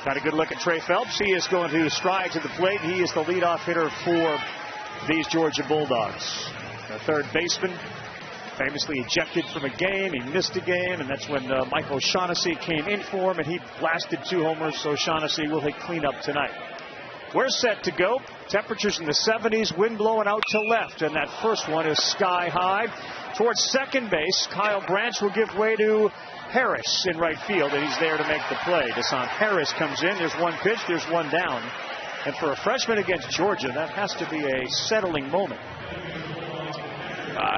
Got a good look at Trey Phelps. He is going to stride to the plate. He is the leadoff hitter for these Georgia Bulldogs. The third baseman famously ejected from a game. He missed a game, and that's when Michael O'Shaughnessy came in for him, and he blasted 2 homers, so O'Shaughnessy will hit cleanup tonight. We're set to go. Temperatures in the 70s, wind blowing out to left, and that first one is sky high. Towards second base, Kyle Branch will give way to Harris in right field, and he's there to make the play. Deshaun Harris comes in. There's one pitch, there's one down. And for a freshman against Georgia, that has to be a settling moment.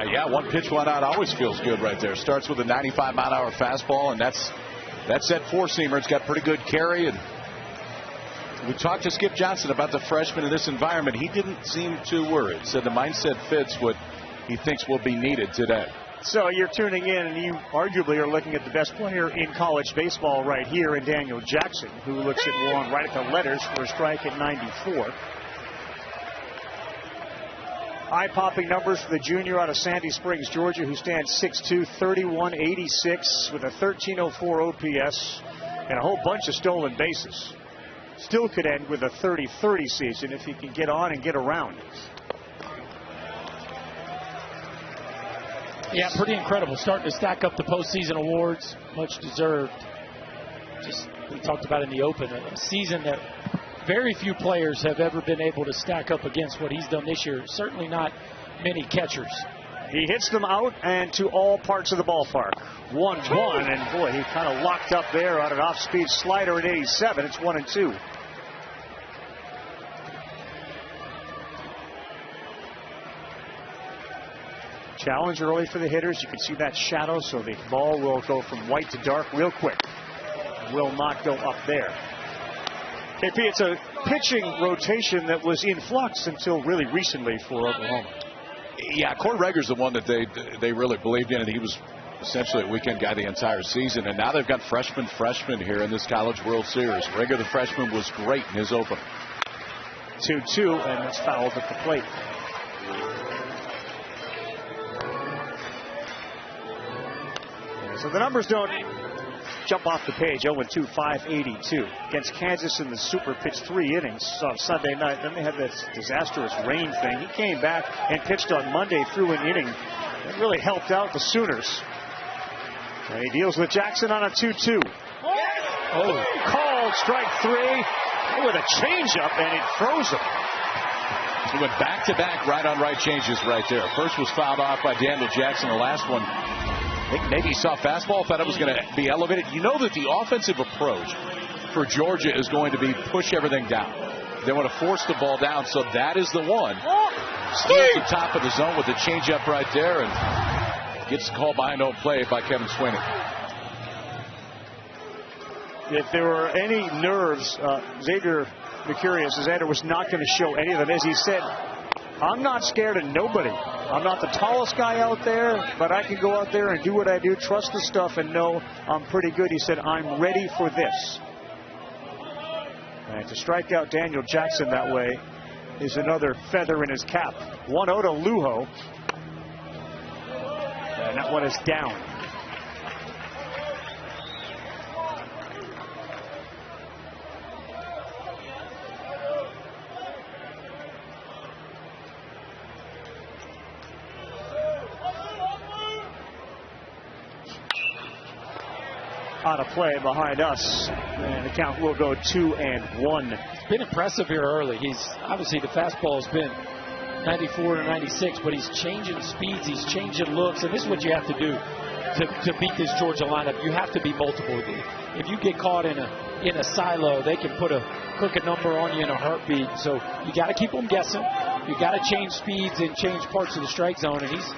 Yeah, one pitch, one out always feels good right there. Starts with a 95-mile-an-hour fastball, and that's that four-seamer. It's got pretty good carry. And we talked to Skip Johnson about the freshman in this environment. He didn't seem too worried. Said the mindset fits what he thinks will be needed today. So you're tuning in, and you arguably are looking at the best player in college baseball right here in Daniel Jackson, who looks at one right at the letters for a strike at 94. Eye-popping numbers for the junior out of Sandy Springs, Georgia, who stands 6'2", 3186 with a 1304 OPS and a whole bunch of stolen bases. Still could end with a 30-30 season if he can get on and get around. Yeah, pretty incredible. Starting to stack up the postseason awards. Much deserved. Just we talked about in the open, a season that very few players have ever been able to stack up against what he's done this year. Certainly not many catchers. He hits them out and to all parts of the ballpark. 1-1, and boy, he kind of locked up there on an off-speed slider at 87. It's 1-2. Challenge early for the hitters. You can see that shadow, so the ball will go from white to dark real quick. Will not go up there. KP, it's a pitching rotation that was in flux until really recently for Oklahoma. Yeah, Court Reger's the one that they really believed in, and he was essentially a weekend guy the entire season. And now they've got freshman here in this College World Series. Reger, the freshman, was great in his opener. 2-2, and it's fouled at the plate. So the numbers don't jump off the page. 0-2, 582 against Kansas in the Super. Pitched 3 innings on Sunday night. Then they had this disastrous rain thing. He came back and pitched on Monday through an inning. It really helped out the Sooners. And he deals with Jackson on a 2-2. Oh, called strike 3 with a changeup, and it froze him. He went back-to-back right-on-right changes right there. First was fouled off by Daniel Jackson. The last one, I think maybe he saw fastball, thought it was going to be elevated. You know that the offensive approach for Georgia is going to be push everything down. They want to force the ball down, so that is the one. Steve at the top of the zone with the changeup right there, and gets called by no play by Kevin Sweeney. If there were any nerves, Xavier Mercurius, Xander was not going to show any of them. As he said, I'm not scared of nobody. I'm not the tallest guy out there, but I can go out there and do what I do, trust the stuff, and know I'm pretty good. He said, I'm ready for this. And to strike out Daniel Jackson that way is another feather in his cap. 1-0 to Lujo. And that one is down. On a play behind us, and the count will go 2-1. It's been impressive here early. He's obviously, the fastball has been 94 to 96, but he's changing speeds, he's changing looks, and this is what you have to do to beat this Georgia lineup. You have to be multiple. If you get caught in a silo, they can put a crooked number on you in a heartbeat. So you got to keep them guessing. You got to change speeds and change parts of the strike zone, and he's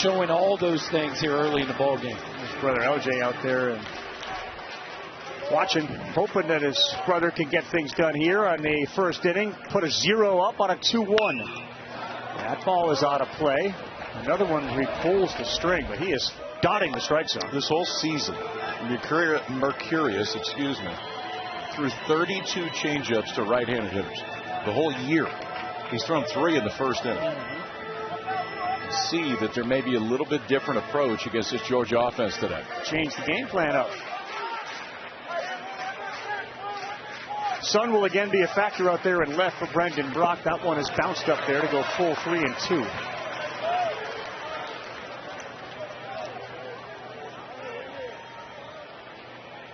showing all those things here early in the ball game. His brother LJ out there and watching, hoping that his brother can get things done here on the first inning. Put a 0 up on a 2-1. That ball is out of play. Another one where he pulls the string, but he is dotting the strike zone. This whole season, Mercurius, threw 32 changeups to right-handed hitters. The whole year, he's thrown 3 in the first inning. See that there may be a little bit different approach against this Georgia offense today. Change the game plan up. Sun will again be a factor out there in left for Brendan Brock. That one is bounced up there to go full 3-2.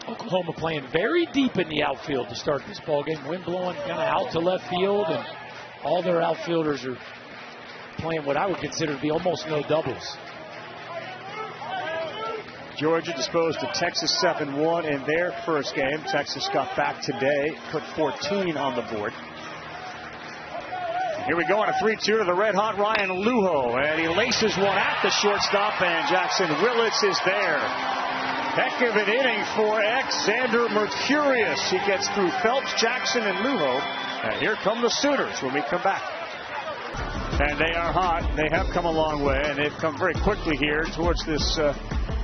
Oklahoma playing very deep in the outfield to start this ball game. Wind blowing kind of out to left field, and all their outfielders are playing what I would consider to be almost no doubles. Georgia disposed of Texas 7-1 in their first game. Texas got back today, put 14 on the board. Here we go on a 3-2 to the red-hot Ryan Lujo, and he laces one at the shortstop, and Jackson Willits is there. Heck of an inning for Xander Mercurius. He gets through Phelps, Jackson, and Lujo. And here come the Sooners when we come back. And they are hot. They have come a long way, and they've come very quickly here towards this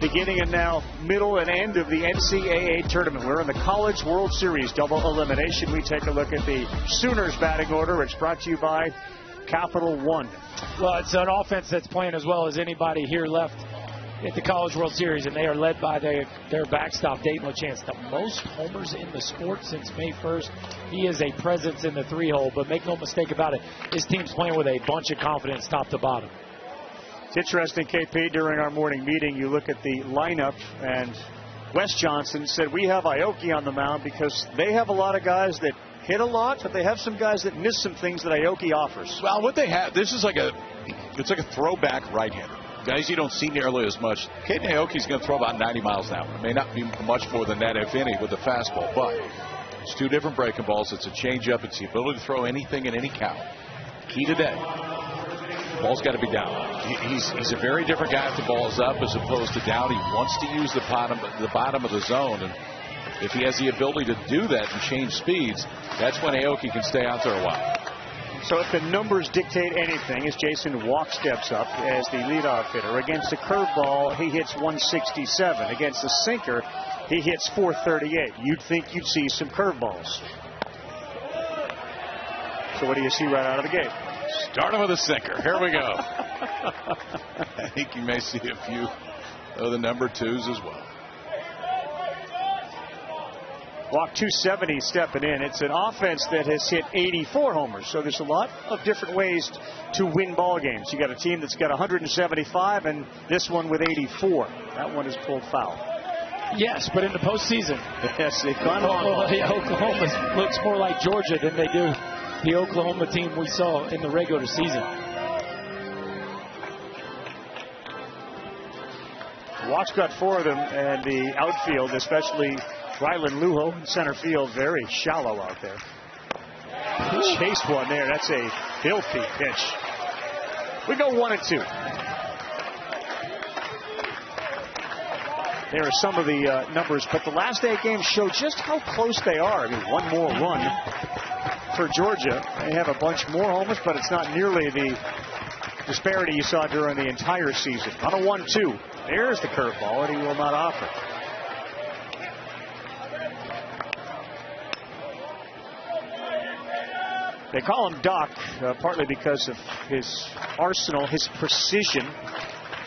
beginning and now middle and end of the NCAA tournament. We're in the College World Series double elimination. We take a look at the Sooners batting order. It's brought to you by Capital One. Well, it's an offense that's playing as well as anybody here left at the College World Series, and they are led by their backstop, Dayton LeChance. The most homers in the sport since May 1st. He is a presence in the 3-hole, but make no mistake about it, his team's playing with a bunch of confidence top to bottom. It's interesting, KP, during our morning meeting, you look at the lineup, and Wes Johnson said we have Aoki on the mound because they have a lot of guys that hit a lot, but they have some guys that miss some things that Aoki offers. Well, what they have, this is it's like a throwback right-hander. Guys you don't see nearly as much. Caden Aoki's going to throw about 90 miles an hour. It may not be much more than that, if any, with the fastball, but it's two different breaking balls. It's a changeup. It's the ability to throw anything in any count. Key today, the ball's got to be down. He's a very different guy if the ball is up as opposed to down. He wants to use the bottom of the zone, and if he has the ability to do that and change speeds, that's when Aoki can stay out there a while. So if the numbers dictate anything, as Jason Walk steps up as the leadoff hitter. Against a curveball, he hits 167. Against a sinker, he hits 438. You'd think you'd see some curveballs. So what do you see right out of the gate? Starting with a sinker. Here we go. I think you may see a few of the number 2s as well. Walk 270 stepping in. It's an offense that has hit 84 homers. So there's a lot of different ways to win ball games. You got a team that's got 175 and this one with 84. That one is pulled foul. Yes, but in the postseason. Yes, they've gone long. Oklahoma looks more like Georgia than they do the Oklahoma team we saw in the regular season. Walk's got 4 of them, and the outfield, especially Rylan Lujo in center field, very shallow out there. He chased one there. That's a filthy pitch. We go 1-2. There are some of the numbers, but the last 8 games show just how close they are. I mean, one more run for Georgia. They have a bunch more homers, but it's not nearly the disparity you saw during the entire season. On a 1-2, there's the curveball, and he will not offer. They call him Doc, partly because of his arsenal, his precision.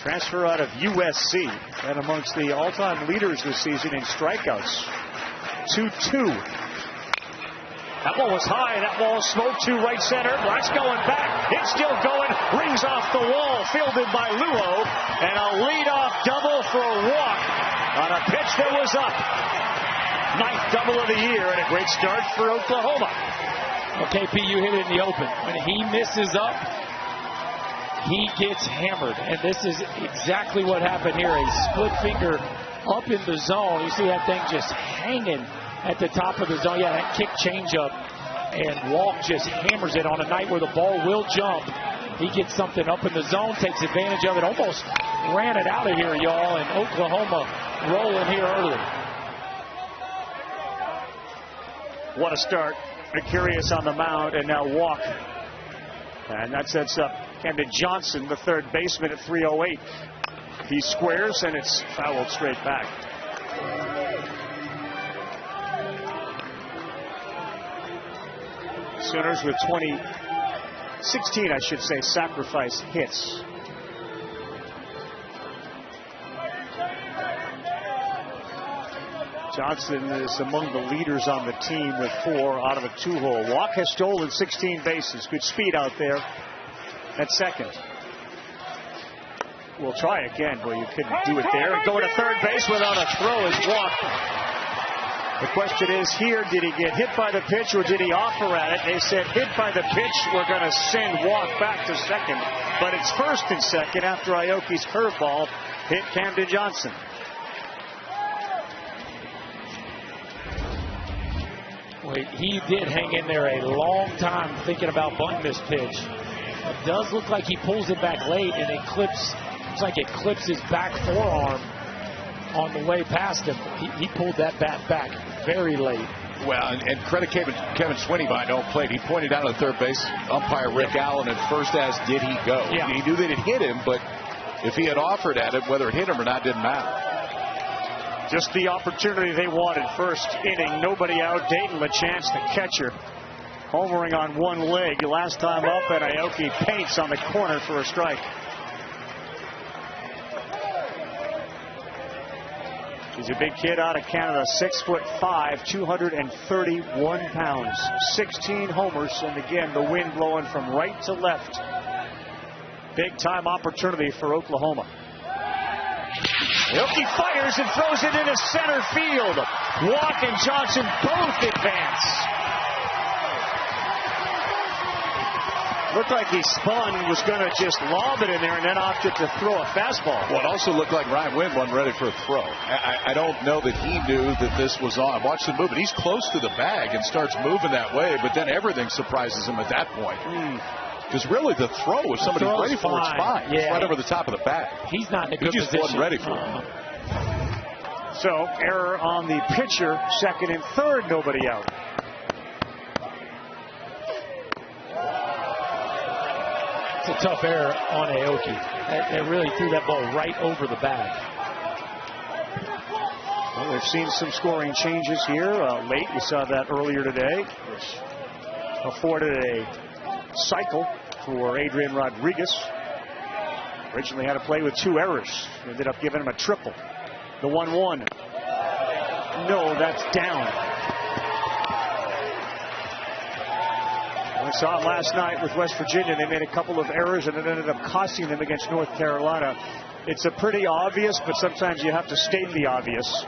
Transfer out of USC, and amongst the all-time leaders this season in strikeouts. 2-2. That ball was high. That ball smoked to right center. That's going back. It's still going. Rings off the wall. Fielded by Lujo. And a leadoff double for a walk on a pitch that was up. 9th double of the year, and a great start for Oklahoma. Well, KP, you hit it in the open. When he misses up, he gets hammered. And this is exactly what happened here. A split finger up in the zone. You see that thing just hanging at the top of the zone. Yeah, that kick changeup. And Walk just hammers it on a night where the ball will jump. He gets something up in the zone, takes advantage of it. Almost ran it out of here, y'all. And Oklahoma rolling here early. What a start. Mercurius on the mound, and now Walk. And that sets up Camden Johnson, the third baseman, at 308. He squares, and it's fouled straight back. Sooners with 16, I should say, sacrifice hits. Johnson is among the leaders on the team with 4 out of a 2-hole. Walk has stolen 16 bases. Good speed out there at second. We'll try again. Well, you couldn't do it there. Going to third base without a throw is Walk. The question is here, did he get hit by the pitch or did he offer at it? They said hit by the pitch. We're going to send Walk back to second. But it's first and second after Aoki's curveball hit Camden Johnson. Well, he did hang in there a long time thinking about bunting this pitch. It does look like he pulls it back late, and it clips. Looks like it clips his back forearm on the way past him. He pulled that bat back very late. Well, and credit Kevin Swinney behind home plate. He pointed out to the third base umpire Rick Allen at first as did he go. Yeah. He knew that it hit him, but if he had offered at it, whether it hit him or not didn't matter. Just the opportunity they wanted. First inning, nobody out. Dayton LaChance, the catcher, homering on one leg. Last time up, and Aoki paints on the corner for a strike. He's a big kid out of Canada, 6'5", 231 pounds, 16 homers, and again the wind blowing from right to left. Big time opportunity for Oklahoma. Aoki fires and throws it into center field. Walk and Johnson both advance. Looked like he spun, was going to just lob it in there and then opted to throw a fastball. Well, it also looked like Ryan Wynn wasn't ready for a throw. I don't know that he knew that this was on. Watch the movement. He's close to the bag and starts moving that way, but then everything surprises him at that point. Because really the throw, if somebody's ready for it's fine. Yeah. It's right over the top of the bag. He's not in a good position. He just wasn't ready for it. So, error on the pitcher, second and third, nobody out. It's a tough error on Aoki. They really threw that ball right over the bag. Well, we've seen some scoring changes here late. We saw that earlier today, which afforded a cycle for Adrian Rodriguez. Originally had to play with 2 errors. Ended up giving him a triple. The 1-1. No, that's down. We saw it last night with West Virginia. They made a couple of errors and it ended up costing them against North Carolina. It's a pretty obvious, but sometimes you have to state the obvious.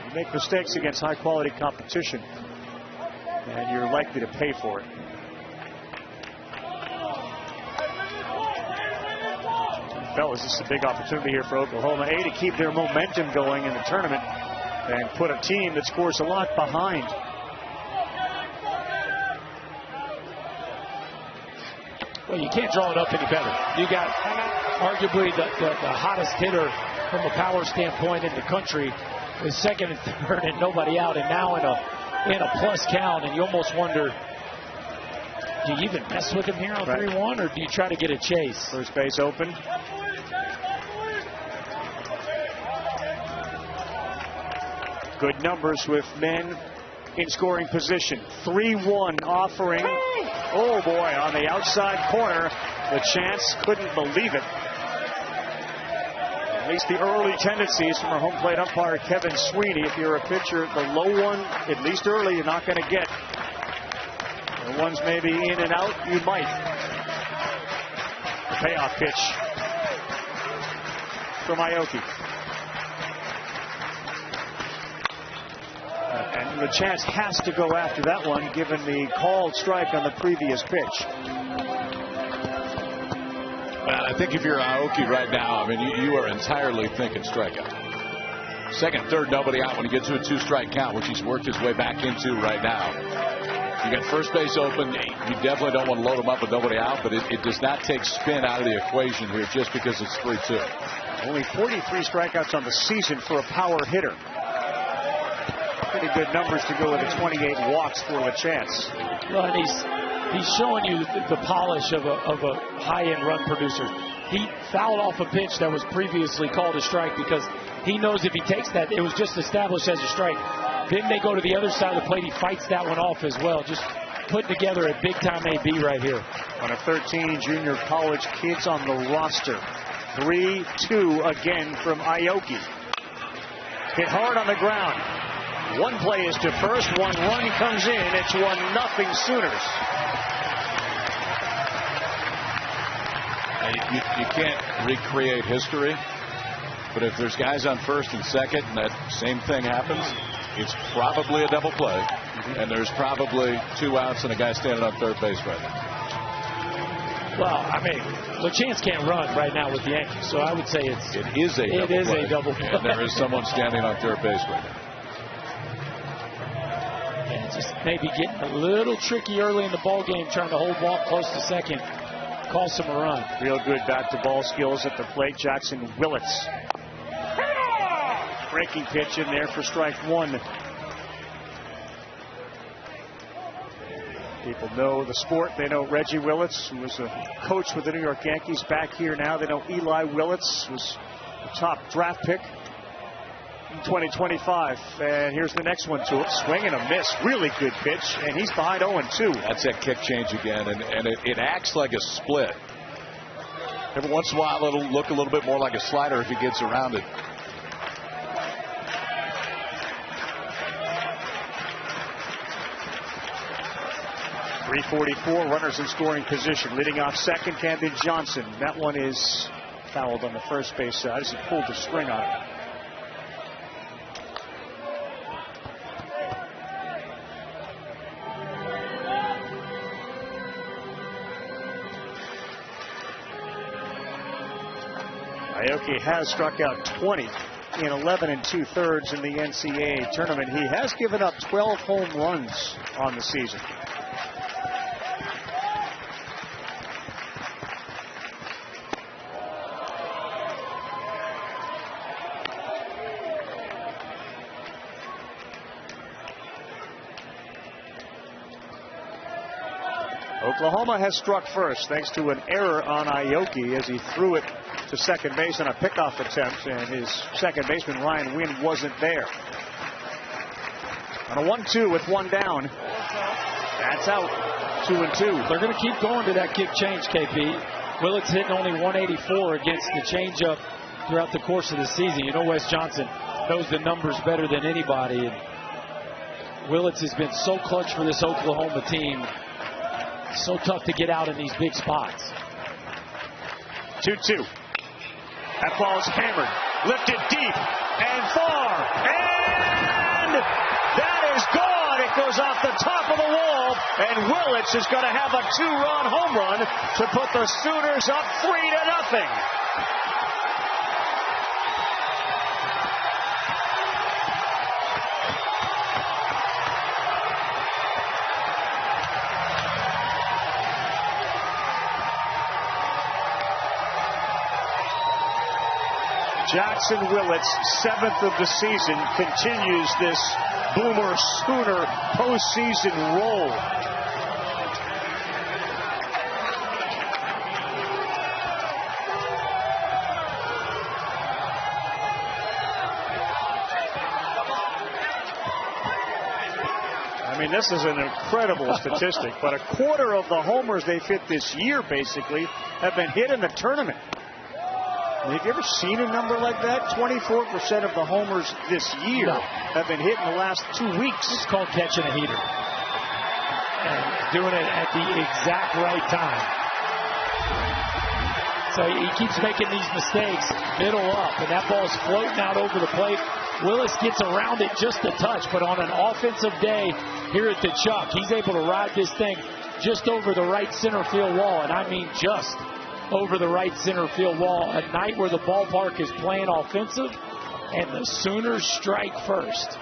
You make mistakes against high quality competition and you're likely to pay for it. Fellas, this is a big opportunity here for Oklahoma. To keep their momentum going in the tournament and put a team that scores a lot behind. Well, you can't draw it up any better. You got arguably the hottest hitter from a power standpoint in the country with second and third and nobody out, and now in a plus count, and you almost wonder, do you even mess with him here on 3-1, or do you try to get a chase? First base open. Good numbers with men in scoring position. 3-1 offering. Oh boy, on the outside corner. LaChance couldn't believe it. At least the early tendencies from our home plate umpire Kevin Swinney. If you're a pitcher, the low one, at least early, you're not going to get. The ones maybe in and out, you might. The payoff pitch from Aoki. And LaChance has to go after that one, given the called strike on the previous pitch. Well, I think if you're Aoki right now, I mean, you are entirely thinking strikeout. Second, third, nobody out when he gets to a 2-strike count, which he's worked his way back into right now. You got first base open. You definitely don't want to load him up with nobody out, but it does not take spin out of the equation here just because it's 3-2. Only 43 strikeouts on the season for a power hitter. Pretty good numbers to go with the 28 walks for LaChance. Well, and he's showing you the polish of a high-end run producer. He fouled off a pitch that was previously called a strike because he knows if he takes that, it was just established as a strike. Then they go to the other side of the plate. He fights that one off as well. Just putting together a big-time AB right here. On a 13 junior college kids on the roster. 3-2 again from Aoki. Hit hard on the ground. One play is to first. One run comes in. It's 1-0 Sooners. You can't recreate history, but if there's guys on first and second and that same thing happens, it's probably a double play, and there's probably 2 outs and a guy standing on third base right now. Well, I mean, LeChance can't run right now with the Yankees, so I would say it is a double play. And there is someone standing on third base right now. And just maybe getting a little tricky early in the ball game, trying to hold Walt close to second. Cost him a run. Real good bat-to-ball skills at the plate. Jackson Willits. Breaking pitch in there for strike one. People know the sport. They know Reggie Willits, who was a coach with the New York Yankees, back here now. They know Eli Willits was the top draft pick in 2025. And here's the next one to him. Swing and a miss. Really good pitch. And he's behind 0-2. That's that kick change again. And it acts like a split. Every once in a while, it'll look a little bit more like a slider if he gets around it. .344, runners in scoring position. Leading off second, Camden Johnson. That one is fouled on the first base side as he pulled the string on it. Aoki has struck out 20 in 11 2/3 in the NCAA tournament. He has given up 12 home runs on the season. Oklahoma has struck first thanks to an error on Aoki as he threw it to second base on a pickoff attempt, and his second baseman Ryan Wynn wasn't there. On a 1-2 with one down. That's out. 2-2. They're going to keep going to that kick change, KP. Willits hitting only 184 against the changeup throughout the course of the season. You know Wes Johnson knows the numbers better than anybody. And Willits has been so clutch for this Oklahoma team. So tough to get out in these big spots. 2-2. That ball's hammered, lifted deep and far, and that is gone. It goes off the top of the wall, and Willits is going to have a 2-run home run to put the Sooners up 3-0. Jackson Willits, 7th of the season, continues this Boomer Sooner postseason roll. I mean, this is an incredible statistic, but a quarter of the homers they've hit this year, basically, have been hit in the tournament. Have you ever seen a number like that? 24% of the homers this year have been hit in the last 2 weeks. It's called catching a heater. And doing it at the exact right time. So he keeps making these mistakes, middle up, and that ball's floating out over the plate. Willis gets around it just a touch, but on an offensive day here at the Chuck, he's able to ride this thing just over the right center field wall, and I mean just over the right center field wall. A night where the ballpark is playing offensive, and the Sooners strike first.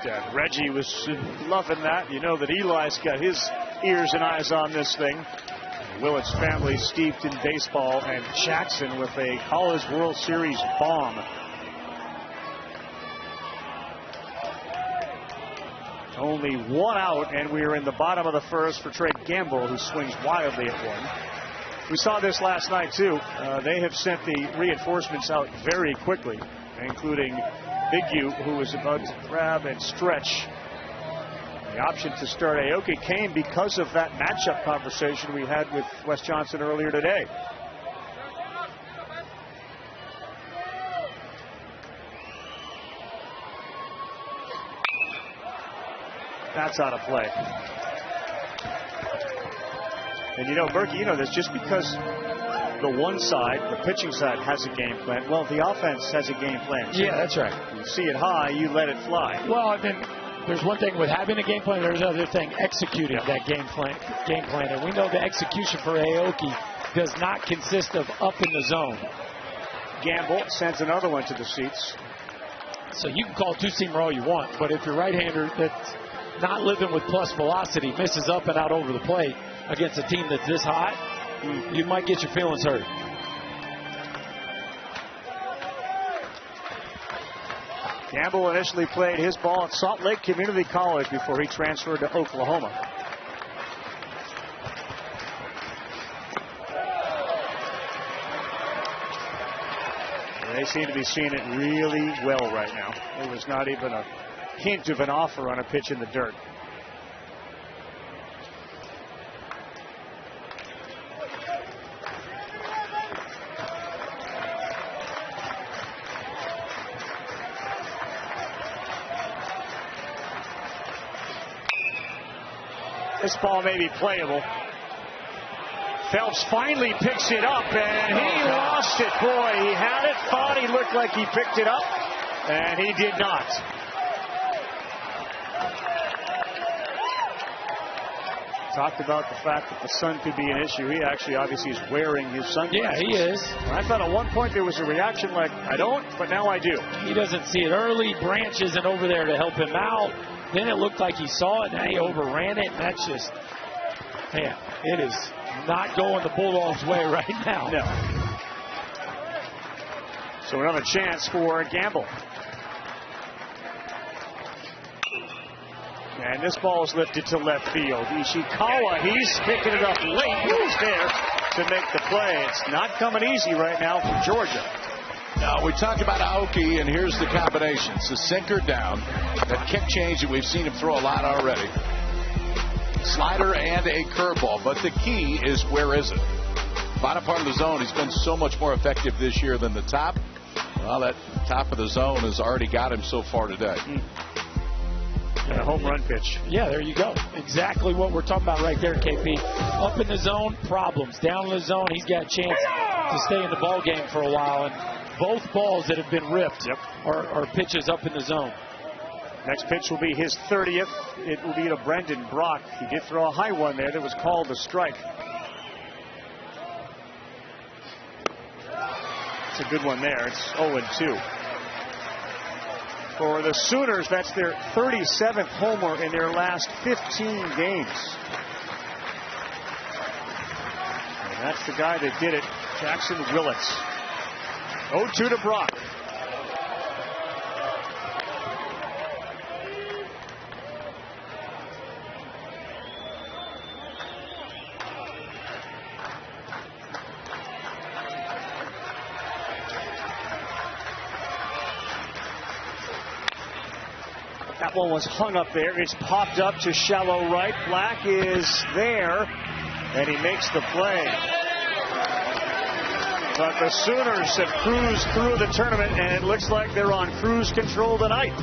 Yeah, Reggie was loving that. You know that Eli's got his ears and eyes on this thing. Willits' family steeped in baseball, and Jackson with a College World Series bomb. Only one out, and we are in the bottom of the first for Trey Gamble, who swings wildly at one. We saw this last night, too. They have sent the reinforcements out very quickly, including Big U, who was about to grab and stretch. The option to start Aoki came because of that matchup conversation we had with Wes Johnson earlier today. That's out of play. And you know, Berkey, you know this, just because the one side, the pitching side, has a game plan, well, the offense has a game plan too. Yeah, that's right. You see it high, you let it fly. Well, and then there's one thing with having a game plan, there's another thing, executing that game plan. And we know the execution for Aoki does not consist of up in the zone. Gamble sends another one to the seats. So you can call two-seamer all you want, but if your right-hander that's not living with plus velocity misses up and out over the plate against a team that's this hot, you might get your feelings hurt. Gamble initially played his ball at Salt Lake Community College before he transferred to Oklahoma. They seem to be seeing it really well right now. There was not even a hint of an offer on a pitch in the dirt. This ball may be playable. Phelps finally picks it up, and he lost it. Boy, he had it, thought he looked like he picked it up, and he did not. Talked about the fact that the sun could be an issue. He actually obviously is wearing his sunglasses. Yeah, he is. I thought at one point there was a reaction like, I don't, but now I do. He doesn't see it early. Branch isn't over there to help him out. Then it looked like he saw it, and he overran it, and that's just, man, it is not going the Bulldogs' way right now. No. So another chance for Gamble. And this ball is lifted to left field. Ishikawa, he's picking it up late. He's there to make the play. It's not coming easy right now for Georgia. Now, we talked about Aoki, and here's the combinations. The sinker down, that kick change that we've seen him throw a lot already. Slider and a curveball, but the key is where is it? Bottom part of the zone, he's been so much more effective this year than the top. Well, that top of the zone has already got him so far today. And a home run pitch. Yeah, there you go. Exactly what we're talking about right there, KP. Up in the zone, problems. Down in the zone, he's got a chance to stay in the ball game for a while. And both balls that have been ripped are pitches up in the zone. Next pitch will be his 30th. It will be to Brendan Brock. He did throw a high one there that was called a strike. It's a good one there. It's 0-2. For the Sooners, that's their 37th homer in their last 15 games. And that's the guy that did it, Jackson Willits. 0-2 to Brock. That one was hung up there. It's popped up to shallow right. Black is there, and he makes the play. But the Sooners have cruised through the tournament, and it looks like they're on cruise control tonight.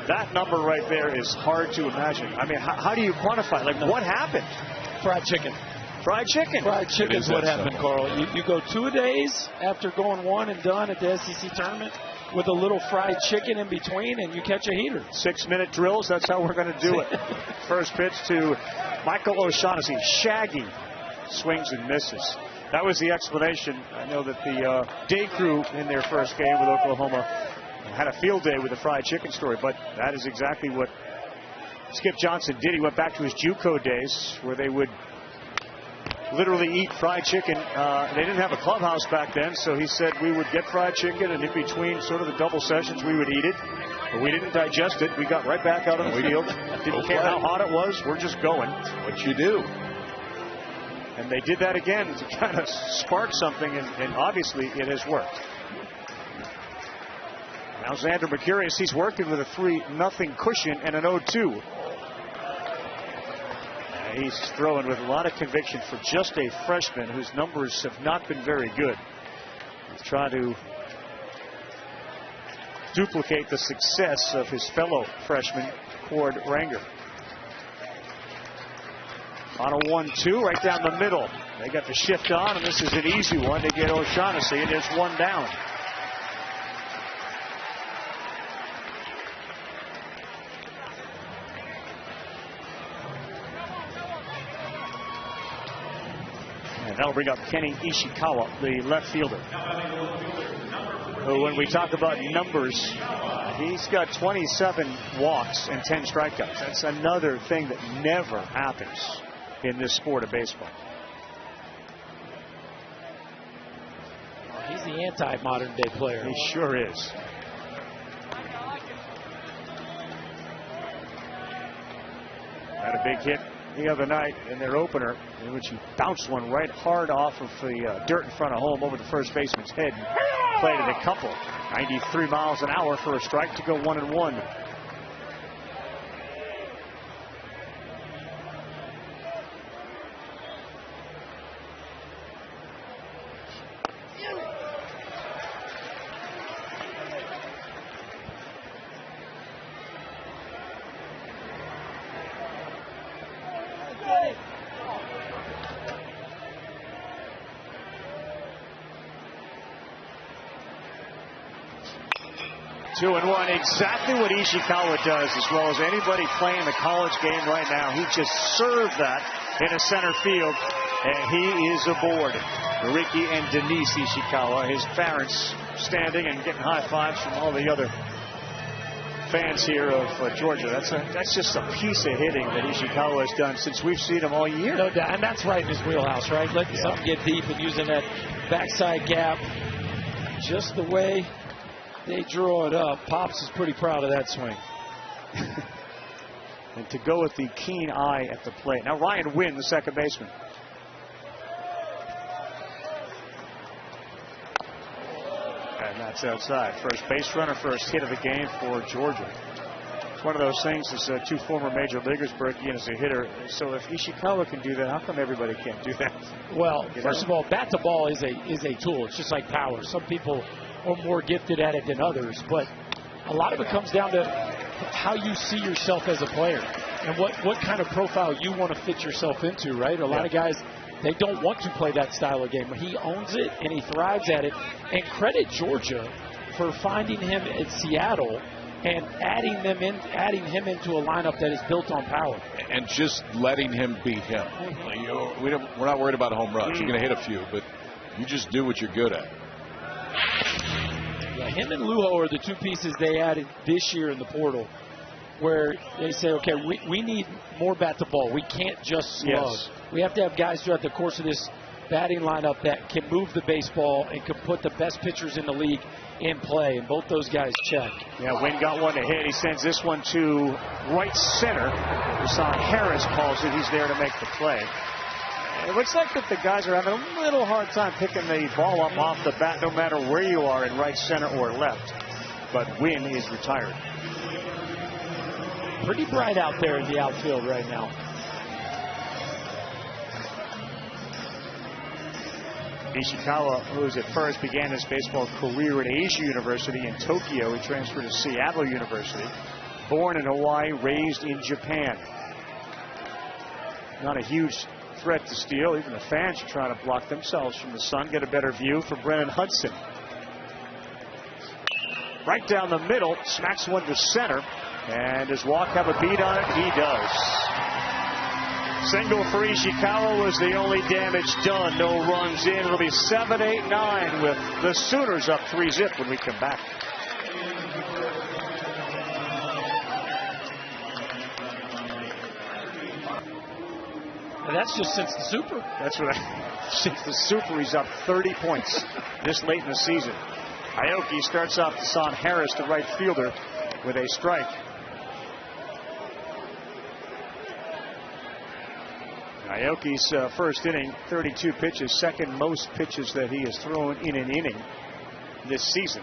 That number right there is hard to imagine. I mean, how do you quantify? Like, what happened? Fried chicken. Fried chicken. Fried chicken is what happened, Carl. You go 2 days after going one and done at the SEC tournament with a little fried chicken in between, and you catch a heater. 6-minute drills, that's how we're going to do it. First pitch to Michael O'Shaughnessy. Shaggy swings and misses. That was the explanation. I know that the day crew in their first game with Oklahoma had a field day with the fried chicken story, but that is exactly what Skip Johnson did. He went back to his JUCO days where they would literally eat fried chicken. They didn't have a clubhouse back then, so he said we would get fried chicken, and in between sort of the double sessions, we would eat it. But we didn't digest it. We got right back out on the field. Didn't care how hot it was. We're just going. What you do. And they did that again to kind of spark something, and obviously it has worked. Now Xander Mercurius, he's working with a 3-0 cushion and an 0-2. He's throwing with a lot of conviction for just a freshman whose numbers have not been very good. He's trying to duplicate the success of his fellow freshman, Cord Ranger. On a 1-2 right down the middle. They got the shift on, and this is an easy one to get O'Shaughnessy, and there's one down. And that'll bring up Kenny Ishikawa, the left fielder. Who, when we talk about numbers, he's got 27 walks and 10 strikeouts. That's another thing that never happens in this sport of baseball. Well, he's the anti-modern day player. He sure is. Had a big hit the other night in their opener, in which he bounced one right hard off of the dirt in front of home over the first baseman's head. Played it a couple. 93 miles an hour for a strike to go 1-1. Two and one, exactly what Ishikawa does as well as anybody playing the college game right now. He just served that in a center field, and he is aboard. Ricky and Denise Ishikawa, his parents, standing and getting high fives from all the other fans here of Georgia. That's just a piece of hitting that Ishikawa has done since we've seen him all year. No doubt, and that's right in his wheelhouse, right? Letting something get deep and using that backside gap just the way they draw it up. Pops is pretty proud of that swing. And to go with the keen eye at the plate. Now Ryan Wynn, the second baseman. And that's outside. First base runner, first hit of the game for Georgia. It's one of those things, as two former major leaguers, Berkey, as a hitter. So if Ishikawa can do that, how come everybody can't do that? Well, first of all, bat to ball is a tool. It's just like power. Some people are more gifted at it than others, but a lot of it comes down to how you see yourself as a player and what kind of profile you want to fit yourself into, right? A lot of guys, they don't want to play that style of game. He owns it and he thrives at it. And credit Georgia for finding him at Seattle and adding him into a lineup that is built on power. And just letting him be him. We're not worried about home runs. You're going to hit a few, but you just do what you're good at. Yeah, him and Lujo are the two pieces they added this year in the portal, where they say, okay, we need more bat to ball. We can't just slug. Yes. We have to have guys throughout the course of this batting lineup that can move the baseball and can put the best pitchers in the league in play, and both those guys check. Yeah, Wynn got one to hit. He sends this one to right center. Hassan Harris calls it. He's there to make the play. It looks like that the guys are having a little hard time picking the ball up off the bat, no matter where you are in right center or left. But Wynn is retired. Pretty bright out there in the outfield right now. Ishikawa, who's at first began his baseball career at Asia University in Tokyo. He transferred to Seattle University. Born in Hawaii, raised in Japan. Not a huge threat to steal. Even the fans are trying to block themselves from the sun. Get a better view for Brennan Hudson. Right down the middle, smacks one to center. And does Walk have a beat on it? He does. Single for Ishikawa was the only damage done. No runs in. It'll be 7-8-9 with the Sooners up 3-zip when we come back. And that's just since the Super. That's right. Since the Super, he's up 30 points this late in the season. Aoki starts off Hassan Harris, the right fielder, with a strike. Aoki's first inning, 32 pitches, second most pitches that he has thrown in an inning this season.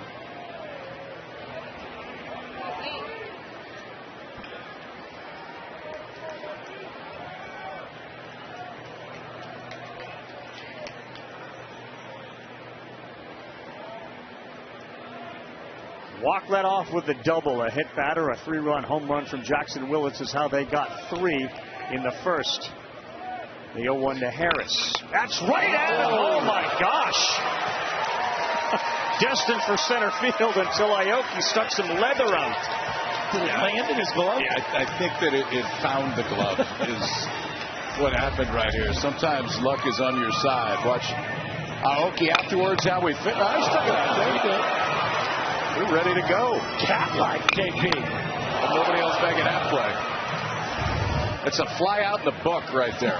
Walk led off with the double, a hit batter, a 3-run home run from Jackson Willits is how they got 3 in the first. The 0-1 to Harris. That's right at him. Oh, my gosh. Destined for center field until Aoki stuck some leather out. Did it land in his glove? Yeah, I think that it found the glove is what happened right here. Sometimes luck is on your side. Watch Aoki afterwards, how we fit. Nice stuck it out. There you go. We're ready to go. Cat-like, JP. Nobody else making that play. It's a fly out in the book right there.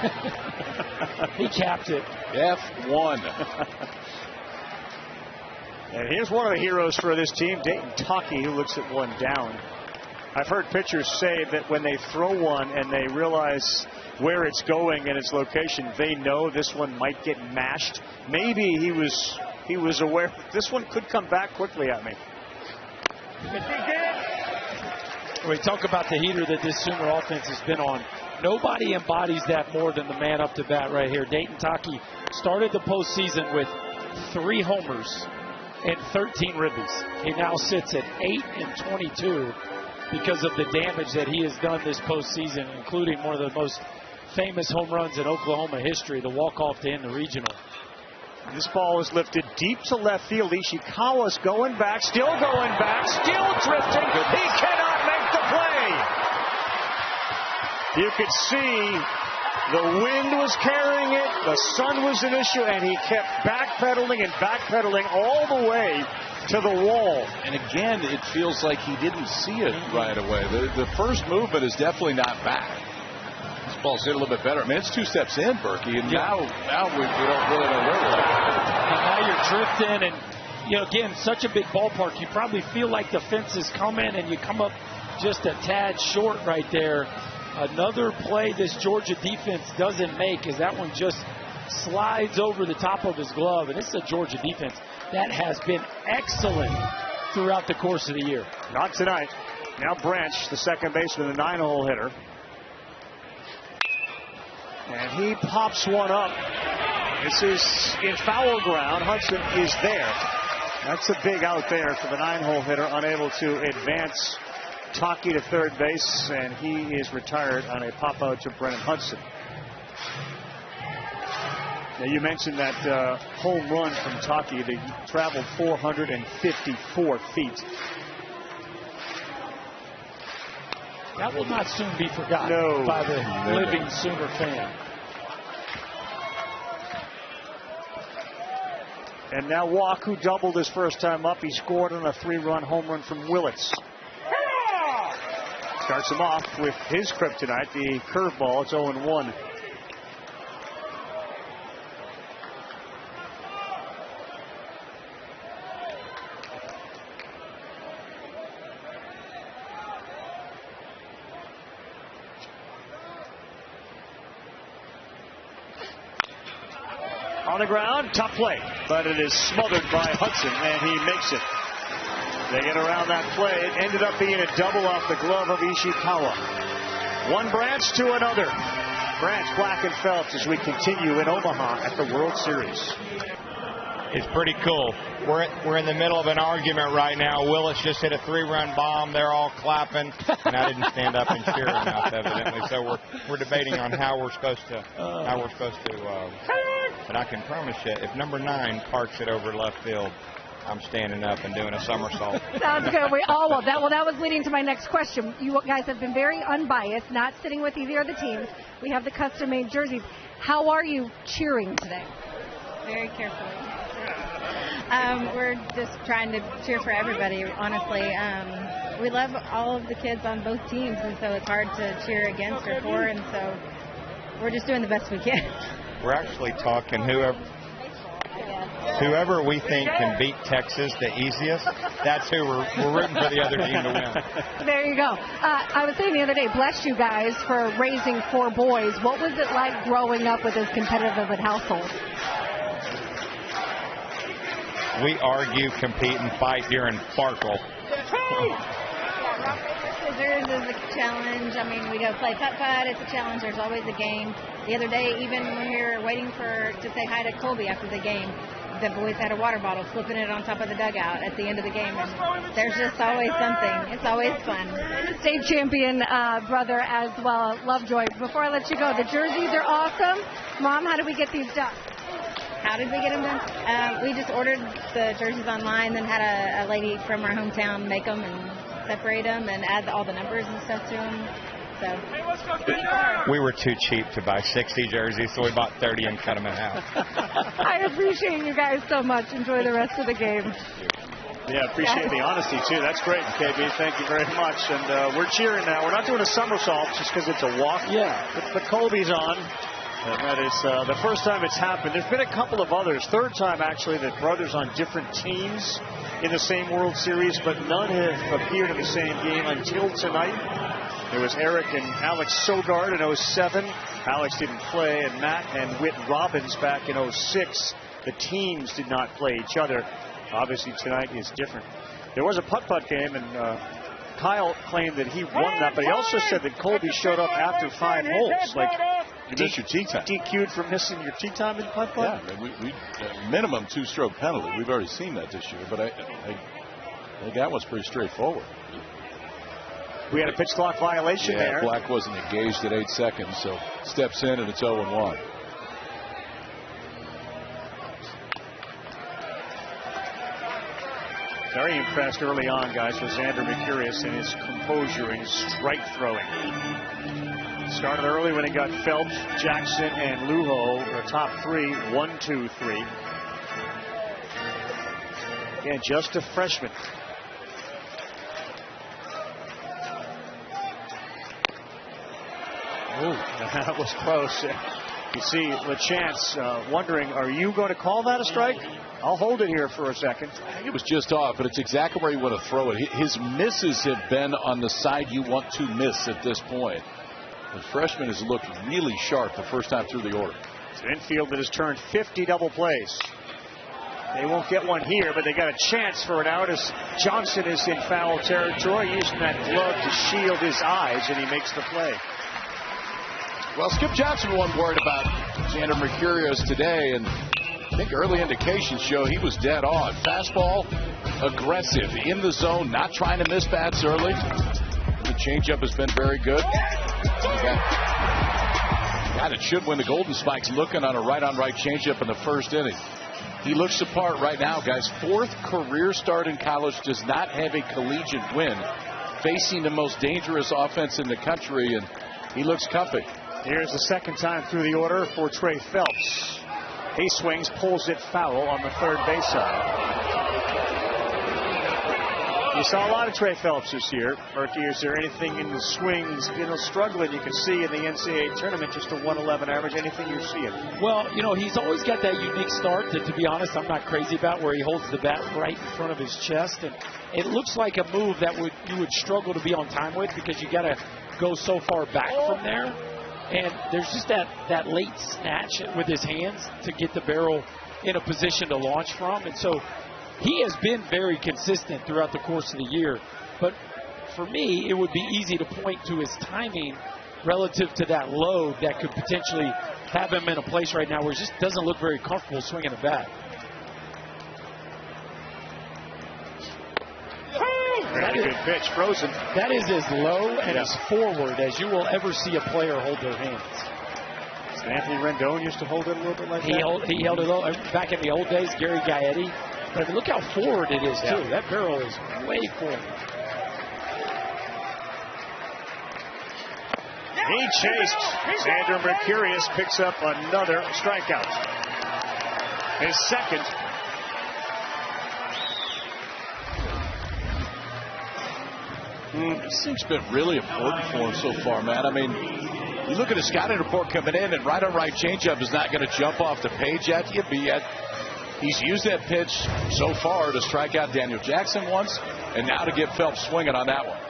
He capped it. F1. And here's one of the heroes for this team, Dayton Taki, who looks at one down. I've heard pitchers say that when they throw one and they realize where it's going and its location, they know this one might get mashed. Maybe he was aware that this one could come back quickly at me. We talk about the heater that this Sooner offense has been on. Nobody embodies that more than the man up to bat right here. Dayton Taki started the postseason with 3 homers and 13 ribbies. He now sits at 8-22 because of the damage that he has done this postseason, including one of the most famous home runs in Oklahoma history, the walk-off to end the regional. This ball is lifted deep to left field. Ishikawa's going back, still drifting. He cannot make the play. You could see the wind was carrying it, the sun was an issue, and he kept backpedaling all the way to the wall. And again, it feels like he didn't see it right away. The first movement is definitely not back. This ball's hit a little bit better. I mean, it's 2 steps in, Berkey, and now we don't really know where we're at. And now you're drifting, and again, such a big ballpark. You probably feel like the fence is coming, and you come up just a tad short right there. Another play this Georgia defense doesn't make is that one just slides over the top of his glove, and this is a Georgia defense that has been excellent throughout the course of the year. Not tonight. Now Branch, the second baseman, the 9-hole hitter. And he pops one up. This is in foul ground. Hudson is there. That's a big out there for the 9-hole hitter, unable to advance Taki to third base, and he is retired on a pop out to Brennan Hudson. Now you mentioned that home run from Taki. They traveled 454 feet. That will not soon be forgotten by the living Sooner fan. And now Walk, who doubled his first time up, he scored on a 3-run home run from Willits. Starts him off with his kryptonite, the curveball. It's 0-1. On the ground, tough play, but it is smothered by Hudson, and he makes it. They get around that play. It ended up being a double off the glove of Ishikawa. One Branch to another. Branch, Black and Phelps as we continue in Omaha at the World Series. It's pretty cool. We're in the middle of an argument right now. Willis just hit a 3-run bomb. They're all clapping, and I didn't stand up and cheer enough, evidently. So we're debating on how we're supposed to. But I can promise you, if number 9 parks it over left field, I'm standing up and doing a somersault. Sounds good. We all will. That was leading to my next question. You guys have been very unbiased, not sitting with either of the teams. We have the custom-made jerseys. How are you cheering today? Very carefully. We're just trying to cheer for everybody, honestly. We love all of the kids on both teams, and so it's hard to cheer against or for, and so we're just doing the best we can. We're actually talking whoever we think can beat Texas the easiest, that's who we're rooting for the other team to win. There you go. I was saying the other day, bless you guys for raising 4 boys. What was it like growing up with as competitive of a household? We argue, compete, and fight during Sparkle. Rock, paper, scissors is a challenge. I mean, we go play putt-putt. It's a challenge. There's always a game. The other day, even when we were waiting to say hi to Colby after the game, the boys had a water bottle, flipping it on top of the dugout at the end of the game. And there's just always something. It's always fun. State champion brother as well, Lovejoy. Before I let you go, the jerseys are awesome. Mom, how did we get these done? How did we get them done? We just ordered the jerseys online, then had a lady from our hometown make them and separate them and add all the numbers and stuff to them. So we were too cheap to buy 60 jerseys, so we bought 30 and cut them in half. I appreciate you guys so much. Enjoy the rest of the game. Yeah, appreciate the honesty, too. That's great, KB. Thank you very much. And we're cheering now. We're not doing a somersault just because it's a walk. Yeah. But Colby's on. And that is the first time it's happened. There's been a couple of others. Third time, actually, that brothers on different teams in the same World Series, but none have appeared in the same game until tonight. It was Eric and Alex Sogard in 07. Alex didn't play, and Matt and Whit Robbins back in 06. The teams did not play each other. Obviously, tonight is different. There was a putt-putt game, and Kyle claimed that he won that, but he also said that Colby showed up after 5 holes. Like, you missed your tee time. DQ'd for missing your tee time in putt-putt? Yeah, we minimum 2-stroke penalty. We've already seen that this year, but I think that was pretty straightforward. We had a pitch clock violation there. Black wasn't engaged at 8 seconds, so steps in and it's 0-1. Very impressed early on, guys, with Xander Mercurius and his composure and his strike throwing. Started early when he got Phelps, Jackson, and Lujo, the top 3, 1, 2, 3. Again, just a freshman. Ooh, that was close. You see LeChance wondering, are you going to call that a strike? I'll hold it here for a second. I think it was just off, but it's exactly where you want to throw it. His misses have been on the side you want to miss at this point. The freshman has looked really sharp the first time through the order. It's an infield that has turned 50 double plays. They won't get one here, but they got a chance for it out as Johnson is in foul territory, using that glove to shield his eyes, and he makes the play. Well, Skip Johnson wasn't worried about Xander Mercurius today, and I think early indications show he was dead on. Fastball, aggressive, in the zone, not trying to miss bats early. The changeup has been very good. God, it should win the Golden Spikes, looking on a right-on-right changeup in the first inning. He looks the part right now, guys. 4th career start in college, does not have a collegiate win, facing the most dangerous offense in the country, and he looks comfy. Here's the second time through the order for Trey Phelps. He swings, pulls it foul on the third base side. You saw a lot of Trey Phelps this year. Murky, is there anything in the swings, struggling you can see in the NCAA tournament, just a 111 average, anything you're seeing? Well, he's always got that unique start that, to be honest, I'm not crazy about, where he holds the bat right in front of his chest. And it looks like a move that you would struggle to be on time with, because you got to go so far back from there. And there's just that late snatch with his hands to get the barrel in a position to launch from. And so he has been very consistent throughout the course of the year. But for me, it would be easy to point to his timing relative to that load that could potentially have him in a place right now where he just doesn't look very comfortable swinging a bat. Very good pitch, frozen. That is as low and as forward as you will ever see a player hold their hands. Anthony Rendon used to hold it a little bit like that. He held it low back in the old days. Gary Gaetti. But look how forward it is too. That barrel is way forward. He chased. Xander Mercurius picks up another strikeout. His second. This thing's been really important for him so far, man. I mean, you look at his scouting report coming in, and right-on-right changeup is not going to jump off the page at you, but yet he's used that pitch so far to strike out Daniel Jackson once, and now to get Phelps swinging on that one.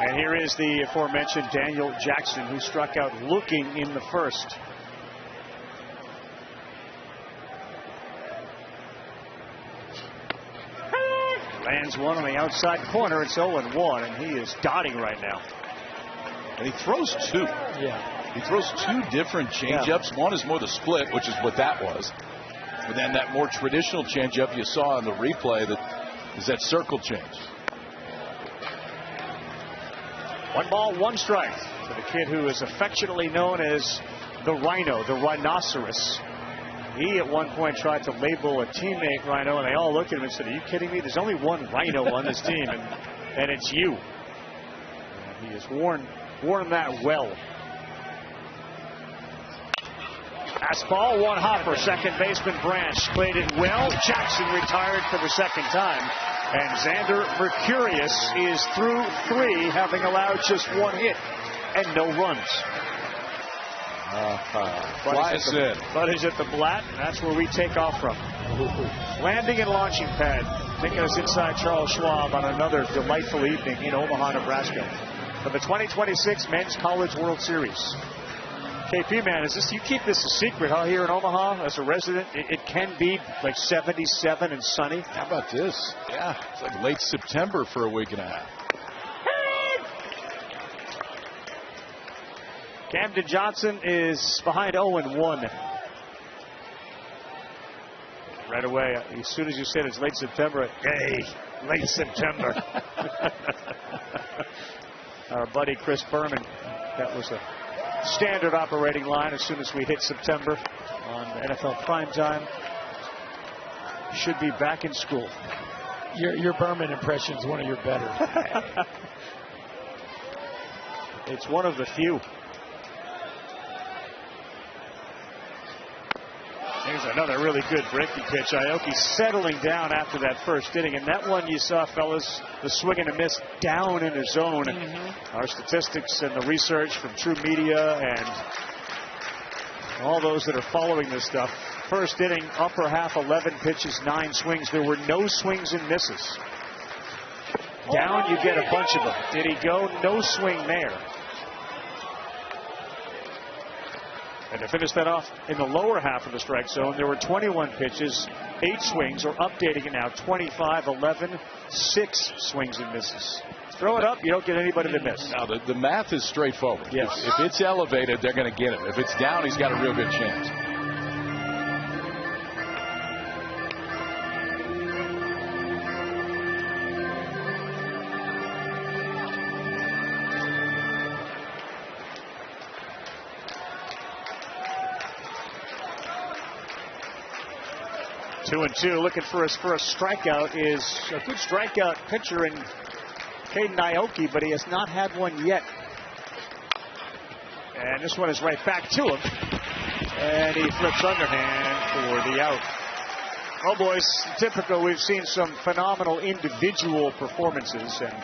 And here is the aforementioned Daniel Jackson, who struck out looking in the first. Lands one on the outside corner. It's 0-1, and he is dotting right now. And he throws 2. Yeah. He throws 2 different changeups. One is more the split, which is what that was. And then that more traditional changeup you saw in the replay is that circle change. 1 ball, 1 strike to the kid who is affectionately known as the Rhino, the Rhinoceros. He at one point tried to label a teammate Rhino, and they all looked at him and said, "Are you kidding me? There's only one Rhino on this team, and it's you." And he has worn that well. Fastball, 1 hopper. Second baseman Branch played it well. Jackson retired for the second time. And Xander Mercurius is through 3, having allowed just 1 hit and no runs. Buddy's at the Blatt. That's where we take off from. Landing and launching pad, taking us inside Charles Schwab on another delightful evening in Omaha, Nebraska, for the 2026 Men's College World Series. KP, man, you keep this a secret, huh, here in Omaha as a resident? It can be like 77 and sunny. How about this? Yeah, it's like late September for a week and a half. Camden Johnson is behind 0-1. Right away, as soon as you said it's late September, hey, late September. Our buddy Chris Berman, that was a standard operating line as soon as we hit September on NFL Primetime. Should be back in school. Your Berman impression is one of your better. It's one of the few. Here's another really good breaking pitch. Aoki settling down after that first inning. And that one you saw, fellas, the swing and a miss down in the zone. Our statistics and the research from True Media and all those that are following this stuff. First inning, upper half, 11 pitches, 9 swings. There were no swings and misses. Down, you get a bunch of them. Did he go? No swing there. And to finish that off in the lower half of the strike zone, there were 21 pitches, 8 swings, or updating it now, 25, 11, 6 swings and misses. Throw it up, you don't get anybody to miss. Now, the math is straightforward. Yes. If it's elevated, they're going to get him. If it's down, he's got a real good chance. Two and two, looking for a strikeout is a good strikeout pitcher in Caden Aoki, but he has not had one yet. And this one is right back to him. And he flips underhand for the out. Oh, boys, typical. We've seen some phenomenal individual performances. And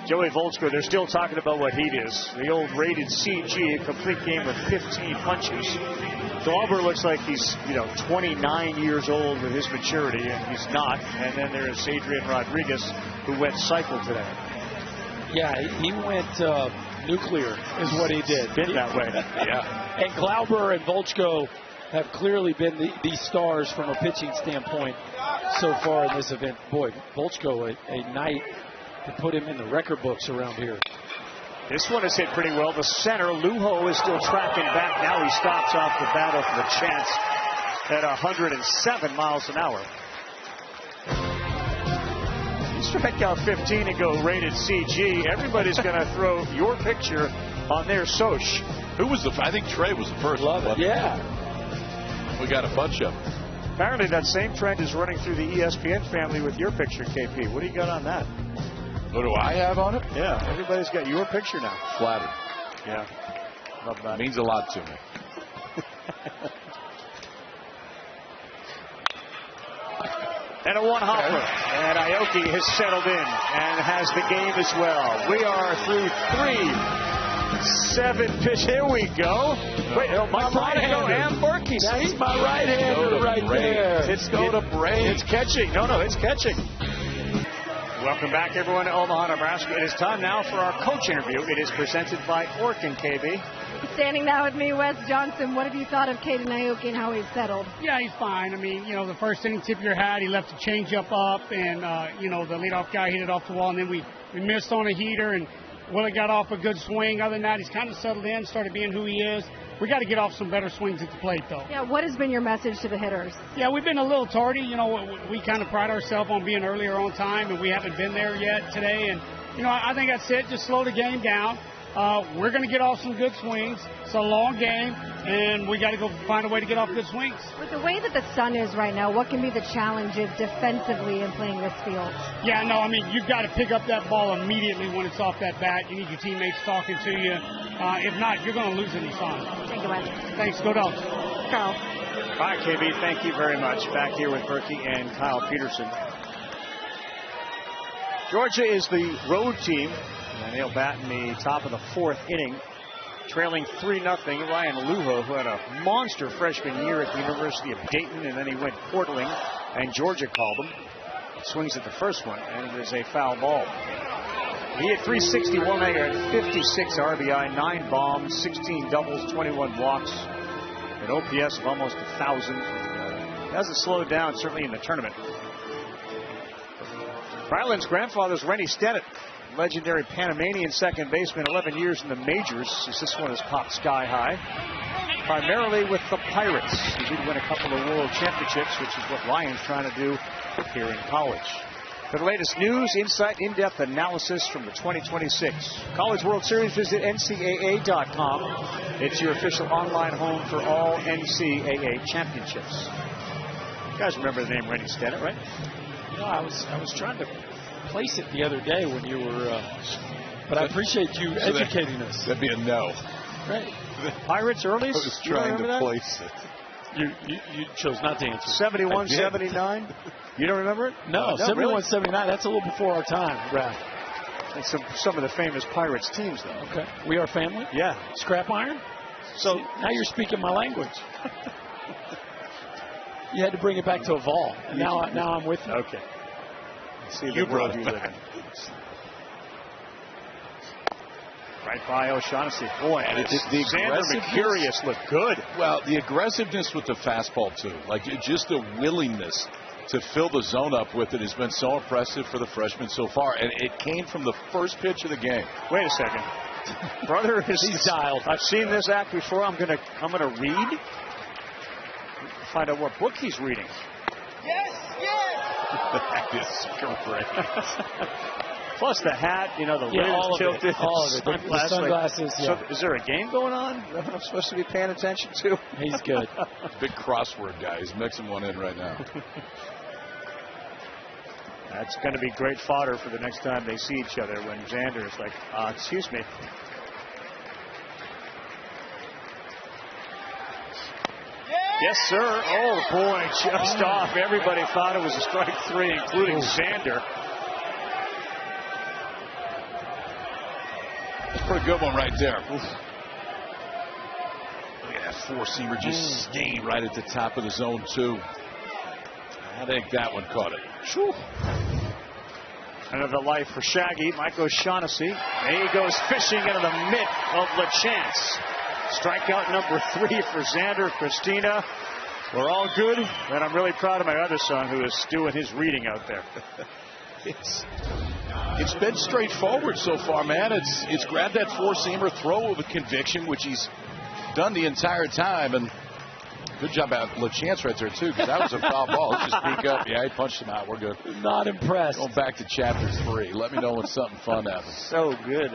Joey Volchko, they're still talking about what heat is. The old rated CG, a complete game with 15 punches. Glauber looks like he's, 29 years old with his maturity, and he's not. And then there's Adrian Rodriguez, who went cycle today. Yeah, he went nuclear is what he did. Been that way. Yeah. And Glauber and Volchko have clearly been the stars from a pitching standpoint so far in this event. Boy, Volchko, a night to put him in the record books around here. This one is hit pretty well. The center, Lujo, is still tracking back. Now he stops off the battle for the chance at 107 miles an hour. You strike out 15 and go rated CG. Everybody's going to throw your picture on their Soch. Who was I think Trey was the first. Love it. Yeah. We got a bunch of them. Apparently that same trend is running through the ESPN family with your picture, KP. What do you got on that? What do I have on it? Yeah, everybody's got your picture now. Flattered. Yeah, love that. It means a lot to me. And a one-hopper. And Aoki has settled in and has the game as well. We are through 7 pitch. Here we go. Wait, my right-hander. Am Berkey. That's my right-hander right there. It's going to break. It's catching. No, it's catching. Welcome back, everyone, to Omaha, Nebraska. It is time now for our coach interview. It is presented by Orkin, KB. Standing now with me, Wes Johnson. What have you thought of Caden Aoki and how he's settled? Yeah, he's fine. I mean, the first inning tip of your hat, he left the changeup up, and, the leadoff guy hit it off the wall, and then we missed on a heater, and Willie got off a good swing. Other than that, he's kind of settled in, started being who he is. We got to get off some better swings at the plate, though. Yeah, what has been your message to the hitters? Yeah, we've been a little tardy. You know, we kind of pride ourselves on being earlier on time, and we haven't been there yet today. And, you know, I think that's it. Just slow the game down. We're going to get off some good swings. It's a long game, and we got to go find a way to get off good swings. With the way that the sun is right now, what can be the challenges defensively in playing this field? Yeah, no, I mean, you've got to pick up that ball immediately when it's off that bat. You need your teammates talking to you. If not, you're going to lose in the sun. Thank you, Wes. Thanks. Go Dogs. Carl. All right, KB, thank you very much. Back here with Berkey and Kyle Peterson. Georgia is the road team. And they'll bat in the top of the 4th inning, trailing 3-0. Ryan Lujo, who had a monster freshman year at the University of Dayton, and then he went portaling, and Georgia called him. Swings at the first one, and it is a foul ball. He had 361, they had 56 RBI, 9 bombs, 16 doubles, 21 walks, an OPS of almost 1,000. Hasn't slowed down, certainly in the tournament. Ryland's grandfather is Rennie Stennett, legendary Panamanian second baseman, 11 years in the majors, as this one has popped sky high. Primarily with the Pirates. He did win a couple of world championships, which is what Ryan's trying to do here in college. For the latest news, insight, in-depth analysis from the 2026 College World Series, visit NCAA.com. It's your official online home for all NCAA championships. You guys remember the name Rennie Stennett, right? You know, I was trying to place it the other day when you were, but I appreciate you educating us. That'd be a no. Right. Pirates early? I was trying to place it. You chose not to answer. 71, 79? You don't remember it? No, 71, really? 79. That's a little before our time, Brad. And some of the famous Pirates teams, though. Okay. We are family? Yeah. Scrap iron? So now you're speaking my language. You had to bring it back to a Vol. And now I'm with you. Okay. See you brought you living. Right by O'Shaughnessy. Boy, and the Xander Mercurius looked good. Well, the aggressiveness with the fastball, too. Like, just the willingness to fill the zone up with it has been so impressive for the freshman so far. And it came from the first pitch of the game. Wait a second. Brother, he's dialed. I've seen this act before. I'm gonna read. Find out what book he's reading. Yes! That is great. Plus the hat, the lid is tilted. All of it. The sunglasses. So is there a game going on that I'm supposed to be paying attention to? He's good. Big crossword guy. He's mixing one in right now. That's going to be great fodder for the next time they see each other when Xander is like, excuse me. Yes, sir. Oh, boy, just off. Everybody thought it was a strike 3, including Xander. Pretty good one right there. Oof. Look at that four-seamer just staying right at the top of the zone, too. I think that one caught it. Whew. Another life for Shaggy. Mike O'Shaughnessy. And he goes fishing into the mitt of LaChance. Strikeout number 3 for Xander. Christina, we're all good. And I'm really proud of my other son who is doing his reading out there. It's been straightforward so far, man. It's grabbed that four-seamer, throw with conviction, which he's done the entire time. And good job at LaChance right there, too, because that was a foul ball. Let's just speak up. Yeah, he punched him out. We're good. Not impressed. Going back to chapter 3. Let me know when something fun happens. So good.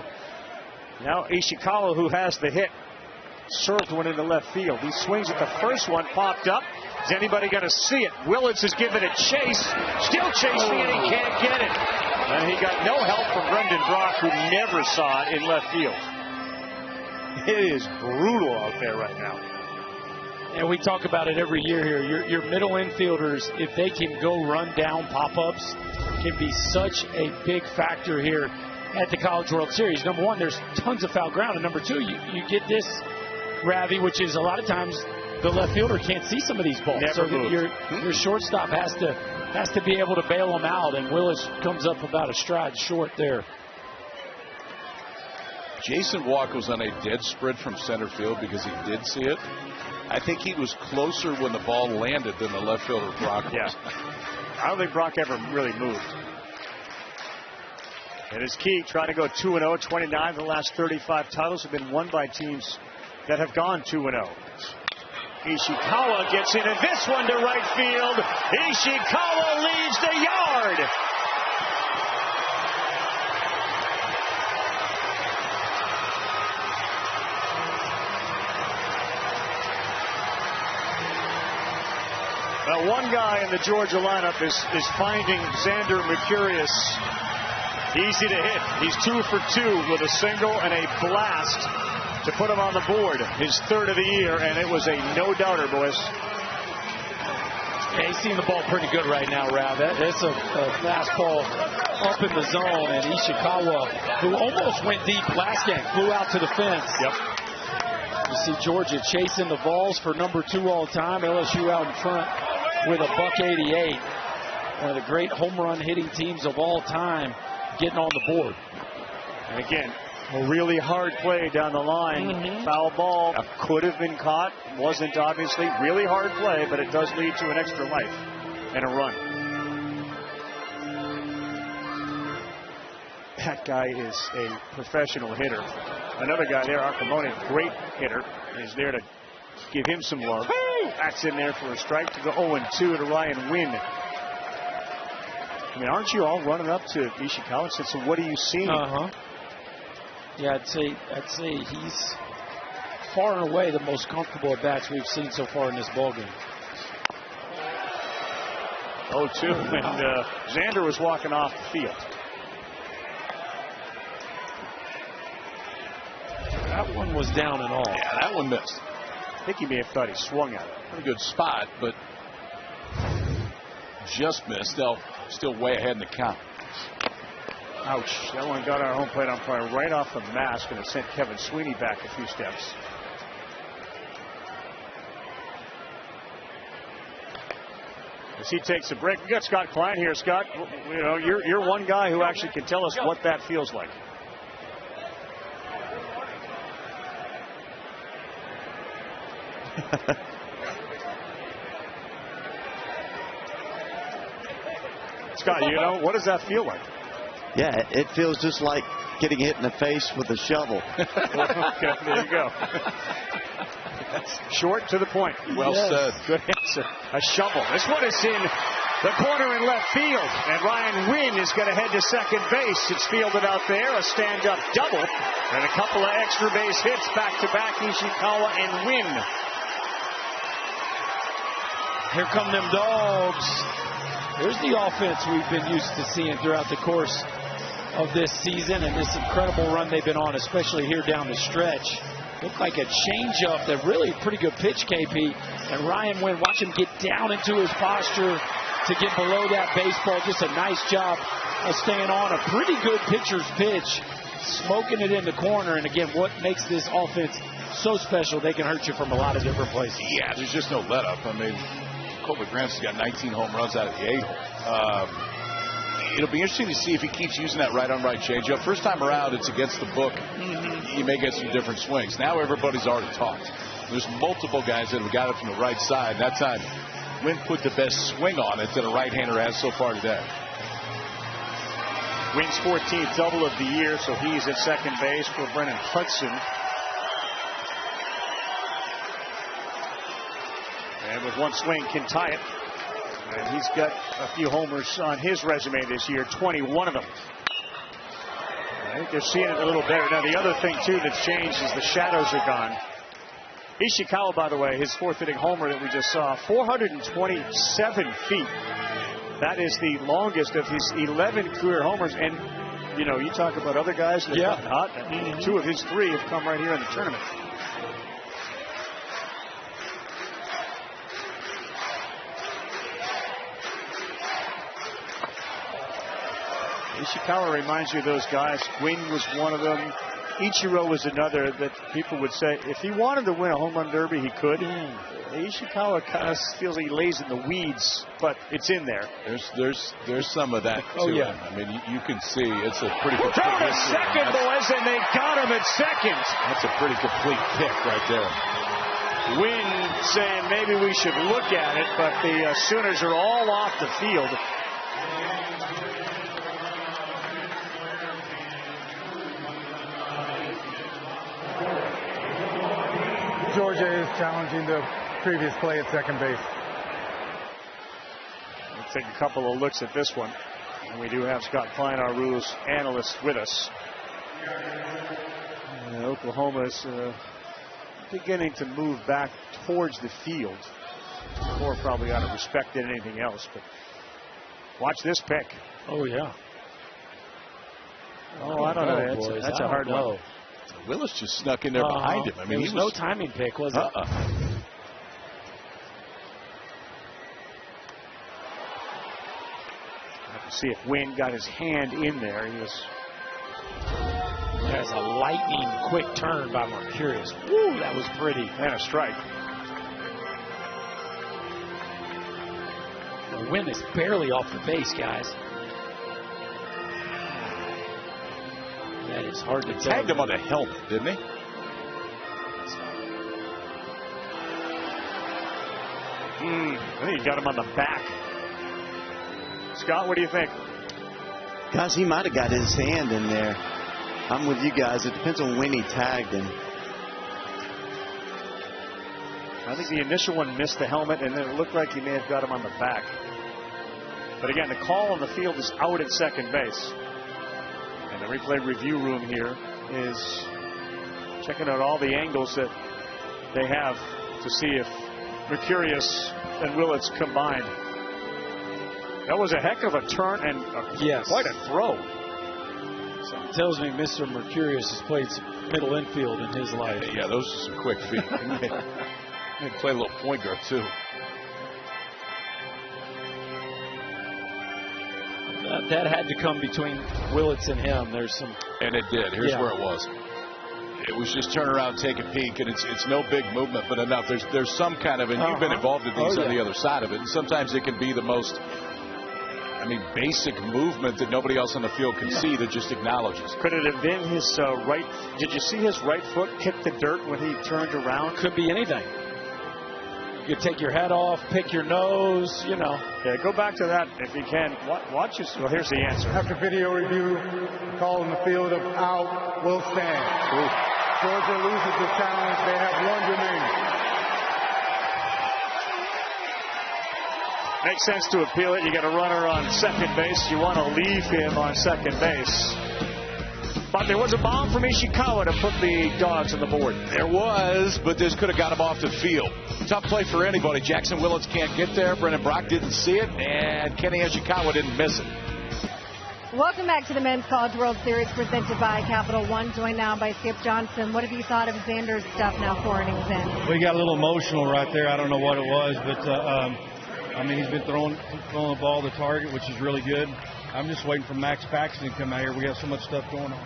Now Ishikawa, who has the hit, served one into left field. He swings at the first one, popped up. Is anybody going to see it? Willits is giving it chase. Still chasing it. He can't get it. And he got no help from Brendan Brock, who never saw it in left field. It is brutal out there right now. And we talk about it every year here. Your middle infielders, if they can go run down pop-ups, can be such a big factor here at the College World Series. Number one, there's tons of foul ground. And number two, you get this, Ravi, which is a lot of times the left fielder can't see some of these balls. Never so moved. Your shortstop has to be able to bail them out, and Willis comes up about a stride short there. Jason Walk was on a dead sprint from center field because he did see it. I think he was closer when the ball landed than the left fielder Brock was. Yeah. I don't think Brock ever really moved. It is key, trying to go 2-0, 29 of the last 35 titles have been won by teams that have gone 2-0. Ishikawa gets in, and this one to right field. Ishikawa leads the yard. Now, one guy in the Georgia lineup is finding Xander Mercurius easy to hit. He's 2 for 2 with a single and a blast to put him on the board. His third of the year, and it was a no-doubter, boys. Yeah, he's seeing the ball pretty good right now, Rav. That's a fastball up in the zone, and Ishikawa, who almost went deep last game, flew out to the fence. Yep. You see Georgia chasing the Vols for number 2 all time. LSU out in front with a $188. One of the great home run hitting teams of all time getting on the board. And again, a really hard play down the line. Foul ball could have been caught. Wasn't, obviously. Really hard play, but it does lead to an extra life and a run. That guy is a professional hitter. Another guy there, Arcamone, great hitter, is there to give him some love. That's in there for a strike to go 0-2 to Ryan Wynn. I mean, aren't you all running up to Ishikawa and said, so what are you seeing? Yeah, I'd say he's far and away the most comfortable at bats we've seen so far in this ballgame. 0-2, and Xander was walking off the field. That one was down and all. Yeah, that one missed. I think he may have thought he swung at it. Pretty good spot, but just missed. They'll still way ahead in the count. Ouch. That one got our home plate umpire right off the mask, and it sent Kevin Sweeney back a few steps. As he takes a break, we got Scott Klein here. Scott, you know, you're one guy who actually can tell us what that feels like. Scott, you know, what does that feel like? Yeah, it feels just like getting hit in the face with a shovel. Okay, there you go. That's short to the point. Well said. Good answer. A shovel. This one is in the corner in left field, and Ryan Wynn is going to head to second base. It's fielded out there, a stand-up double, and a couple of extra base hits back-to-back, Ishikawa and Wynn. Here come them dogs. Here's the offense we've been used to seeing throughout the course of this season and this incredible run they've been on, especially here down the stretch. Looked like a changeup, that really pretty good pitch, KP. And Ryan Wynn, watch him get down into his posture to get below that baseball. Just a nice job of staying on a pretty good pitcher's pitch, smoking it in the corner. And again, what makes this offense so special, they can hurt you from a lot of different places. Yeah, there's just no let up. I mean, Colby Grant's got 19 home runs out of the 8-hole. It'll be interesting to see if he keeps using that right-on-right changeup. First time around, it's against the book. You may get some different swings. Now everybody's already talked. There's multiple guys that have got it from the right side. That time, Wynn put the best swing on it that a right-hander has so far today. Wynn's 14th double of the year, so he's at second base for Brennan Hudson. And with one swing, can tie it. And he's got a few homers on his resume this year, 21 of them. I think they're seeing it a little better. Now, the other thing, too, that's changed is the shadows are gone. Ishikawa, by the way, his fourth inning homer that we just saw, 427 feet. That is the longest of his 11 career homers. And, you know, you talk about other guys that have gotten hot. Two of his three have come right here in the tournament. Ishikawa reminds you of those guys. Wynn was one of them. Ichiro was another that people would say if he wanted to win a home run derby, he could. Ishikawa kind of feels like he lays in the weeds, but it's in there. There's some of that to him. I mean, you can see it's a pretty complete throw to second, boys, and they got him at second. That's a pretty complete kick right there. Wynn saying maybe we should look at it, but the Sooners are all off the field. Georgia is challenging the previous play at second base. We'll take a couple of looks at this one. And we do have Scott Klein, our rules analyst, with us. Oklahoma's beginning to move back towards the field. More probably out of respect than anything else. But watch this pick. Oh, yeah. Oh, I don't know. That's a hard one. Willis just snuck in there behind him. I mean, it was no timing pick, was it? Have to see if Wynn got his hand in there. There's a lightning quick turn by Mercurius. Woo, that was pretty. And a strike. The Wynn is barely off the base, guys. That is hard to tell. Tagged him on the helmet, didn't he? I think he got him on the back. Scott, what do you think? Guys, he might have got his hand in there. I'm with you guys. It depends on when he tagged him. I think the initial one missed the helmet, and then it looked like he may have got him on the back. But again, the call on the field is out at second base. And the replay review room here is checking out all the angles that they have to see if Mercurius and Willits combined. That was a heck of a turn and quite a throw. Something tells me Mr. Mercurius has played some middle infield in his life. Yeah, those are some quick feet. He played a little point guard, too. That had to come between Willits and him. There's some. And it did. Here's where it was. It was just turn around, take a peek, and it's no big movement, but enough. There's some kind of, and you've been involved in these on the other side of it, and sometimes it can be the most, basic movement that nobody else on the field can see that just acknowledges. Could it have been his right? Did you see his right foot kick the dirt when he turned around? Could be anything. You take your head off, pick your nose, Yeah, go back to that if you can. Watch this. Well, here's the answer. After video review, call in the field of out will stand. Georgia loses the challenge. They have one remaining. Makes sense to appeal it. You got a runner on second base. You want to leave him on second base. But there was a bomb from Ishikawa to put the Dogs on the board. There was, but this could have got him off the field. Tough play for anybody. Jackson Willits can't get there. Brendan Brock didn't see it, and Kenny Ishikawa didn't miss it. Welcome back to the Men's College World Series presented by Capital One. Joined now by Skip Johnson. What have you thought of Xander's stuff now 4 innings in? We got a little emotional right there. I don't know what it was, but he's been throwing the ball to target, which is really good. I'm just waiting for Max Paxton to come out here. We have so much stuff going on.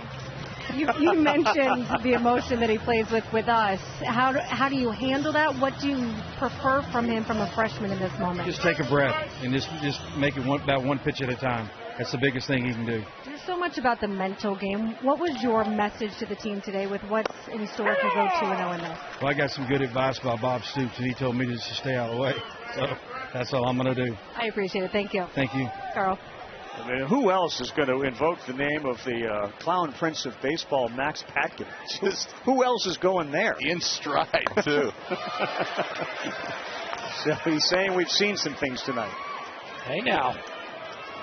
You mentioned the emotion that he plays with us. How do you handle that? What do you prefer from him from a freshman in this moment? Just take a breath and just make it one pitch at a time. That's the biggest thing he can do. There's so much about the mental game. What was your message to the team today with what's in store to go 2-0 in this? Well, I got some good advice by Bob Stoops, and he told me just to stay out of the way. So that's all I'm going to do. I appreciate it. Thank you. Thank you. Carl. Who else is going to invoke the name of the clown prince of baseball, Max Patkin? Just who else is going there? In stride, too. So he's saying we've seen some things tonight. Hey, now.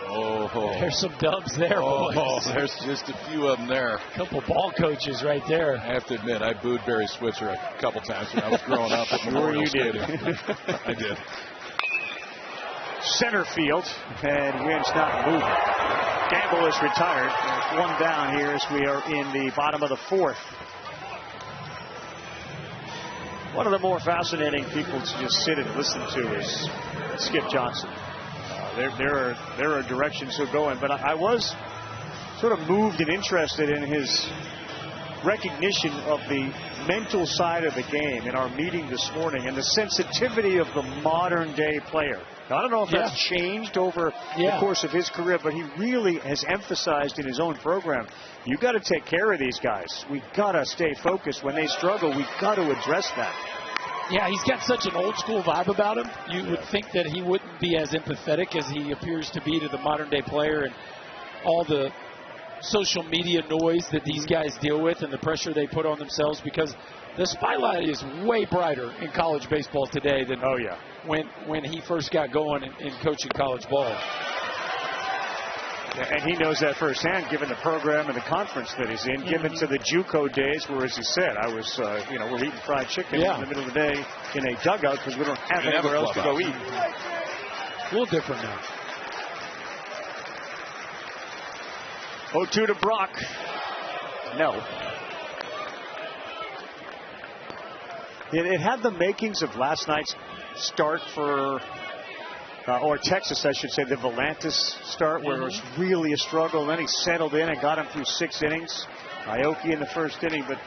Oh, there's some dubs there, boys. There's just a few of them there. A couple ball coaches right there. I have to admit, I booed Barry Switzer a couple times when I was growing up at Memorial Stadium. I did. Center field, and Wynn's not moving. Gamble is retired. There's one down here as we are in the bottom of the 4th. One of the more fascinating people to just sit and listen to is Skip Johnson. There are directions he'll go in, but I was sort of moved and interested in his recognition of the mental side of the game in our meeting this morning and the sensitivity of the modern day player. Now, I don't know if that's changed over the course of his career, but he really has emphasized in his own program, you got to take care of these guys. We got to stay focused. When they struggle, we got to address that. Yeah, he's got such an old school vibe about him. You would think that he wouldn't be as empathetic as he appears to be to the modern day player and all the social media noise that these guys deal with and the pressure they put on themselves, because The spotlight is way brighter in college baseball today than when he first got going in coaching college ball. Yeah, and he knows that firsthand, given the program and the conference that he's in, given to the JUCO days where, as he said, I was, we're eating fried chicken in the middle of the day in a dugout because we don't have anywhere else to go eat. A little different now. 0-2 to Brock. No. It had the makings of last night's start for, or Texas, I should say, the Volantis start, where it was really a struggle. And then he settled in and got him through 6 innings. Aoki in the first inning, but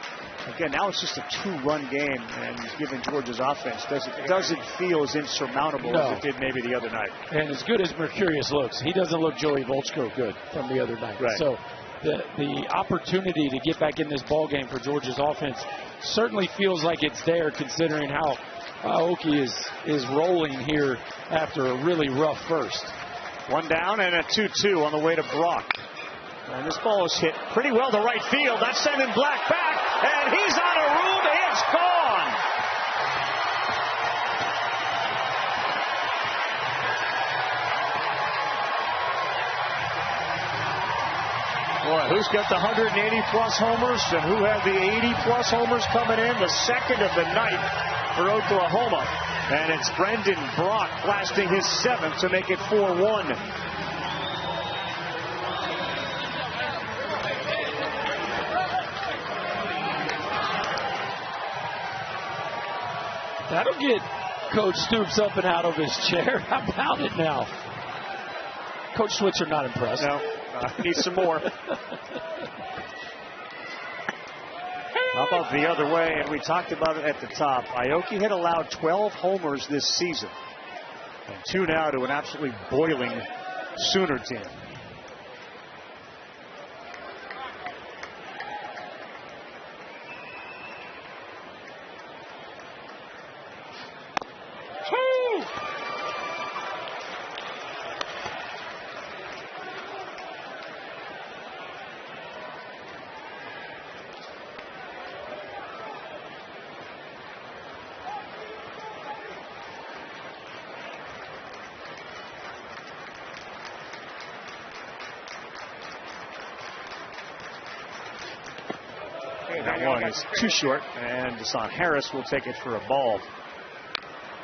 again, now it's just a 2-run game, and given Georgia's offense, doesn't feel as insurmountable as it did maybe the other night. And as good as Mercurius looks, he doesn't look Joey Volchko good from the other night. Right. So the opportunity to get back in this ball game for Georgia's offense certainly feels like it's there, considering how Aoki is rolling here after a really rough first. 1 down and a 2-2 on the way to Brock. And this ball is hit pretty well to right field. That's sending Black back, and he's on a room. It's gone. Boy, who's got the 180-plus homers and who have the 80-plus homers coming in? The second of the night for Oklahoma. And it's Brendan Brock blasting his 7th to make it 4-1. That'll get Coach Stoops up and out of his chair. How about it now? Coach Switzer not impressed. No, need some more. How about the other way? And we talked about it at the top. Aoki had allowed 12 homers this season. And 2 now to an absolutely boiling Sooner team. That one is too short, and Deshaun Harris will take it for a ball.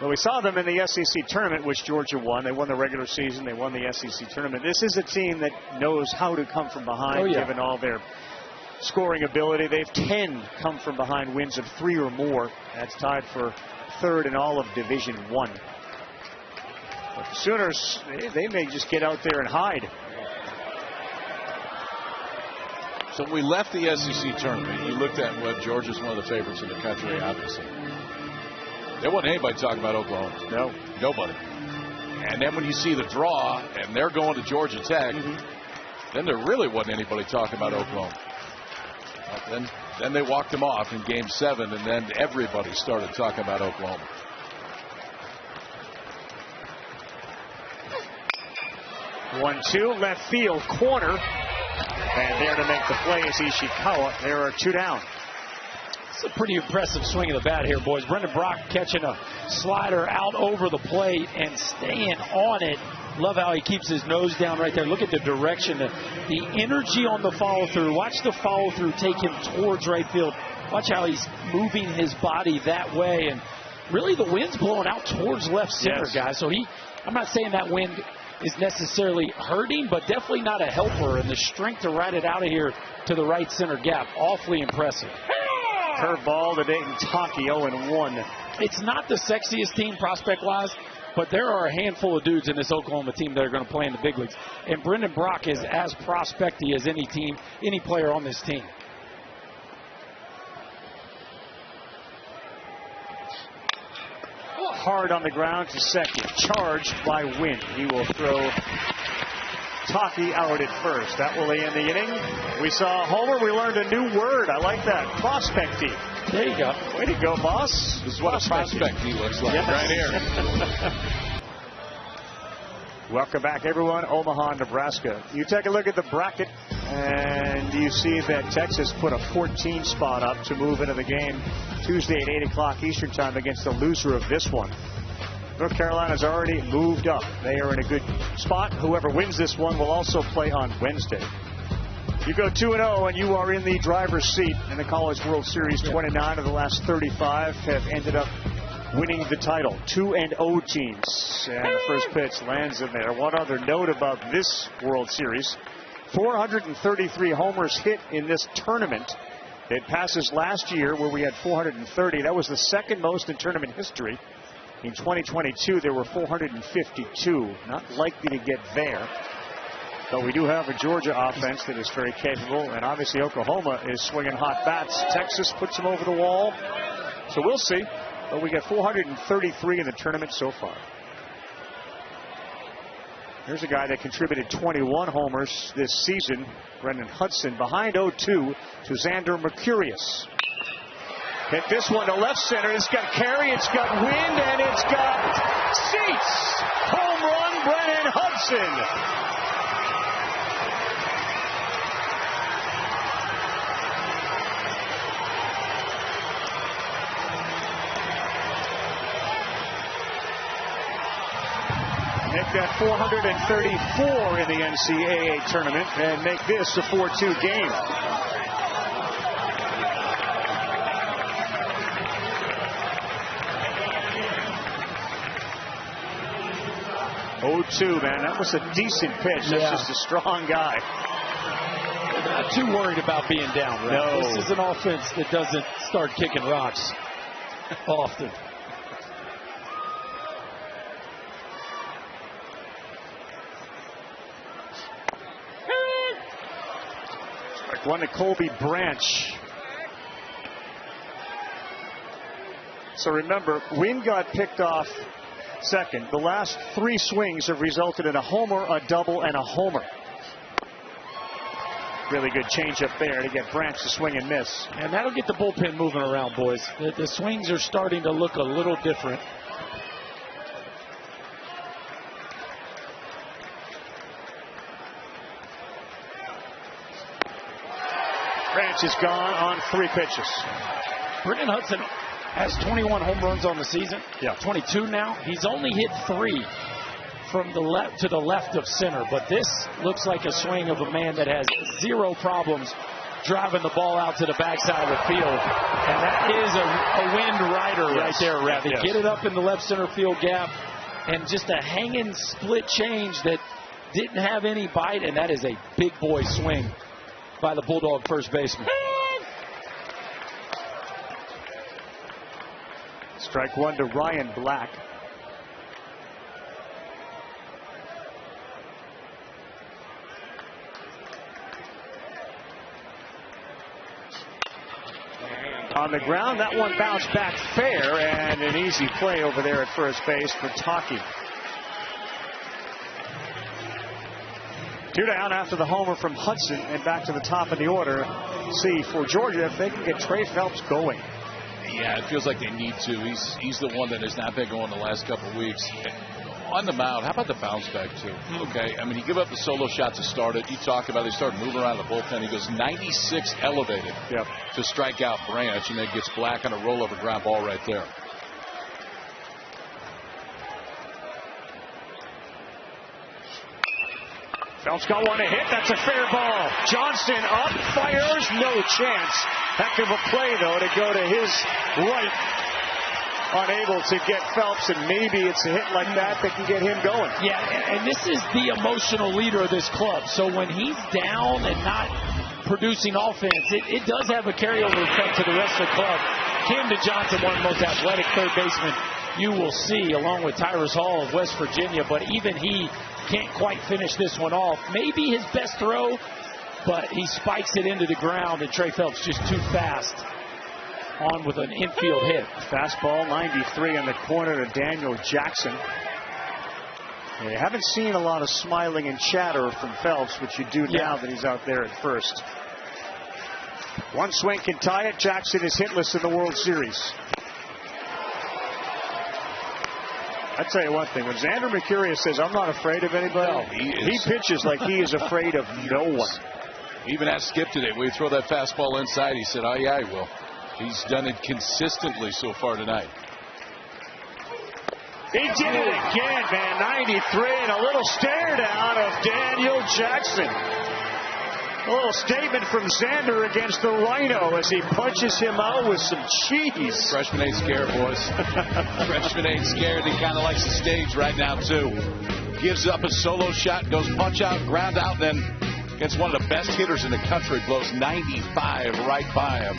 Well, we saw them in the SEC tournament, which Georgia won. They won the regular season. They won the SEC tournament. This is a team that knows how to come from behind, given all their scoring ability. They have 10 come from behind wins of 3 or more. That's tied for 3rd in all of Division I. But the Sooners, they may just get out there and hide. So when we left the SEC tournament, you looked at what Georgia's one of the favorites in the country, obviously. There wasn't anybody talking about Oklahoma. No. Nobody. And then when you see the draw, and they're going to Georgia Tech, then there really wasn't anybody talking about Oklahoma. Then they walked them off in Game 7, and then everybody started talking about Oklahoma. One-two, left field corner. And there to make the play is Ishikawa. There are 2 down. It's a pretty impressive swing of the bat here, boys. Brendan Brock catching a slider out over the plate and staying on it. Love how he keeps his nose down right there. Look at the direction, the energy on the follow-through. Watch the follow-through take him towards right field. Watch how he's moving his body that way. And really the wind's blowing out towards left center, guys. So I'm not saying that wind is necessarily hurting, but definitely not a helper. And the strength to ride it out of here to the right center gap, awfully impressive. Curveball to Dayton Taki, 0-1. It's not the sexiest team prospect-wise, but there are a handful of dudes in this Oklahoma team that are going to play in the big leagues. And Brendan Brock is as prospecty as any player on this team. Hard on the ground to second. Charged by Wynn. He will throw Taki out at first. That will end the inning. We saw Homer. We learned a new word. I like that. Prospecty. There you go. Way to go, boss. This is what a prospecty looks like right here. Welcome back, everyone. Omaha, Nebraska. You take a look at the bracket And you see that Texas put a 14 spot up to move into the game Tuesday at 8 o'clock Eastern time against the loser of this one. North Carolina's already moved up. They are in a good spot. Whoever wins this one will also play on Wednesday. You go 2-0 and you are in the driver's seat in the College World Series. 29 of the last 35 have ended up winning the title. 2-0 teams. And the first pitch lands in there. One other note about this World Series. 433 homers hit in this tournament. It passes last year where we had 430. That was the second most in tournament history. In 2022, there were 452. Not likely to get there. But we do have a Georgia offense that is very capable. And obviously Oklahoma is swinging hot bats. Texas puts them over the wall. So we'll see. But we got 433 in the tournament so far. Here's a guy that contributed 21 homers this season, Brendan Hudson, behind 0-2 to Xander Mercurius. Hit this one to left center. It's got carry, it's got wind, and it's got seats. Home run, Brendan Hudson. Make that 434 in the NCAA tournament and make this a 4-2 game. Man, that was a decent pitch. That's just a strong guy. Not too worried about being down, right? No. This is an offense that doesn't start kicking rocks often. One to Colby Branch. So remember, Wynn got picked off second. The last three swings have resulted in a homer, a double, and a homer. Really good changeup there to get Branch to swing and miss. And that'll get the bullpen moving around, boys. The swings are starting to look a little different. Branch is gone on 3 pitches. Brendan Hudson has 21 home runs on the season. Yeah. 22 now. He's only hit 3 from the left to the left of center. But this looks like a swing of a man that has 0 problems driving the ball out to the backside of the field. And that is a wind rider right there, Ravi. Yes. Get it up in the left center field gap. And just a hanging split change that didn't have any bite. And that is a big boy swing by the Bulldog first baseman. Strike one to Ryan Black. On the ground, that one bounced back fair, and an easy play over there at first base for Taki. 2 down after the homer from Hudson, and back to the top of the order. See for Georgia if they can get Trey Phelps going. Yeah, it feels like they need to. He's the one that has not been going the last couple of weeks. On the mound, how about the bounce back, too? Okay, I mean, he gave up the solo shot to start it. You talked about it. They started moving around the bullpen. He goes 96 elevated to strike out Branch, and then gets Black on a rollover ground ball right there. Phelps got one to hit. That's a fair ball. Johnson up, fires, no chance. Heck of a play, though, to go to his right. Unable to get Phelps, and maybe it's a hit like that can get him going. Yeah, and this is the emotional leader of this club. So when he's down and not producing offense, it does have a carryover effect to the rest of the club. Camden Johnson, one of the most athletic third basemen you will see, along with Tyrus Hall of West Virginia, but even he can't quite finish this one off. Maybe his best throw, but he spikes it into the ground, and Trey Phelps just too fast on with an infield hit. Fastball 93 in the corner to Daniel Jackson. You haven't seen a lot of smiling and chatter from Phelps, which you do now that he's out there at first. One swing can tie it. Jackson is hitless in the World Series. I tell you one thing, when Xander Mercurius says, "I'm not afraid of anybody," he pitches like he is afraid of no one. Even asked Skip today, will you throw that fastball inside? He said, oh, yeah, I will. He's done it consistently so far tonight. He did it again, man. 93 and a little stare down of Daniel Jackson. A little statement from Xander against the Rhino as he punches him out with some cheese. Freshman ain't scared, boys. Freshman ain't scared. He kind of likes the stage right now, too. Gives up a solo shot, goes punch out, ground out, then gets one of the best hitters in the country, blows 95 right by him.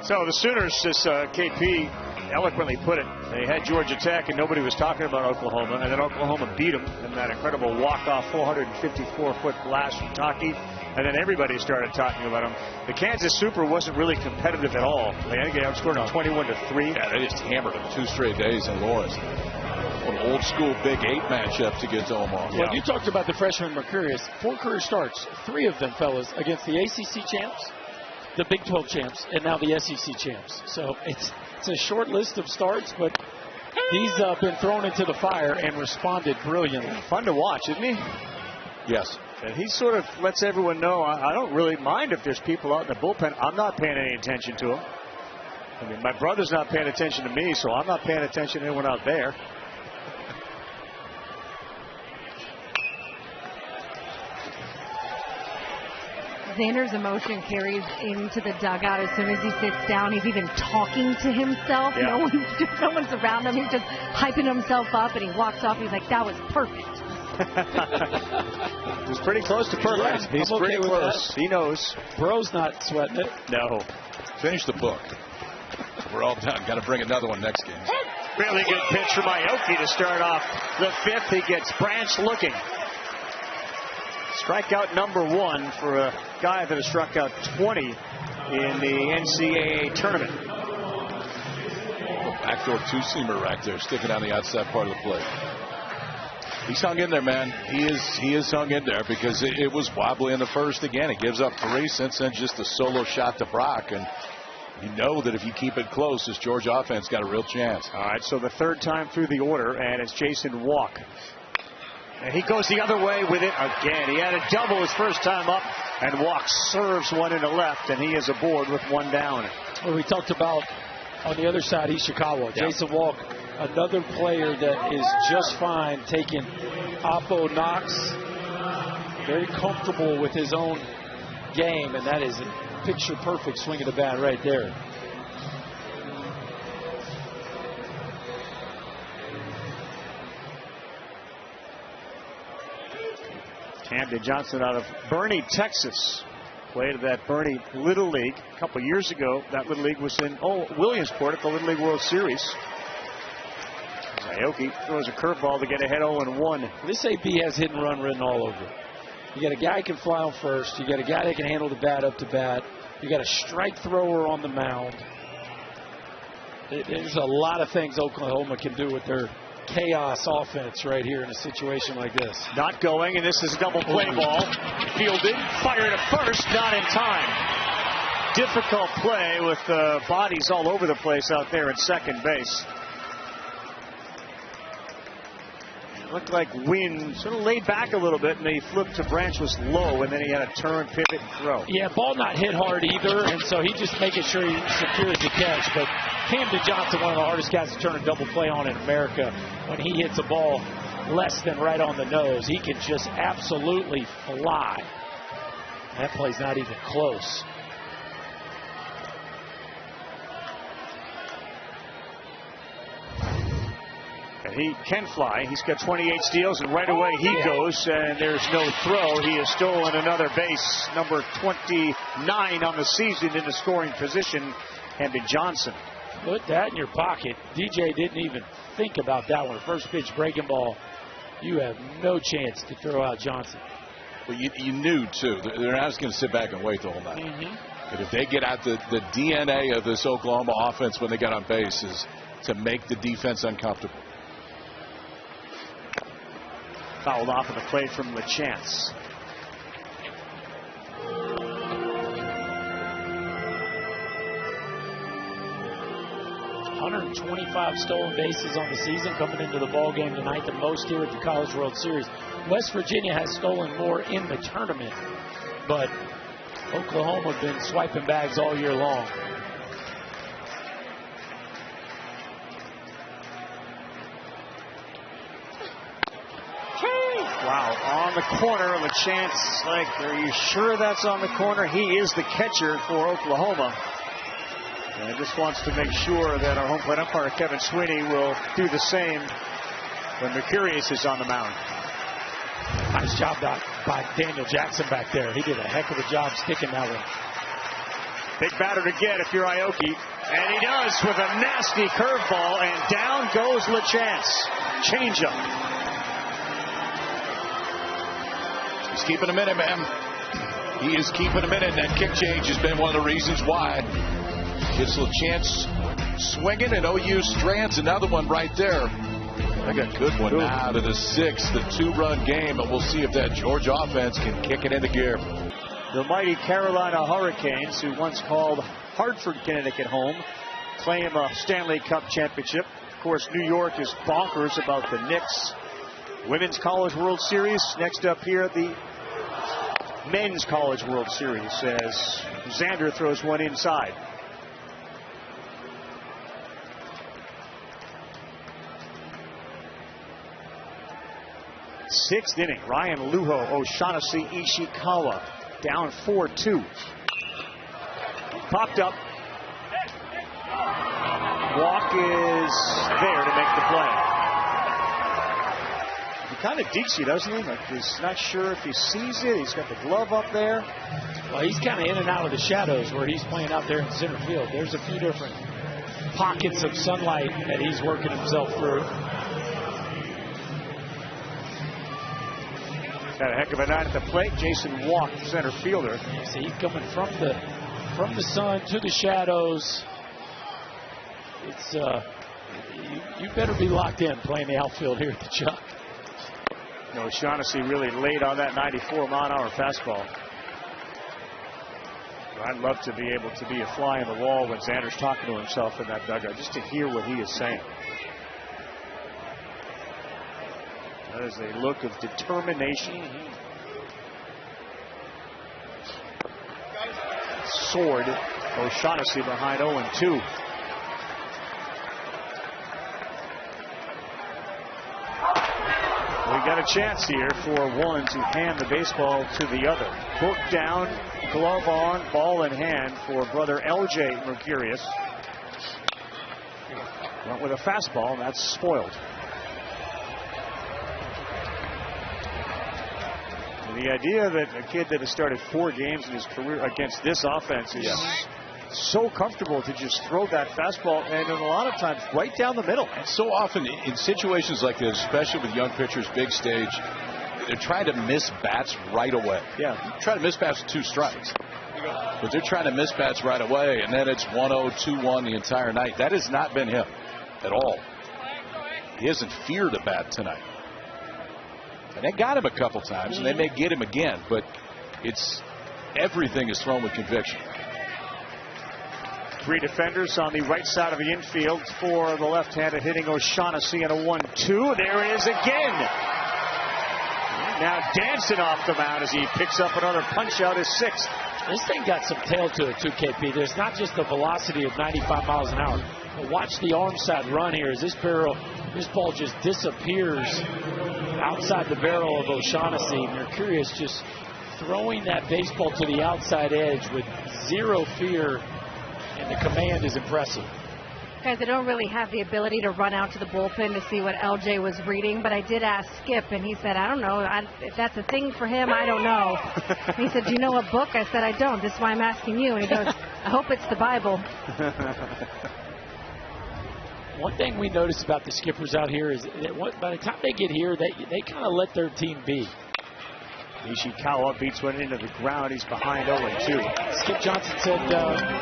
So the Sooners, as KP eloquently put it, they had Georgia Tech and nobody was talking about Oklahoma, and then Oklahoma beat them in that incredible walk-off 454-foot blast from Taki, and then everybody started talking about them. The Kansas Super wasn't really competitive at all. They outscored 21-3. Yeah, they just hammered them 2 straight days in Lawrence. An old school Big 8 matchup to get to Omaha. Well, you talked about the freshman Mercurius. 4 career starts, 3 of them, fellas, against the ACC champs, the Big 12 champs, and now the SEC champs. So it's a short list of starts, but he's been thrown into the fire and responded brilliantly. Fun to watch, isn't he? Yes. And he sort of lets everyone know, I don't really mind if there's people out in the bullpen. I'm not paying any attention to them. I mean, my brother's not paying attention to me, so I'm not paying attention to anyone out there. Xander's emotion carries into the dugout as soon as he sits down. He's even talking to himself. Yeah. No one's around him. He's just hyping himself up, and he walks off. He's like, that was perfect. He's pretty close to perfect. Yeah, he's okay pretty close. He knows. Bro's not sweating it. No. Finish the book. We're all done. Got to bring another one next game. Really good pitch from Aoki to start off the 5th. He gets Branch looking. Strikeout number 1 for a guy that has struck out 20 in the NCAA tournament. Backdoor 2-seamer right there, sticking on the outside part of the plate. He's hung in there, man. He is hung in there because it was wobbly in the first again. He gives up 3 since then, just a solo shot to Brock, and you know that if you keep it close, this Georgia offense got a real chance. All right, so the 3rd time through the order, and it's Jason Walk. And he goes the other way with it again. He had a double his first time up, and Walk serves one into left, and he is aboard with 1 down. Well, we talked about on the other side, Ishikawa. Yeah. Jason Walk, another player that is just fine taking oppo knocks. Very comfortable with his own game, and that is a picture-perfect swing of the bat right there. Camden Johnson out of Bernie, Texas. Played at that Bernie Little League a couple years ago. That Little League was in Williamsport at the Little League World Series. Aoki throws a curveball to get ahead 0-1. This AB has hit and run written all over it. You got a guy who can fly on first. You got a guy that can handle the bat up to bat. You got a strike thrower on the mound. There's a lot of things Oklahoma can do with their chaos offense right here in a situation like this. Not going, and this is a double play ball. Fielded, fired at first, not in time. Difficult play with bodies all over the place out there at second base. Looked like Wynn sort of laid back a little bit, and he flipped to Branch was low, and then he had a turn, pivot, and throw. Yeah, ball not hit hard either, and so he just making sure he secures the catch. But Camden Johnson, one of the hardest guys to turn a double play on in America, when he hits a ball less than right on the nose, he can just absolutely fly. That play's not even close. He can fly. He's got 28 steals, and right away he goes, and there's no throw. He has stolen another base, number 29 on the season in the scoring position, Camden Johnson. Put that in your pocket. DJ didn't even think about that one. First pitch breaking ball. You have no chance to throw out Johnson. Well, you knew, too. They're not just going to sit back and wait the whole night. But if they get out the DNA of this Oklahoma offense when they get on base is to make the defense uncomfortable. Fouled off of the plate from LeChance. $125 stolen bases on the season coming into the ball game tonight, the most here at the College World Series. West Virginia has stolen more in the tournament but Oklahoma have been swiping bags all year long. Wow, on the corner of a chance. Like, are you sure that's on the corner? He is the catcher for Oklahoma. And just wants to make sure that our home plate umpire, Kevin Sweeney, will do the same when Mercurius is on the mound. Nice job by Daniel Jackson back there. He did a heck of a job sticking that one. Big batter to get if you're Aoki. And he does with a nasty curveball, and down goes LaChance. Changeup. He's keeping him in it, man. He is keeping him in it. That kick change has been one of the reasons why. Gets LaChance swinging, and OU strands another one right there. I got a good one now to the 6th, the 2-run game, and we'll see if that Georgia offense can kick it into gear. The mighty Carolina Hurricanes, who once called Hartford, Connecticut home, claim a Stanley Cup championship. Of course, New York is bonkers about the Knicks. Women's College World Series. Next up here, the Men's College World Series, as Xander throws one inside. Sixth inning, Ryan Lujo, O'Shaughnessy, Ishikawa, down 4-2. Popped up. Walk is there to make the play. He kind of deeks you, doesn't he? Like he's not sure if he sees it. He's got the glove up there. Well, he's kind of in and out of the shadows where he's playing out there in center field. There's a few different pockets of sunlight that he's working himself through. Had a heck of a night at the plate. Jason Walk, center fielder. See, he's coming from the sun to the shadows. It's you better be locked in playing the outfield here at the Chuck. No, O'Shaughnessy really laid on that 94-mile-an-hour fastball. I'd love to be able to be a fly in the wall when Xander's talking to himself in that dugout, just to hear what he is saying. That is a look of determination. Sword. O'Shaughnessy behind 0-2. We got a chance here for one to hand the baseball to the other. Book down, glove on, ball in hand for brother LJ Mercurius. Went with a fastball, and that's spoiled. The idea that a kid that has started 4 games in his career against this offense is so comfortable to just throw that fastball, and a lot of times right down the middle. And so often in situations like this, especially with young pitchers, big stage, they're trying to miss bats right away. Yeah. You try to miss bats with 2 strikes. But they're trying to miss bats right away, and then it's 1-0, 2-1 the entire night. That has not been him at all. He hasn't feared a bat tonight. And they got him a couple times, and they may get him again, but it's everything is thrown with conviction. 3 defenders on the right side of the infield for the left-handed hitting O'Shaughnessy, and a 1-2. There it is again. Now dancing off the mound as he picks up another punch out, his 6th. This thing got some tail to it too, KP. There's not just the velocity of 95 miles an hour, but watch the arm side run here as this ball just disappears outside the barrel of O'Shaughnessy. Mercurius just throwing that baseball to the outside edge with zero fear, and the command is impressive. Guys, I don't really have the ability to run out to the bullpen to see what LJ was reading, but I did ask Skip, and he said, I don't know. If that's a thing for him, I don't know. He said, do you know a book? I said, I don't. This is why I'm asking you. And he goes, I hope it's the Bible. One thing we notice about the skippers out here is that by the time they get here, they kind of let their team be. Ishikawa beats one into the ground. He's behind 0-2. Skip Johnson said,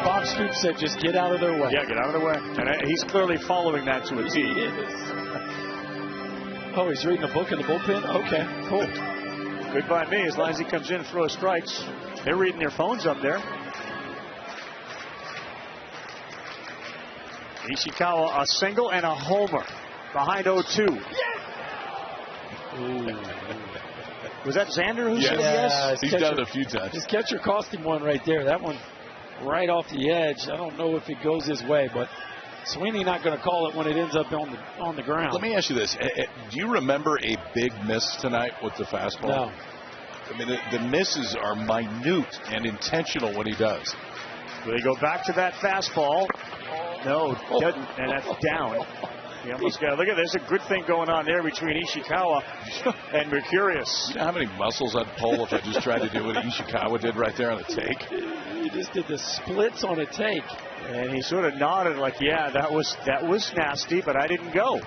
Bob Stoops said, just get out of their way. Yeah, get out of their way. And he's clearly following that to a T. Oh, he's reading a book in the bullpen? Okay, cool. Good by me, as long as he comes in and throws strikes. They're reading their phones up there. Ishikawa, a single and a homer behind 0-2. Was that Xander who yes. said yes? He's done it a few times. His catcher cost him one right there. That one right off the edge. I don't know if it goes his way, but Sweeney not going to call it when it ends up on the ground. Let me ask you this. Do you remember a big miss tonight with the fastball? No. I mean, the misses are minute and intentional when he does. Will he go back to that fastball? No, doesn't, and that's down. He almost got. Look at there's a good thing going on there between Ishikawa and Mercurius. You know how many muscles I'd pull if I just tried to do what Ishikawa did right there on the take? He just did the splits on a take. And he sort of nodded like, yeah, that was nasty, but I didn't go.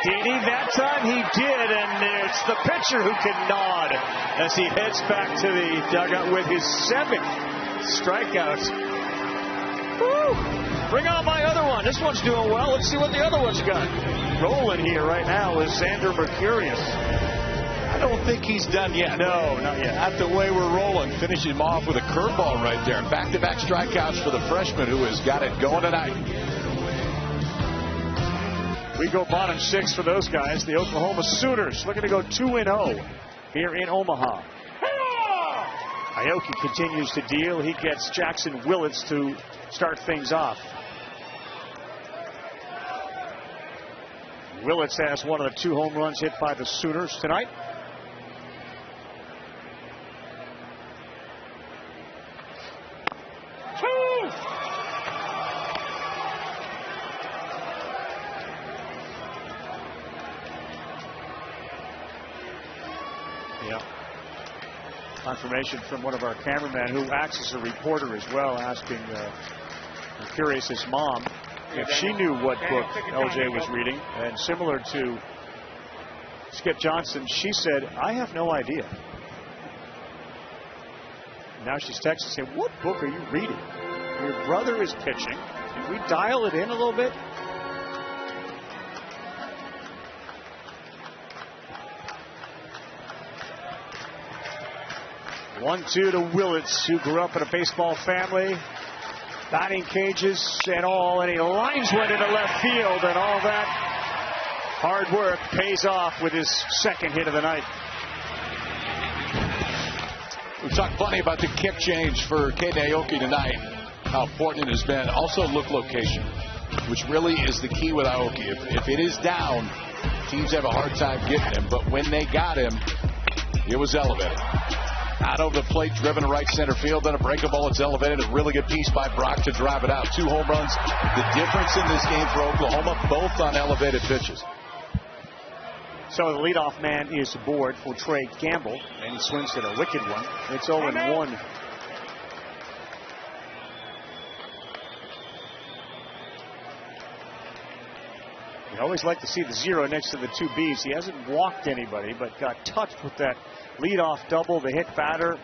Didi, that time he did, and it's the pitcher who can nod as he heads back to the dugout with his 7th strikeout. Woo! Bring on my other one. This one's doing well. Let's see what the other one's got. Rolling here right now is Xander Mercurius. I don't think he's done yet. No, not yet. Not the way we're rolling. Finish him off with a curveball right there. Back-to-back strikeouts for the freshman who has got it going tonight. We go bottom 6 for those guys. The Oklahoma Sooners looking to go 2-0 here in Omaha. Aoki continues to deal. He gets Jackson Willits to start things off. Willits has one of the 2 home runs hit by the Sooners tonight. Confirmation from one of our cameramen who acts as a reporter as well, asking Mercurius' mom if she knew what book LJ was reading. And similar to Skip Johnson, she said, I have no idea. Now she's texting saying, what book are you reading? Your brother is pitching. Can we dial it in a little bit? One-two to Willits, who grew up in a baseball family, batting cages and all, and he lines one into left field, and all that hard work pays off with his 2nd hit of the night. We've talked plenty about the kick change for Caden Aoki tonight, how important it has been. Also, look location, which really is the key with Aoki. If it is down, teams have a hard time getting him, but when they got him, it was elevated. Out over the plate, driven to right center field, then a breaking ball. It's elevated. A really good piece by Brock to drive it out. 2 home runs. The difference in this game for Oklahoma, both on elevated pitches. So the leadoff man is aboard for Trey Gamble, and he swings at a wicked one. It's 0-1. You always like to see the 0 next to the 2 Bs. He hasn't walked anybody, but got touched with that leadoff double. The hit batter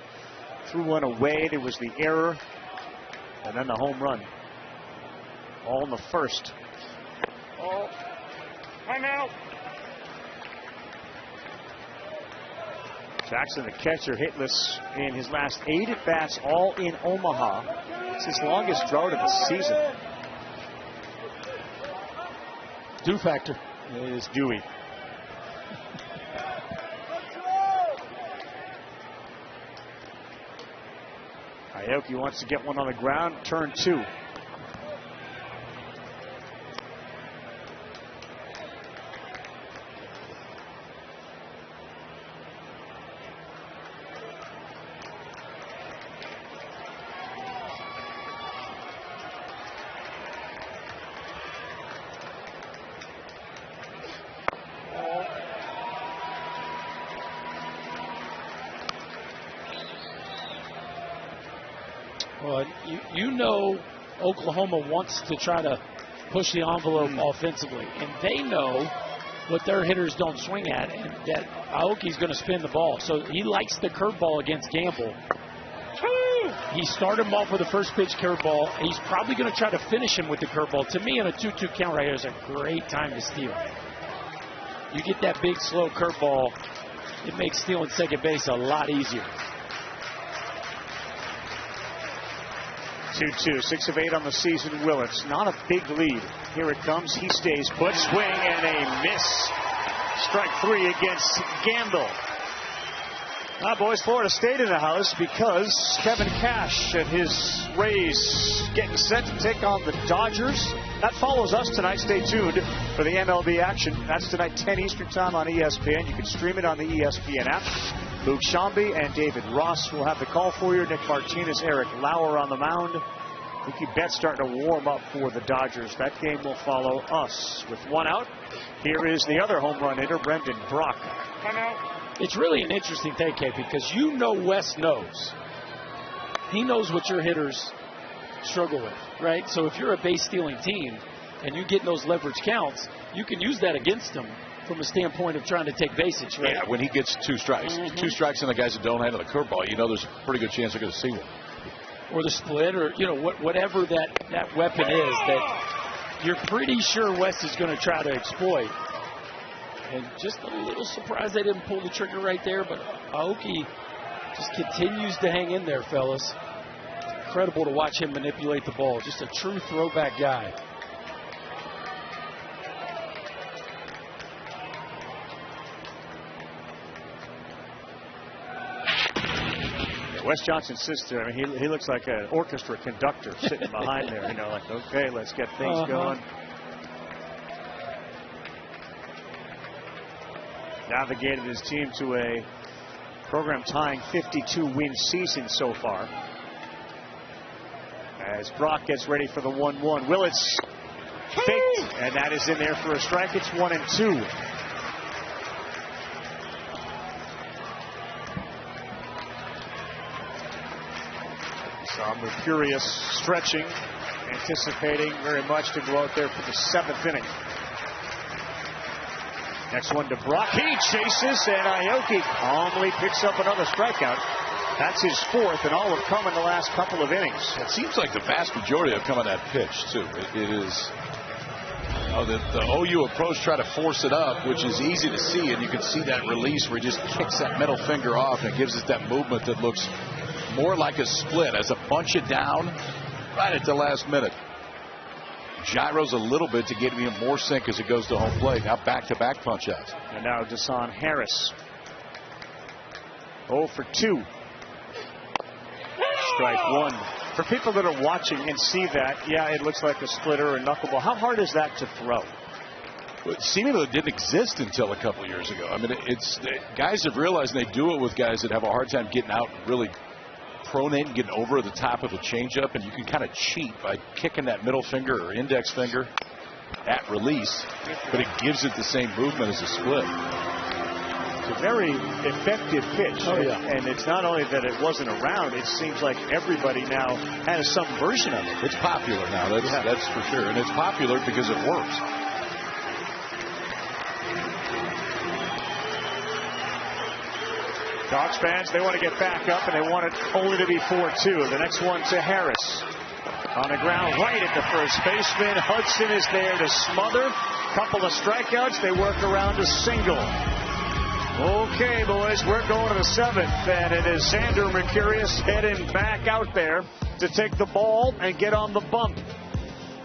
threw one away. There was the error, and then the home run. All in the 1st. Oh, time out. Jackson, the catcher, hitless in his last 8 at-bats, all in Omaha. It's his longest drought of the season. Dew factor. It is dewy. Aoki wants to get one on the ground. Turn 2. Well, you know Oklahoma wants to try to push the envelope offensively, and they know what their hitters don't swing at, and that Aoki's going to spin the ball. So he likes the curveball against Gamble. He started him off with a first pitch curveball. He's probably going to try to finish him with the curveball. To me, in a 2-2 count right here is a great time to steal. You get that big, slow curveball, it makes stealing second base a lot easier. 2-2, 6 of 8 on the season. Willits, not a big lead. Here it comes. He stays put. Swing and a miss. Strike 3 against Gamble. Now, boys, Florida State in the house because Kevin Cash and his Rays getting set to take on the Dodgers. That follows us tonight. Stay tuned for the MLB action. That's tonight, 10 Eastern time on ESPN. You can stream it on the ESPN app. Luke Shambi and David Ross will have the call for you. Nick Martinez, Eric Lauer on the mound. Mookie Betts starting to warm up for the Dodgers. That game will follow us. With one out, here is the other home run hitter, Brendan Brock. It's really an interesting thing, Kate, because you know Wes knows. He knows what your hitters struggle with, right? So if you're a base-stealing team and you get those leverage counts, you can use that against them from a standpoint of trying to take bases, right? Yeah, when he gets 2 strikes. 2 strikes on the guys that don't handle the curveball, you know there's a pretty good chance they're going to see one. Or the split, or, you know, whatever that weapon is that you're pretty sure Wes is going to try to exploit. And just a little surprised they didn't pull the trigger right there, but Aoki just continues to hang in there, fellas. Incredible to watch him manipulate the ball. Just a true throwback guy. Wes Johnson's sister, I mean, he looks like an orchestra conductor sitting behind there, you know, like, okay, let's get things going. Navigated his team to a program-tying 52-win season so far. As Brock gets ready for the 1-1. Willits faked, and that is in there for a strike. It's 1-2. Some were curious, stretching, anticipating very much to go out there for the 7th inning. Next one to Brock. He chases, and Aoki calmly picks up another strikeout. That's his 4th, and all have come in the last couple of innings. It seems like the vast majority have come on that pitch, too. It is the OU approach, try to force it up, which is easy to see, and you can see that release where he just kicks that middle finger off and gives us that movement that looks more like a split as a bunch it down right at the last minute. Gyros a little bit to get him even more sink as it goes to home plate. Now back-to-back punch-outs. And now Desan Harris. 0 for 2. Strike 1. For people that are watching and see that, yeah, it looks like a splitter or a knuckleball. How hard is that to throw? Well, seemingly it didn't exist until a couple years ago. I mean, guys have realized, and they do it with guys that have a hard time getting out and really pronate, getting over the top of a changeup, and you can kind of cheat by kicking that middle finger or index finger at release, but it gives it the same movement as a split. It's a very effective pitch. Oh, yeah. And it's not only that it wasn't around, it seems like everybody now has some version of it. It's popular now, that's for sure, and it's popular because it works. Dogs fans, they want to get back up, and they want it only to be 4-2. The next one to Harris. On the ground, right at the first baseman. Hudson is there to smother. Couple of strikeouts. They work around a single. Okay, boys, we're going to the 7th, and it is Xander Mercurius heading back out there to take the ball and get on the bump.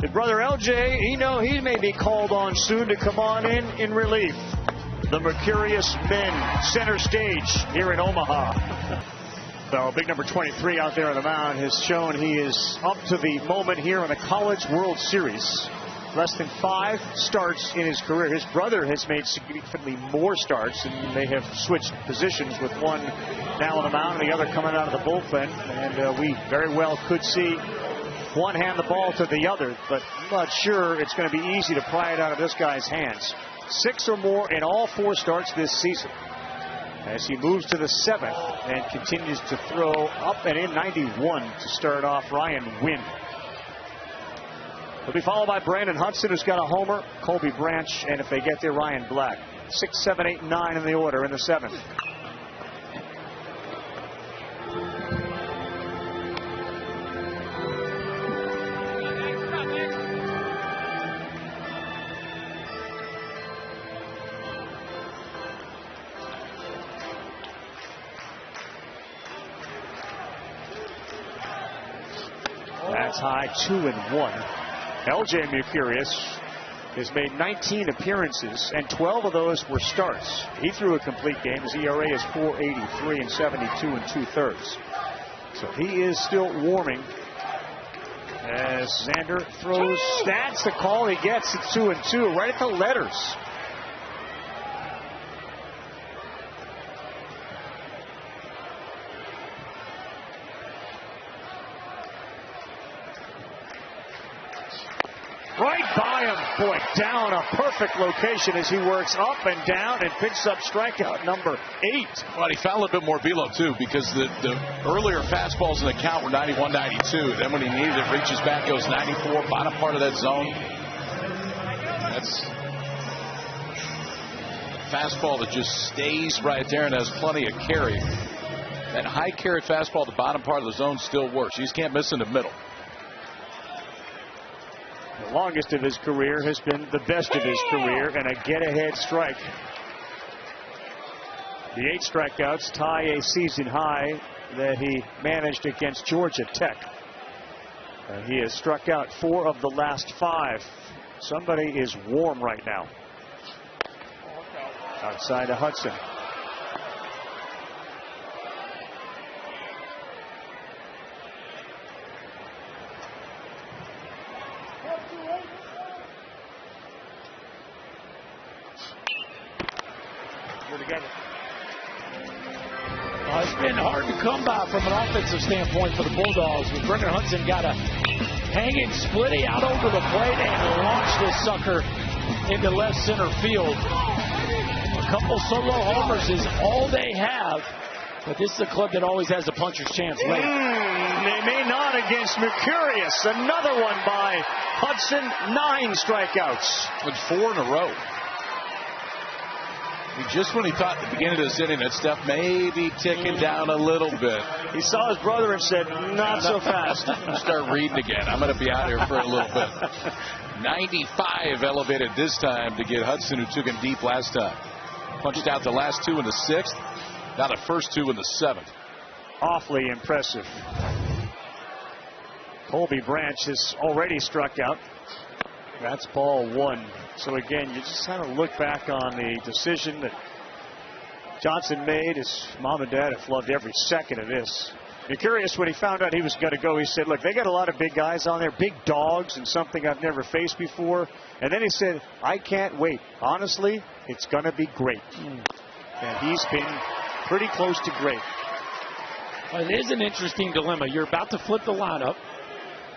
His brother LJ, he may be called on soon to come on in relief. The Mercurius men, center stage here in Omaha. So big number 23 out there on the mound has shown he is up to the moment here in the College World Series. Less than 5 starts in his career. His brother has made significantly more starts, and they have switched positions with one now on the mound and the other coming out of the bullpen. And we very well could see one hand the ball to the other, but I'm not sure it's going to be easy to pry it out of this guy's hands. 6 or more in all 4 starts this season. As he moves to the 7th and continues to throw up and in 91 to start off Ryan Wynn. He'll be followed by Brandon Hudson, who's got a homer, Colby Branch, and if they get there, Ryan Black. 6, 7, 8, 9 in the order in the 7th. That's high, 2-1. LJ Mercurius has made 19 appearances, and 12 of those were starts. He threw a complete game. His ERA is 4.83 and 72 2/3. So he is still warming. As Xander throws, that's the call he gets at 2-2, right at the letters. Right by him. Boy, down a perfect location as he works up and down and picks up strikeout number 8. Well, he found a little bit more velo, too, because the earlier fastballs in the count were 91, 92. Then when he needed it, reaches back, goes 94, bottom part of that zone. That's a fastball that just stays right there and has plenty of carry. That high carry fastball at the bottom part of the zone still works. You just can't miss in the middle. The longest of his career has been the best of his career, and a get-ahead strike. The 8 strikeouts tie a season high that he managed against Georgia Tech. He has struck out 4 of the last 5. Somebody is warm right now. Outside of Hudson. It's been hard to come by from an offensive standpoint for the Bulldogs. But Brendan Hudson got a hanging splitty out over the plate and launched this sucker into left center field. A couple solo homers is all they have, but this is a club that always has a puncher's chance late. They may not against Mercurius. Another one by Hudson. 9 strikeouts. With 4 in a row. Just when he thought at the beginning of this inning that stuff may be ticking down a little bit, he saw his brother and said, not so fast. Start reading again. I'm going to be out here for a little bit. 95 elevated this time to get Hudson, who took him deep last time. Punched out the last 2 in the 6th. Now the first 2 in the 7th. Awfully impressive. Colby Branch has already struck out. That's ball 1. So again, you just kind of look back on the decision that Johnson made. His mom and dad have loved every second of this. You're curious, when he found out he was going to go, he said, look, they got a lot of big guys on there, big dogs, and something I've never faced before. And then he said, I can't wait. Honestly, it's going to be great. And he's been pretty close to great. Well, it is an interesting dilemma. You're about to flip the lineup.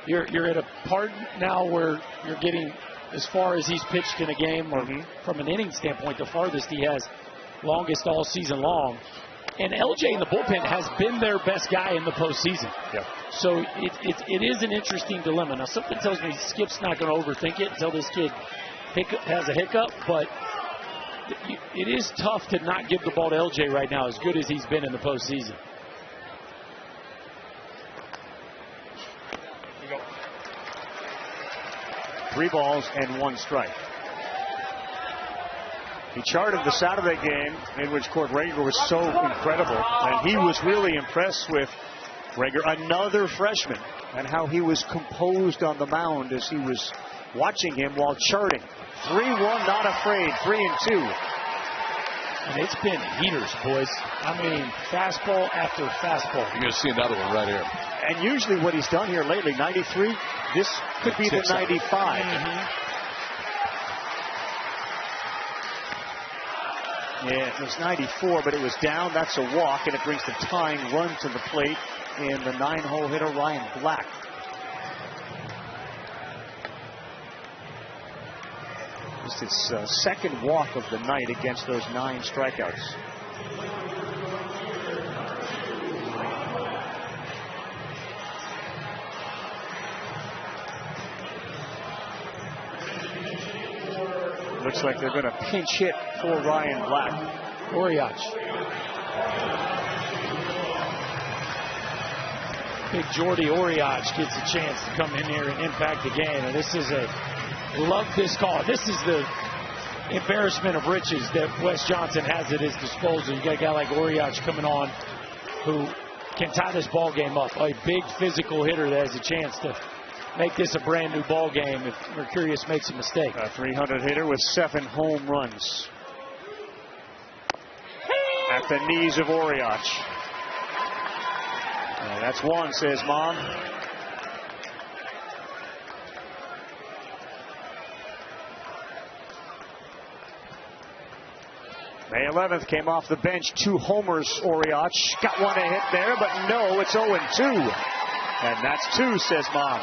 You're at a part now where you're getting as far as he's pitched in a game, or from an inning standpoint, the farthest he has, longest all season long. And LJ in the bullpen has been their best guy in the postseason. Yep. So it is an interesting dilemma. Now, something tells me Skip's not going to overthink it until this kid has a hiccup, but it is tough to not give the ball to LJ right now, as good as he's been in the postseason. 3 balls and 1 strike. He charted the Saturday game in which Court Rager was so incredible, and he was really impressed with Rager, another freshman, and how he was composed on the mound as he was watching him while charting. 3-1, not afraid, 3-2. And it's been heaters, boys. I mean, fastball after fastball. You're going to see another one right here. And usually what he's done here lately, 93, this could be the 95. Yeah, it was 94, but it was down. That's a walk, and it brings the tying run to the plate in the 9-hole hitter, Ryan Black. Just his second walk of the night against those 9 strikeouts. Looks like they're going to pinch hit for Ryan Black. Oriach. Big Jordy Oriach gets a chance to come in here and impact the game. And this is love this call. This is the embarrassment of riches that Wes Johnson has at his disposal. You got a guy like Oriach coming on who can tie this ball game up. A big physical hitter that has a chance to make this a brand new ball game if Mercurius makes a mistake. A 300 hitter with 7 home runs. At the knees of Oriach. That's one, says Mom. May 11th came off the bench, 2 homers. Oriach got one to hit there, but no, it's 0-2. And that's 2, says Mom.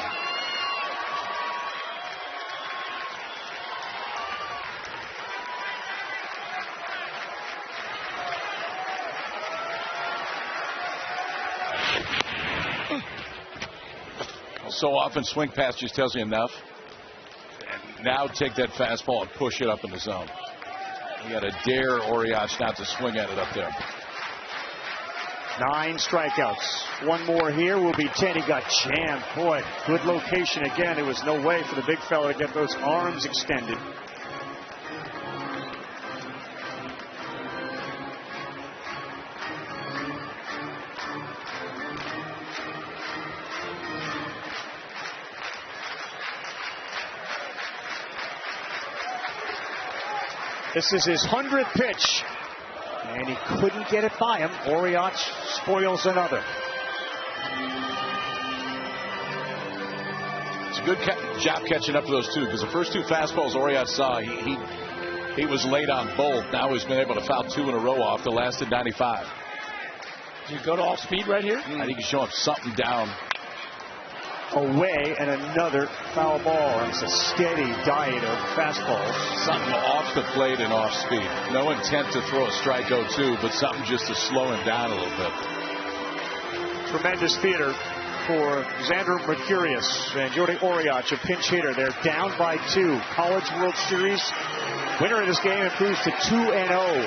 So often swing pass just tells you enough. And now take that fastball and push it up in the zone. You got to dare Oriach not to swing at it up there. 9 strikeouts. One more here will be 10. He got jammed. Boy, good location again. There was no way for the big fella to get those arms extended. This is his 100th pitch, and he couldn't get it by him. Oriach spoils another. It's a good job catching up to those 2, because the first 2 fastballs Oriach saw, he was late on both. Now he's been able to foul 2 in a row off. That lasted 95. Did you go to off speed right here? I think he's showing something down. Away and another foul ball. It's a steady diet of fastballs. Something off the plate and off speed. No intent to throw a strike 0-2, but something just to slow him down a little bit. Tremendous theater for Xander Mercurius and Jordy Oriach, a pinch hitter. They're down by 2. College World Series winner of this game improves to 2-0.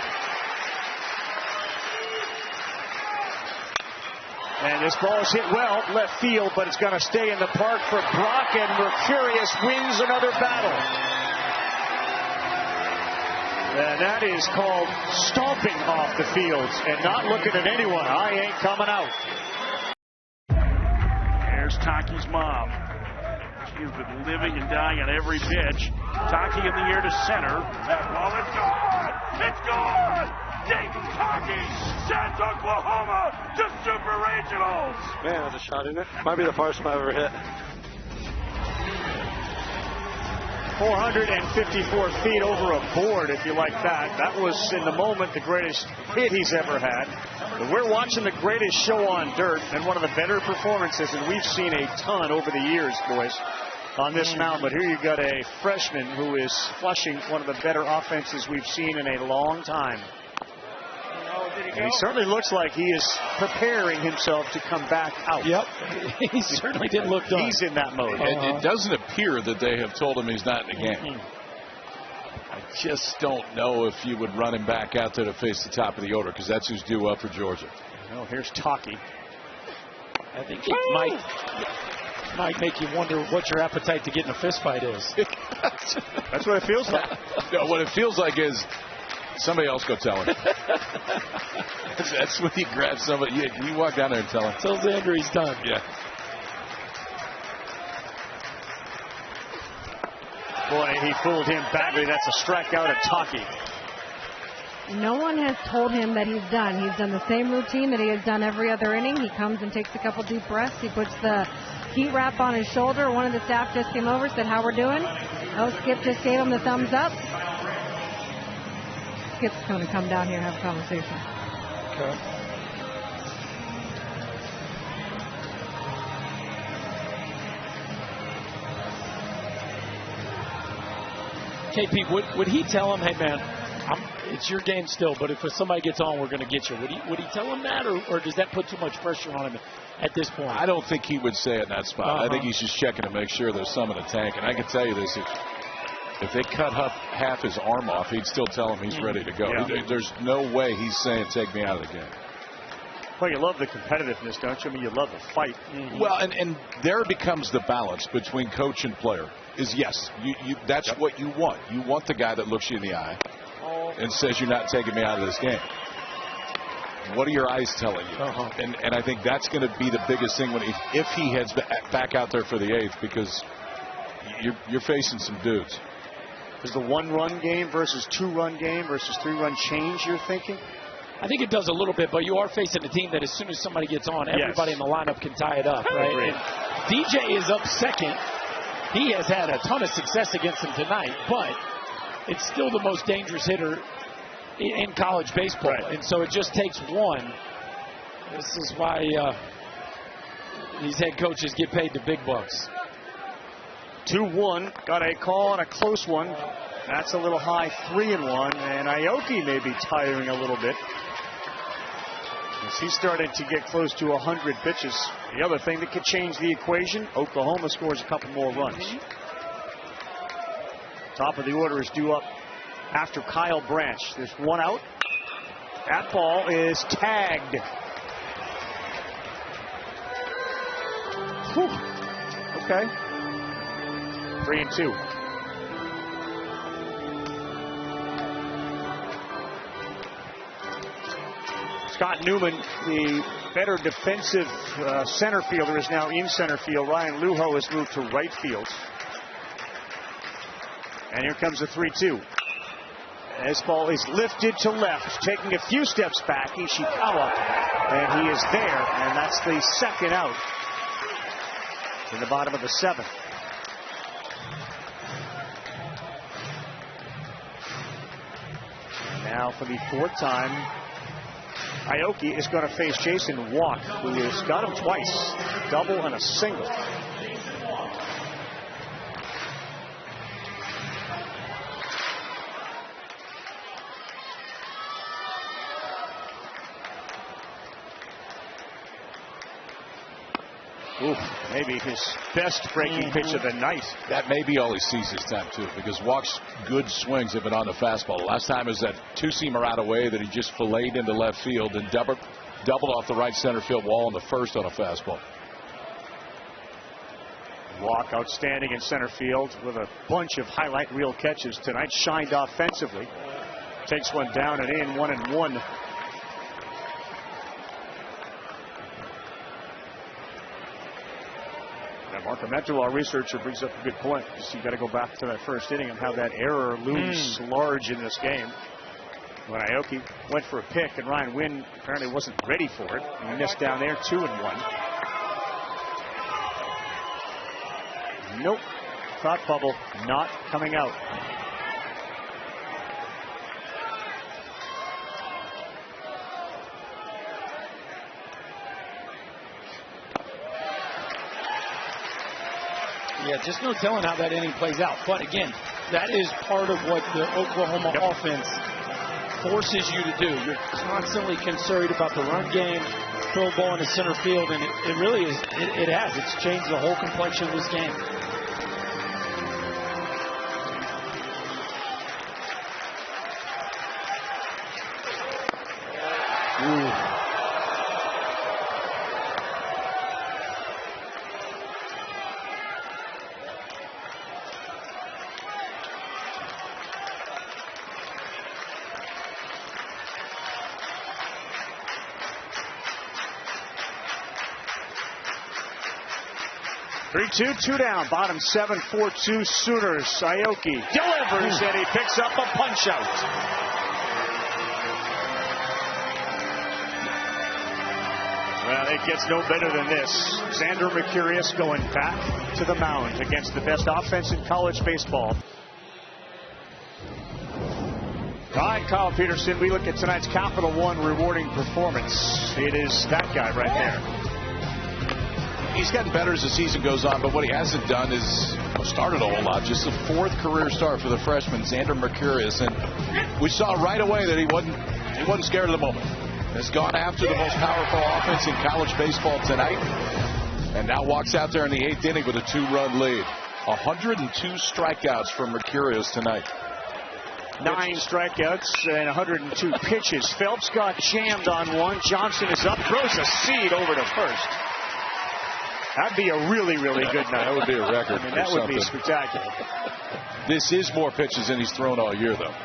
And this ball is hit well, left field, but it's going to stay in the park for Brock, and Mercurius wins another battle. And that is called stomping off the field and not looking at anyone. I ain't coming out. There's Taki's mom. She's been living and dying on every pitch. Taki in the air to center. That ball is gone! It's gone! Dayton Taki sends Oklahoma to Super Regionals. Man, that's a shot, isn't it? Might be the farthest I've ever hit. 454 feet over a board, if you like that. That was, in the moment, the greatest hit he's ever had. But we're watching the greatest show on dirt and one of the better performances, and we've seen a ton over the years, boys, on this mound. But here you got a freshman who is flushing one of the better offenses we've seen in a long time. And he certainly looks like he is preparing himself to come back out. Yep, he certainly didn't look done. He's in that mode. It doesn't appear that they have told him he's not in the game. I just don't know if you would run him back out there to face the top of the order, because that's who's due up for Georgia. Well, here's Taki. I think it might make you wonder what your appetite to get in a fist fight is. That's what it feels like. No, what it feels like is somebody else go tell him. That's when you grab somebody. You walk down there and tell him. Tell Xander he's done. Yeah. Boy, he fooled him badly. That's a strikeout at Taki. No one has told him that he's done. He's done the same routine that he has done every other inning. He comes and takes a couple deep breaths. He puts the heat wrap on his shoulder. One of the staff just came over, said, "How we're doing?" Oh, Skip just gave him the thumbs up. Skip's going to come down here and have a conversation. Okay. KP, would he tell him, "Hey man, it's your game still, but if somebody gets on, we're going to get you"? Would he tell him that, or does that put too much pressure on him at this point? I don't think he would say it in that spot. I think he's just checking to make sure there's some in the tank. And I can tell you this: if they cut half his arm off, he'd still tell him he's ready to go. Yeah. There's no way he's saying, "Take me out of the game." Well, you love the competitiveness, don't you? I mean, you love the fight. Mm-hmm. Well, and there becomes the balance between coach and player. Is yes, that's what you want. You want the guy that looks you in the eye and says, "You're not taking me out of this game." What are your eyes telling you? And I think that's going to be the biggest thing if he heads back out there for the 8th, because you're facing some dudes. Is the 1-run game versus 2-run game versus 3-run change you're thinking? I think it does a little bit, but you are facing a team that as soon as somebody gets on, everybody in the lineup can tie it up, right? And DJ is up second. He has had a ton of success against him tonight, but it's still the most dangerous hitter in college baseball. Right. And so it just takes one. This is why these head coaches get paid the big bucks. 2-1, got a call and a close one. That's a little high, 3-1, and Aoki may be tiring a little bit as he's starting to get close to 100 pitches. The other thing that could change the equation, Oklahoma scores a couple more runs. Top of the order is due up after Kyle Branch. There's one out. That ball is tagged. Whew. Okay. 3-2. Scott Newman, the better defensive center fielder, is now in center field. Ryan Lujo has moved to right field. And here comes the 3-2. This ball is lifted to left, taking a few steps back. Ishikawa, and he is there, and that's the second out in the bottom of the 7th. And now for the 4th time, Aoki is going to face Jason Walk, who has got him twice, double and a single. Oof, maybe his best breaking pitch of the night. That may be all he sees this time, too, because Walk's good swings have been on the fastball. The last time was that 2-seamer out of way that he just filleted into left field and doubled off the right center field wall in the first on a fastball. Walk outstanding in center field with a bunch of highlight reel catches tonight. Shined offensively. Takes one down and in, 1-1. Mark Armento, our researcher, brings up a good point, because you got to go back to that first inning and how that error looms large in this game. When Aoki went for a pick and Ryan Wynn apparently wasn't ready for it. He missed down there, 2-1. Nope. Thought bubble not coming out. Yeah, just no telling how that inning plays out. But again, that is part of what the Oklahoma offense forces you to do. You're constantly concerned about the run game, throw ball into center field, and it really is. It has. It's changed the whole complexion of this game. Ooh. Three-two, two down. Bottom 7, 4-2 Sooners. Aoki delivers and he picks up a punch out. Well, it gets no better than this. Xander Mercurius going back to the mound against the best offense in college baseball. All right, Kyle Peterson, we look at tonight's Capital One rewarding performance. It is that guy right there. He's gotten better as the season goes on, but what he hasn't done is started a whole lot. Just the 4th career start for the freshman, Xander Mercurius, and we saw right away that he wasn't scared of the moment. Has gone after the most powerful offense in college baseball tonight, and now walks out there in the 8th inning with a 2-run lead. 102 strikeouts from Mercurius tonight. 9 strikeouts and 102 pitches. Phelps got jammed on one. Johnson is up, throws a seed over to first. That'd be a really, really good night. That would be a record. I mean, that would be spectacular. This is more pitches than he's thrown all year, though.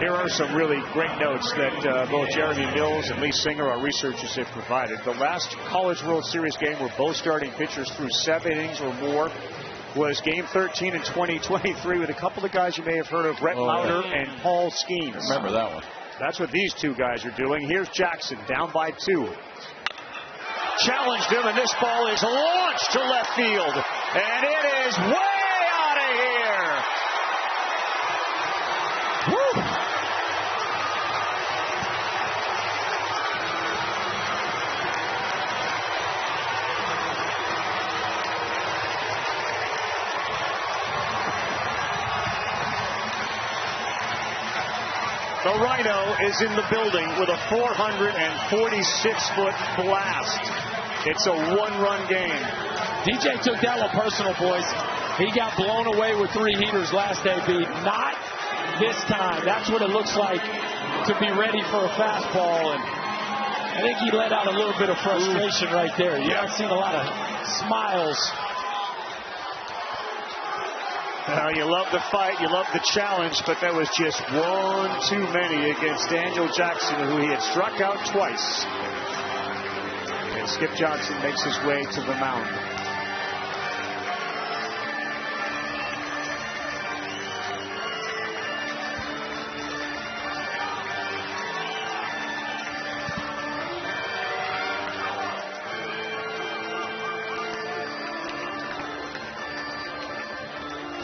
Here are some really great notes that both Jeremy Mills and Lee Singer, our researchers, have provided. The last College World Series game where both starting pitchers threw 7 innings or more was Game 13 in 2023 with a couple of guys you may have heard of, Brett Lauder and Paul Skeens. Remember that one. That's what these two guys are doing. Here's Jackson down by 2. Challenged him, and this ball is launched to left field. And it is way out of here. Woo. The Rhino is in the building with a 446-foot blast. It's a 1-run game. DJ took that one personal, boys. He got blown away with 3 heaters last AB. Not this time. That's what it looks like to be ready for a fastball. And I think he let out a little bit of frustration right there. You haven't seen a lot of smiles. You love the fight, you love the challenge, but that was just one too many against Daniel Jackson, who he had struck out twice. And Skip Johnson makes his way to the mound.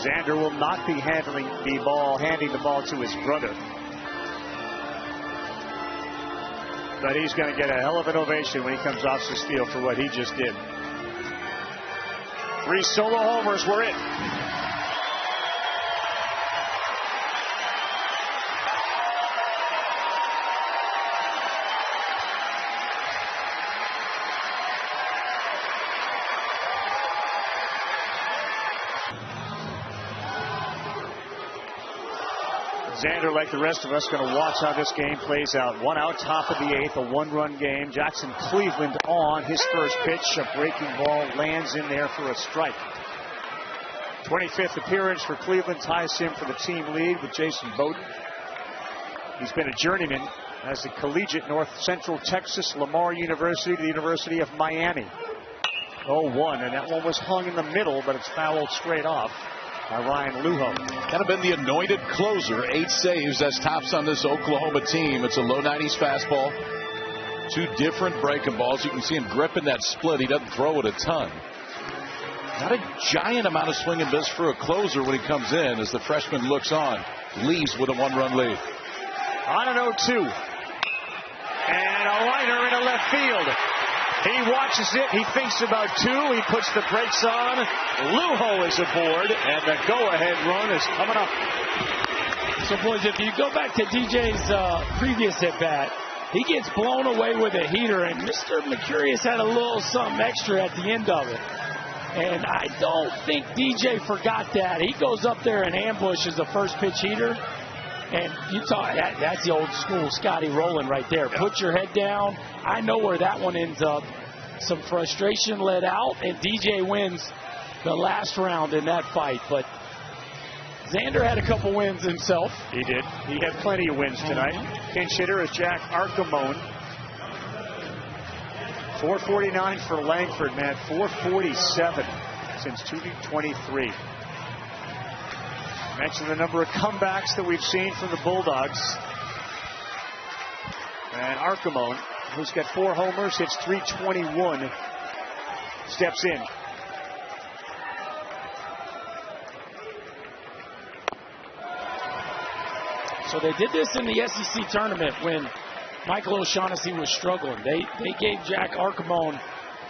Xander will not be handing the ball to his brother. But he's going to get a hell of an ovation when he comes off this field for what he just did. 3 solo homers were it. Xander, like the rest of us, going to watch how this game plays out. 1 out, top of the 8th, a 1-run game. Jackson Cleveland on his first pitch. A breaking ball lands in there for a strike. 25th appearance for Cleveland ties him for the team lead with Jason Bowden. He's been a journeyman as a collegiate North Central Texas, Lamar University, to the University of Miami. 0-1, and that one was hung in the middle, but it's fouled straight off by Ryan Lujo. Kind of been the anointed closer. 8 saves as tops on this Oklahoma team. It's a low 90s fastball. 2 different breaking balls. You can see him gripping that split. He doesn't throw it a ton. Not a giant amount of swing and miss for a closer when he comes in as the freshman looks on. Leaves with a 1-run lead. On an 0-2. And a liner into left field. He watches it. He thinks about 2. He puts the brakes on. Lujo is aboard, and the go-ahead run is coming up. So, boys, if you go back to DJ's previous at-bat, he gets blown away with a heater, and Mr. Mercurius had a little something extra at the end of it. And I don't think DJ forgot that. He goes up there and ambushes the first pitch heater. And you talk, that's the old school Scotty Rowland right there. Put your head down. I know where that one ends up. Some frustration let out, and DJ wins the last round in that fight. But Xander had a couple wins himself. He did. He had plenty of wins tonight. Pinch hitter is Jack Arcamone. 449 for Langford, man. 447 since 2023. Mentioned the number of comebacks that we've seen from the Bulldogs. And Arcamone, who's got 4 homers, hits .321, steps in. So they did this in the SEC tournament when Michael O'Shaughnessy was struggling. They gave Jack Arcamone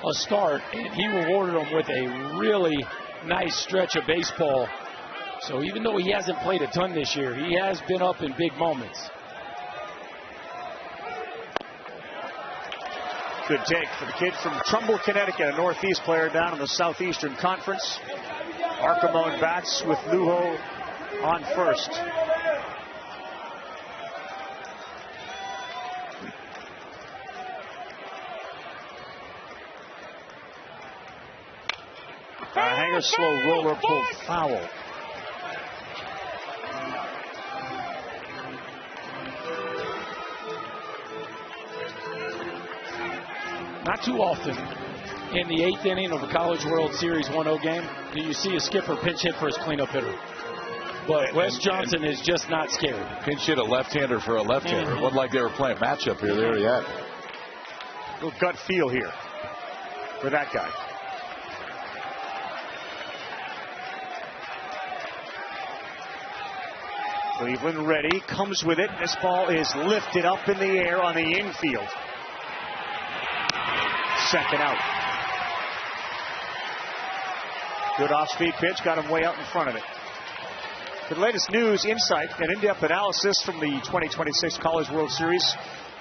a start, and he rewarded him with a really nice stretch of baseball. So even though he hasn't played a ton this year, he has been up in big moments. Good take for the kid from Trumbull, Connecticut, a Northeast player down in the Southeastern Conference. Arcamone bats with Lujo on first. Hanger slow roller pulled foul. Not too often in the 8th inning of a College World Series 1-0 game do you see a skipper pinch hit for his cleanup hitter. But Wes Johnson is just not scared. Pinch hit a left-hander for a left-hander. It wasn't like they were playing matchup here. There you have it. Little gut feel here for that guy. Cleveland ready, comes with it. This ball is lifted up in the air on the infield. Second out. Good off-speed pitch, got him way out in front of it. For the latest news, insight, and in-depth analysis from the 2026 College World Series,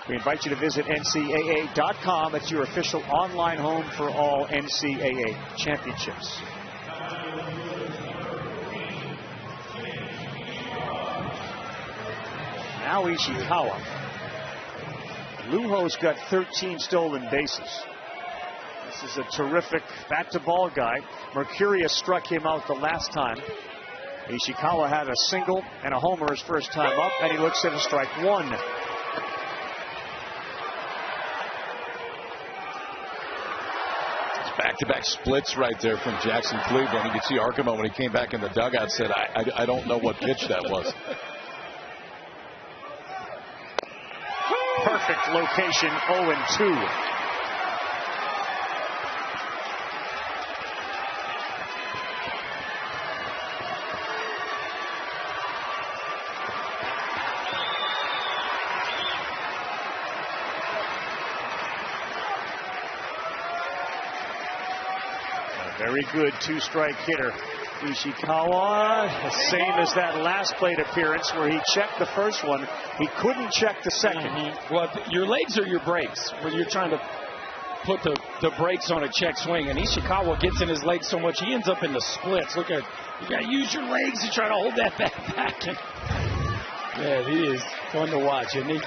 we invite you to visit NCAA.com. It's your official online home for all NCAA championships. Now Ishikawa. Lujo's got 13 stolen bases. This is a terrific bat-to-ball guy. Mercurius struck him out the last time. Ishikawa had a single and a homer his first time up, and he looks at a strike one. It's back-to-back splits right there from Jackson Cleveland. You could see Arkema when he came back in the dugout said, I don't know what pitch that was. Perfect location, 0-2. Very good two-strike hitter. Ishikawa, same as that last plate appearance where he checked the first one. He couldn't check the second. Well, your legs are your brakes when you're trying to put the brakes on a check swing. And Ishikawa gets in his legs so much, he ends up in the splits. Look at, you got to use your legs to try to hold that back. Yeah, he is fun to watch, isn't he?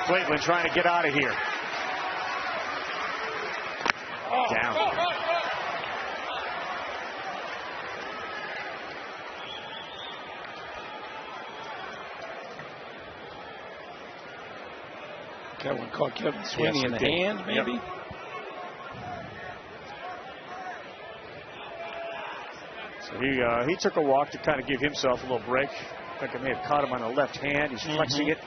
Cleveland trying to get out of here. Down. That one caught Kevin Sweeney in the hand, maybe? Yep. So he took a walk to kind of give himself a little break. I think I may have caught him on the left hand. He's flexing it.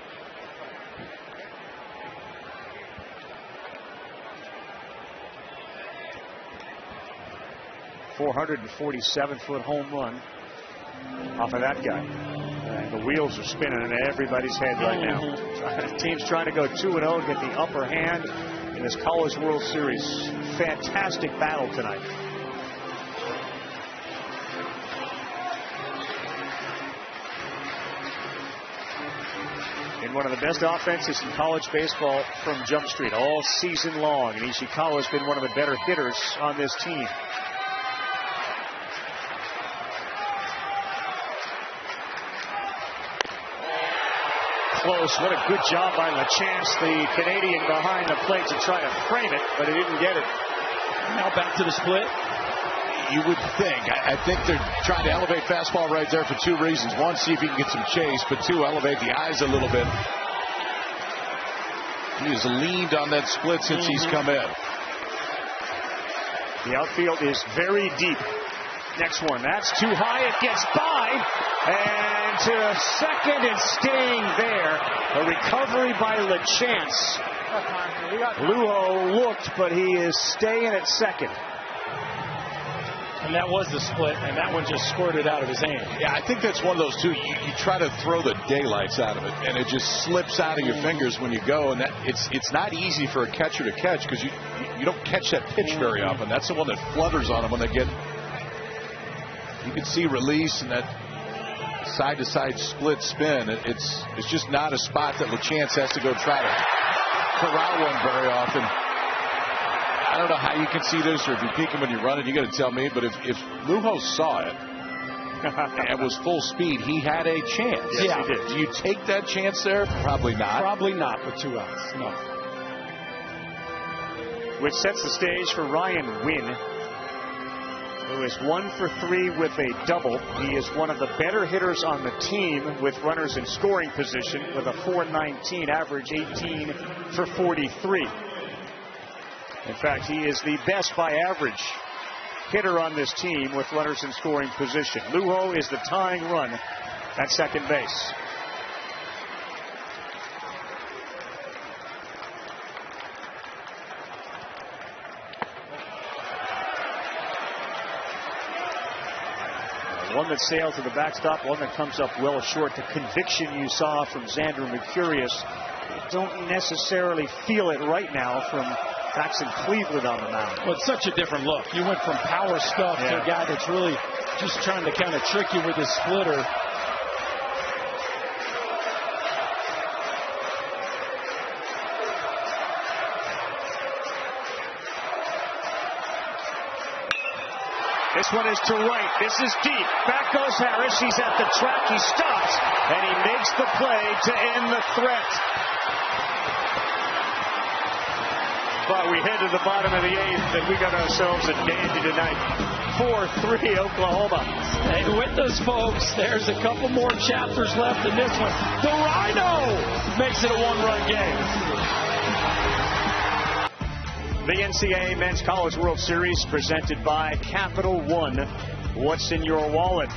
.447-foot home run off of that guy. And the wheels are spinning in everybody's head right now. Team's trying to go 2-0, get the upper hand in this College World Series. Fantastic battle tonight. In one of the best offenses in college baseball from Jump Street all season long. And Ishikawa's been one of the better hitters on this team. Close. What a good job by LaChance, the Canadian behind the plate to try to frame it, but he didn't get it. Now back to the split. You would think. I think they're trying to elevate fastball right there for two reasons. One, see if he can get some chase, but two, elevate the eyes a little bit. He has leaned on that split since he's come in. The outfield is very deep. Next one, that's too high, it gets by, and to second and staying there. A recovery by LaChance. Lujo looked, but he is staying at second. And that was the split, and that one just squirted out of his hand. Yeah, I think that's one of those two. You try to throw the daylights out of it, and it just slips out of your fingers when you go. And that it's not easy for a catcher to catch because you don't catch that pitch very often. That's the one that flutters on them when they get. You can see release and that side-to-side split spin. It's just not a spot that LaChance has to go try to corral one very often. I don't know how you can see this, or if you're peeking when you run it, you got to tell me. But if Lujo saw it and was full speed, he had a chance. Yes, he did. Do you take that chance there? Probably not. Probably not with 2 outs. No. Which sets the stage for Ryan Wynn. who is 1 for 3 with a double. He is one of the better hitters on the team with runners in scoring position with a .419 average, 18 for 43. In fact, he is the best by average hitter on this team with runners in scoring position. Lujo is the tying run at second base. One that sailed to the backstop, one that comes up well short. The conviction you saw from Xander Mercurius, you don't necessarily feel it right now from Jackson Cleveland on the mound. Well, it's such a different look. You went from power stuff to a guy that's really just trying to kind of trick you with his splitter. This one is to right. This is deep. Back goes Harris. He's at the track. He stops, and he makes the play to end the threat. But we head to the bottom of the 8th, and we got ourselves a dandy tonight. 4-3 Oklahoma. Stay with us, folks. There's a couple more chapters left in this one. The Rhino makes it a one-run game. The NCAA Men's College World Series presented by Capital One. What's in your wallet?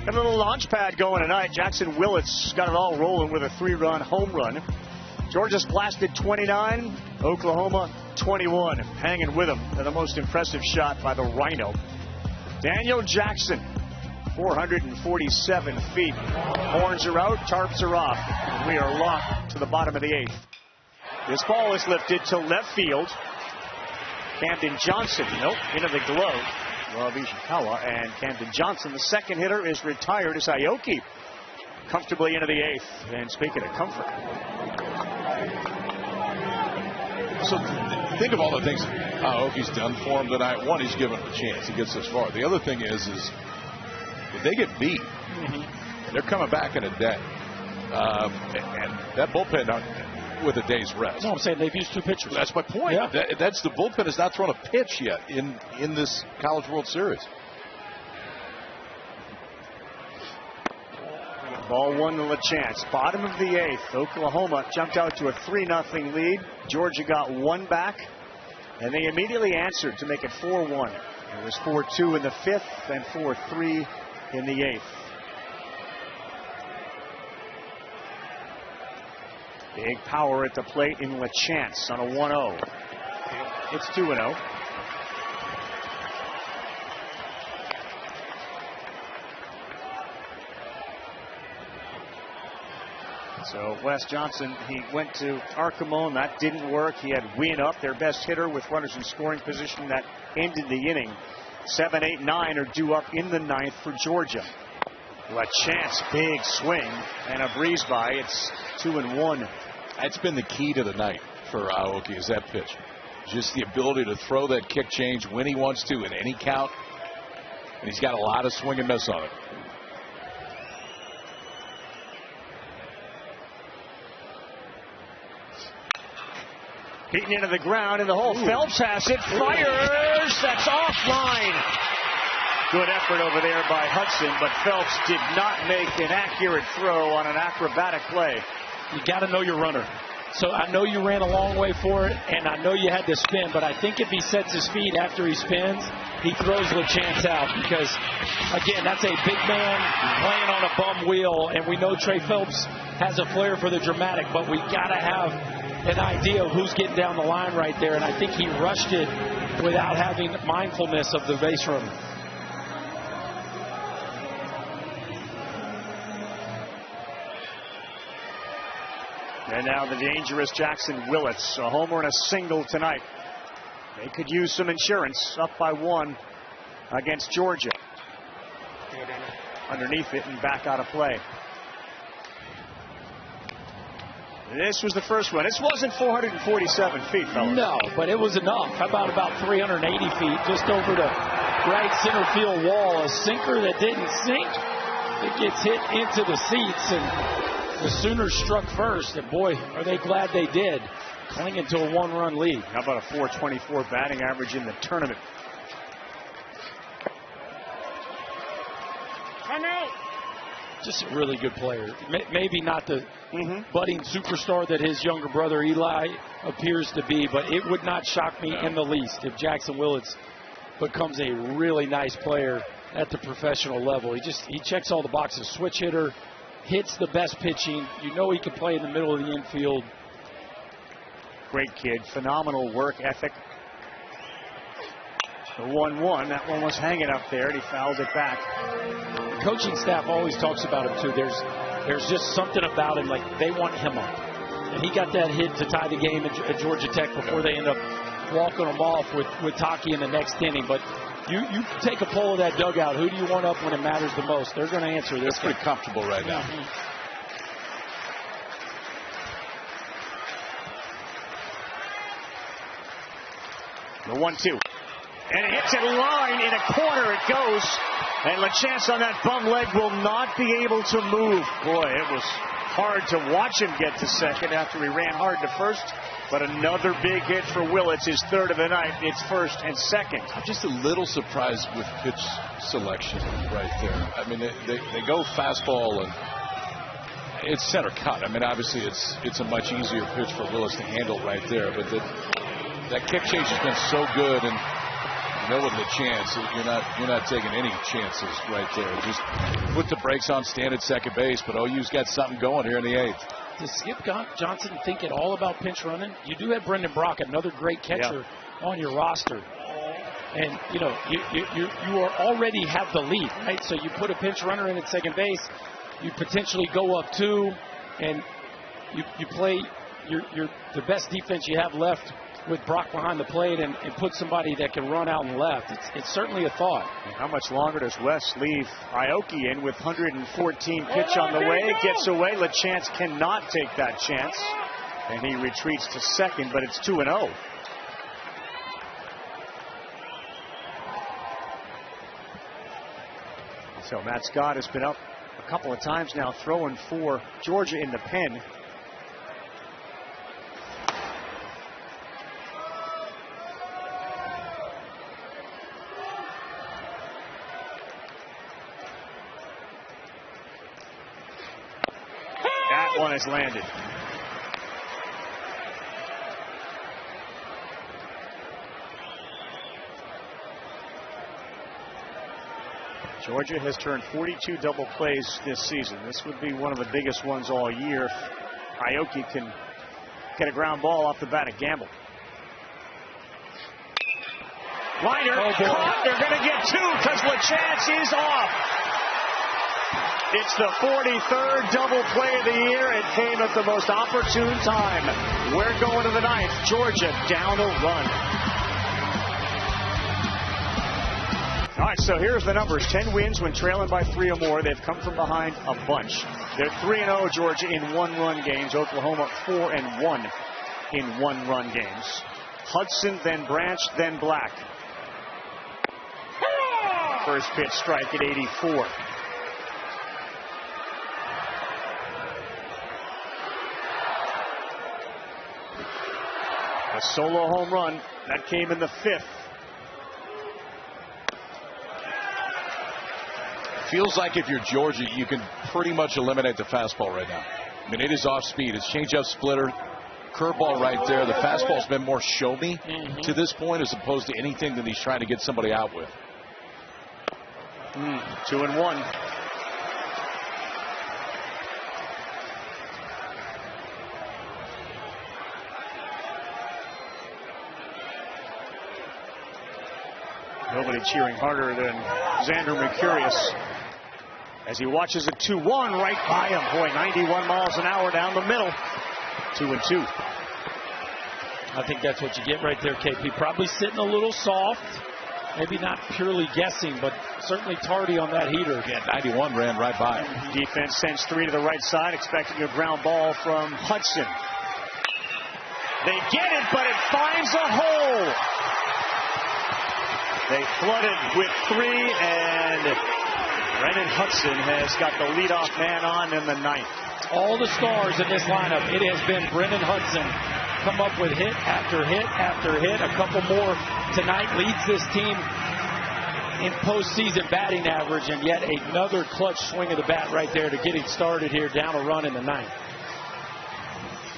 Got a little launch pad going tonight. Jackson Willits got it all rolling with a 3-run home run. Georgia's blasted 29, Oklahoma 21. Hanging with them. The most impressive shot by the Rhino. Daniel Jackson, 447 feet. Horns are out, tarps are off. We are locked to the bottom of the 8th. This ball is lifted to left field. Camden Johnson, into the glove of Ishikawa, and Camden Johnson, the second hitter, is retired as Aoki comfortably into the 8th. And speaking of comfort. So think of all the things Aoki's done for him tonight. One, he's given him a chance. He gets this far. The other thing is if they get beat, they're coming back in a day. And that bullpen with a day's rest. No, I'm saying they've used 2 pitchers. That's my point. Yeah. That's the bullpen has not thrown a pitch yet in this College World Series. Ball 1 to chance. Bottom of the 8th. Oklahoma jumped out to a 3-0 lead. Georgia got 1 back, and they immediately answered to make it 4-1. It was 4-2 in the 5th and 4-3 in the 8th. Big power at the plate in LaChance on a 1-0. It's 2-0. So Wes Johnson, he went to Arcamone. That didn't work. He had Wien up, their best hitter, with runners in scoring position. That ended the inning. 7, 8, 9 are due up in the 9th for Georgia. LaChance, big swing and a breeze by. It's 2-1. That's been the key to the night for Aoki, is that pitch. Just the ability to throw that kick change when he wants to in any count. And he's got a lot of swing and miss on it. Beaten into the ground in the hole. Phelps has it. Fires. That's offline. Good effort over there by Hudson, but Phelps did not make an accurate throw on an acrobatic play. You got to know your runner. So I know you ran a long way for it, and I know you had to spin, but I think if he sets his feet after he spins, he throws LaChance out because, again, that's a big man playing on a bum wheel, and we know Trey Phelps has a flair for the dramatic, but we got to have an idea of who's getting down the line right there, and I think he rushed it without having mindfulness of the base runner. And now the dangerous Jackson Willits, a homer and a single tonight. They could use some insurance, up by 1 against Georgia. Underneath it and back out of play. This was the first one. This wasn't 447 feet, fellas. No, but it was enough. How about 380 feet, just over the right center field wall. A sinker that didn't sink. It gets hit into the seats, and the Sooners struck first, and boy, are they glad they did, clinging to a 1-run lead. How about a 424 batting average in the tournament? Just a really good player. Maybe not the budding superstar that his younger brother Eli appears to be, but it would not shock me in the least if Jackson Willits becomes a really nice player at the professional level. He checks all the boxes. Switch hitter, hits the best pitching. You know he can play in the middle of the infield. Great kid, phenomenal work ethic. The 1-1, that one was hanging up there, and he fouled it back. The coaching staff always talks about him too. There's just something about him, like they want him up. And he got that hit to tie the game at Georgia Tech before they end up walking him off with Taki in the next inning. But you take a poll of that dugout. Who do you want up when it matters the most? They're going to answer this. That's pretty comfortable right now. The 1-2. And it hits it line in a corner. It goes. And LaChance on that bum leg will not be able to move. Boy, it was hard to watch him get to second after he ran hard to first. But another big hit for Willits, his third of the night. It's first and second. I'm just a little surprised with pitch selection right there. I mean, they go fastball and it's center cut. I mean, obviously it's a much easier pitch for Willits to handle right there. But that kick change has been so good, and you know with LaChance, you're not taking any chances right there. Just put the brakes on, stand at second base. But OU's got something going here in the 8th. Does Skip Johnson think at all about pinch running? You do have Brendan Brock, another great catcher on your roster. And, you know, you already have the lead, right? So you put a pinch runner in at second base, you potentially go up 2, and you play the best defense you have left with Brock behind the plate and put somebody that can run out and left. It's certainly a thought. And how much longer does West leave Aoki in with 114 pitch on the way? Gets away. LaChance cannot take that chance. And he retreats to second, but it's 2-0. So Matt Scott has been up a couple of times now, throwing for Georgia in the pen. One has landed. Georgia has turned 42 double plays this season. This would be one of the biggest ones all year if Aoki can get a ground ball off the bat at Gamble. Liner caught. They're going to get 2 because LaChance is off. It's the 43rd double play of the year. It came at the most opportune time. We're going to the 9th. Georgia down a run. All right, so here's the numbers. 10 wins when trailing by 3 or more. They've come from behind a bunch. They're 3-0, Georgia, in one-run games. Oklahoma 4-1 in one-run games. Hudson, then Branch, then Black. First pitch strike at 84. A solo home run that came in the 5th. Feels like if you're Georgia, you can pretty much eliminate the fastball right now. I mean, it is off speed. It's changeup, splitter, curveball right there. The fastball's been more show me to this point as opposed to anything that he's trying to get somebody out with. 2-1. Nobody cheering harder than Xander Mercurius as he watches a 2-1 right by him. Boy, 91 miles an hour down the middle. 2-2. I think that's what you get right there, KP. Probably sitting a little soft. Maybe not purely guessing, but certainly tardy on that heater. Yeah, 91 ran right by him. Defense sends 3 to the right side, expecting a ground ball from Hudson. They get it, but it finds a hole. They flooded with 3, and Brennan Hudson has got the leadoff man on in the 9th. All the stars in this lineup, it has been Brennan Hudson. Come up with hit after hit after hit. A couple more tonight. Leads this team in postseason batting average, and yet another clutch swing of the bat right there to get it started here, down a run in the ninth.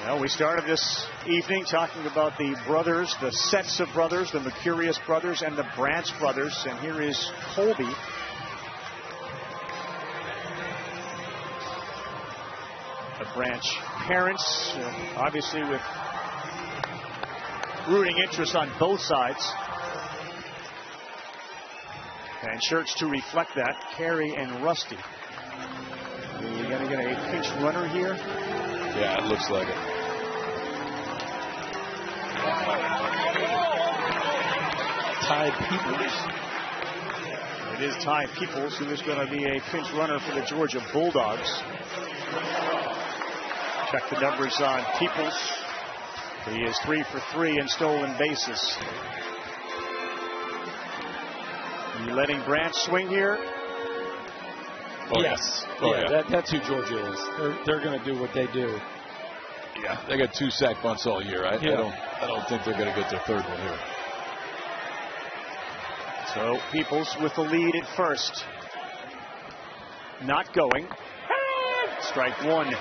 Well, we started this evening talking about the brothers, the sets of brothers, the Mercurius brothers and the Branch brothers. And here is Colby. The Branch parents, obviously with rooting interest on both sides. And shirts to reflect that, Carey and Rusty. Are we going to get a pinch runner here? Yeah, it looks like it. Ty Peoples. It is Ty Peoples who is going to be a pinch runner for the Georgia Bulldogs. Check the numbers on Peoples. He is 3 for 3 in stolen bases. Are you letting Branch swing here? Oh, yes. Yeah. That's who Georgia is. They're going to do what they do. Yeah, they got 2 sack bunts all year. I don't think they're going to get their third one here. So Peoples with the lead at first. Not going. Strike 1.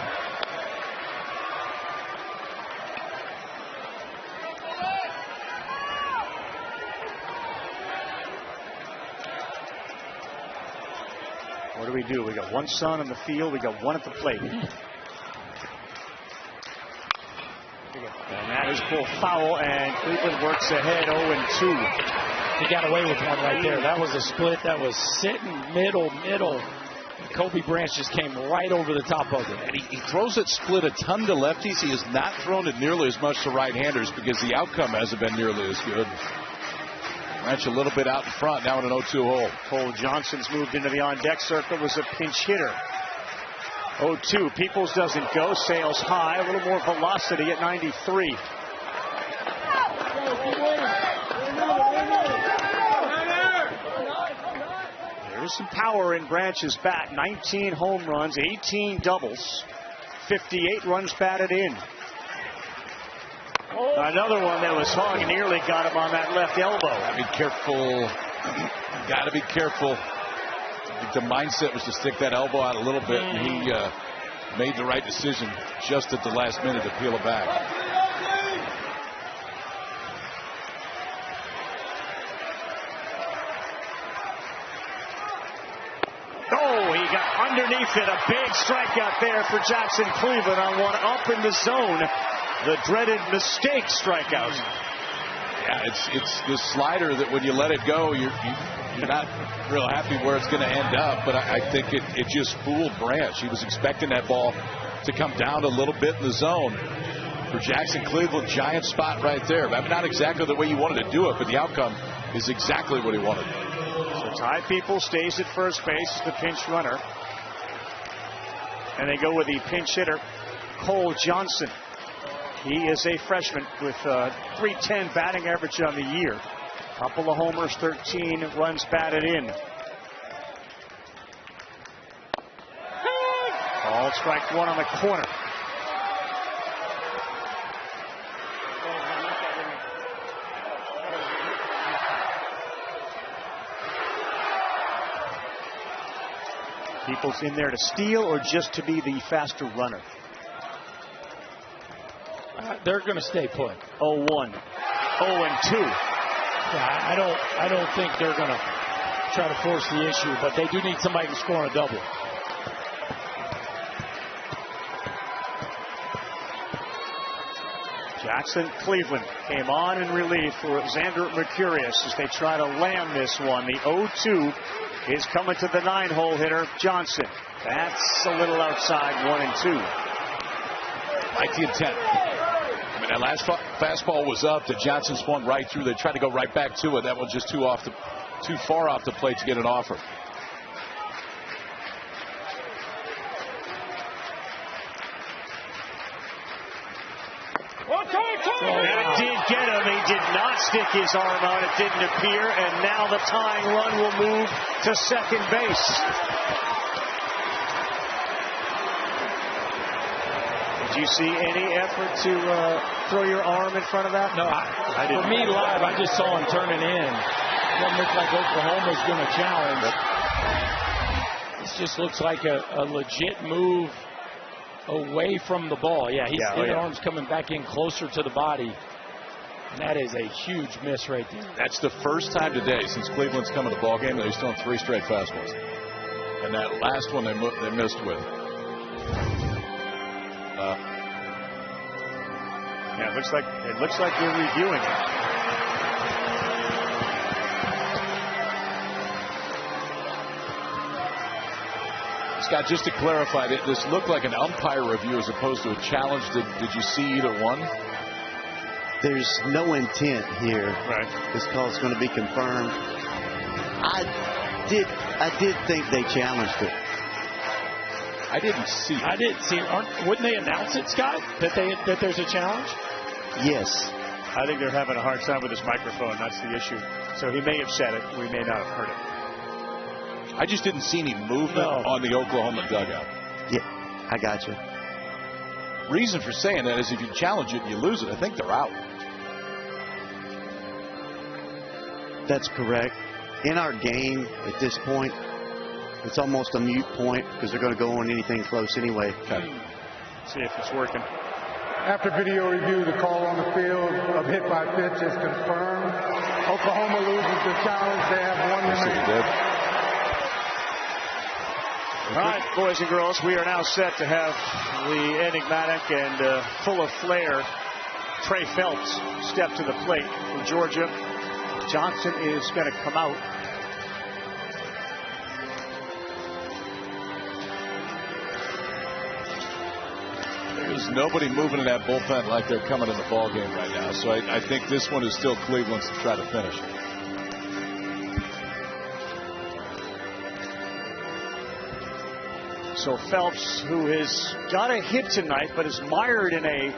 What do we do? We got one son on the field. We got one at the plate. And that is full foul, and Cleveland works ahead 0-2. He got away with one right there. That was a split that was sitting middle. Kobe Branch just came right over the top of it. And he throws it split a ton to lefties. He has not thrown it nearly as much to right-handers because the outcome hasn't been nearly as good. Branch a little bit out in front, now in an 0-2 hole. Cole Johnson's moved into the on-deck circle, was a pinch hitter. 0-2, Peoples doesn't go, sails high, a little more velocity at 93. There's some power in Branch's bat, 19 home runs, 18 doubles, 58 runs batted in. Another one that was hung and nearly got him on that left elbow. Be careful. Got to be careful. I think the mindset was to stick that elbow out a little bit, and he made the right decision just at the last minute to peel it back. Oh, he got underneath it. A big strikeout there for Jackson Cleveland on one up in the zone. The dreaded mistake strikeout. Yeah, it's this slider that when you let it go, you're not real happy where it's going to end up. But I think it just fooled Branch. He was expecting that ball to come down a little bit in the zone. For Jackson Cleveland, giant spot right there. I mean, not exactly the way you wanted to do it, but the outcome is exactly what he wanted. So Ty Peoples stays at first base, the pinch runner. And they go with the pinch hitter, Cole Johnson. He is a freshman with .310 batting average on the year. Couple of homers, 13 runs batted in. Ball strike 1 on the corner. Peoples in there to steal or just to be the faster runner? They're going to stay put. 0-1. 0-2. Yeah, I don't think they're going to try to force the issue, but they do need somebody to score on a double. Jackson Cleveland came on in relief for Xander Mercurius as they try to land this one. The 0-2 is coming to the 9-hole hitter, Johnson. That's a little outside, 1-2. Like the intent. I mean, that last fastball was up that Johnson swung right through. They tried to go right back to it. That was just too far off the plate to get an offer. That did get him. He did not stick his arm out. It didn't appear. And now the tying run will move to second base. Did you see any effort to throw your arm in front of that? No, for me live, I just saw him turning in. Doesn't look like Oklahoma's going to challenge. This just looks like a legit move away from the ball. Yeah, his arm's coming back in closer to the body. And that is a huge miss right there. That's the first time today since Cleveland's come to the ball game that he's thrown 3 straight fastballs. And that last one they missed with. Yeah, it looks like they're reviewing it. Scott, just to clarify, this looked like an umpire review as opposed to a challenge. Did you see either one? There's no intent here. Right. This call is going to be confirmed. I did think they challenged it. I didn't see it. I didn't see it. Wouldn't they announce it, Scott, that there's a challenge? Yes. I think they're having a hard time with this microphone. That's the issue. So he may have said it. We may not have heard it. I just didn't see any movement on the Oklahoma dugout. Yeah, I got you. Reason for saying that is if you challenge it and you lose it, I think they're out. That's correct. In our game at this point, it's almost a moot point because they're going to go on anything close anyway. Okay. See if it's working. After video review, the call on the field of hit by pitch is confirmed. Oklahoma loses the challenge. They have 1 minute. All right, boys and girls, we are now set to have the enigmatic and full of flair Trey Phelps step to the plate for Georgia. Johnson is going to come out. There's nobody moving in that bullpen like they're coming in the ball game right now. So I think this one is still Cleveland's to try to finish. So Phelps, who has got a hit tonight, but is mired in a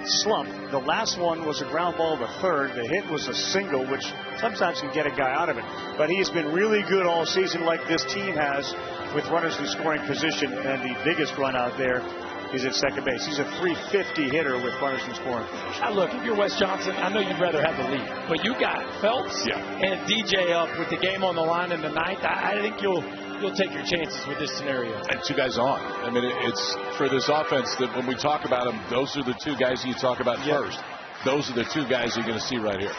slump. The last one was a ground ball to third. The hit was a single, which sometimes can get a guy out of it. But he's been really good all season, like this team has, with runners in scoring position. And the biggest run out there is at second base. He's a .350 hitter with runners in scoring position. Now look, if you're Wes Johnson, I know you'd rather have the lead. But you got Phelps and DJ up with the game on the line in the ninth. I think you'll take your chances with this scenario. And 2 guys on. I mean, it's for this offense that when we talk about them, those are the 2 guys you talk about first. Those are the 2 guys you're going to see right here.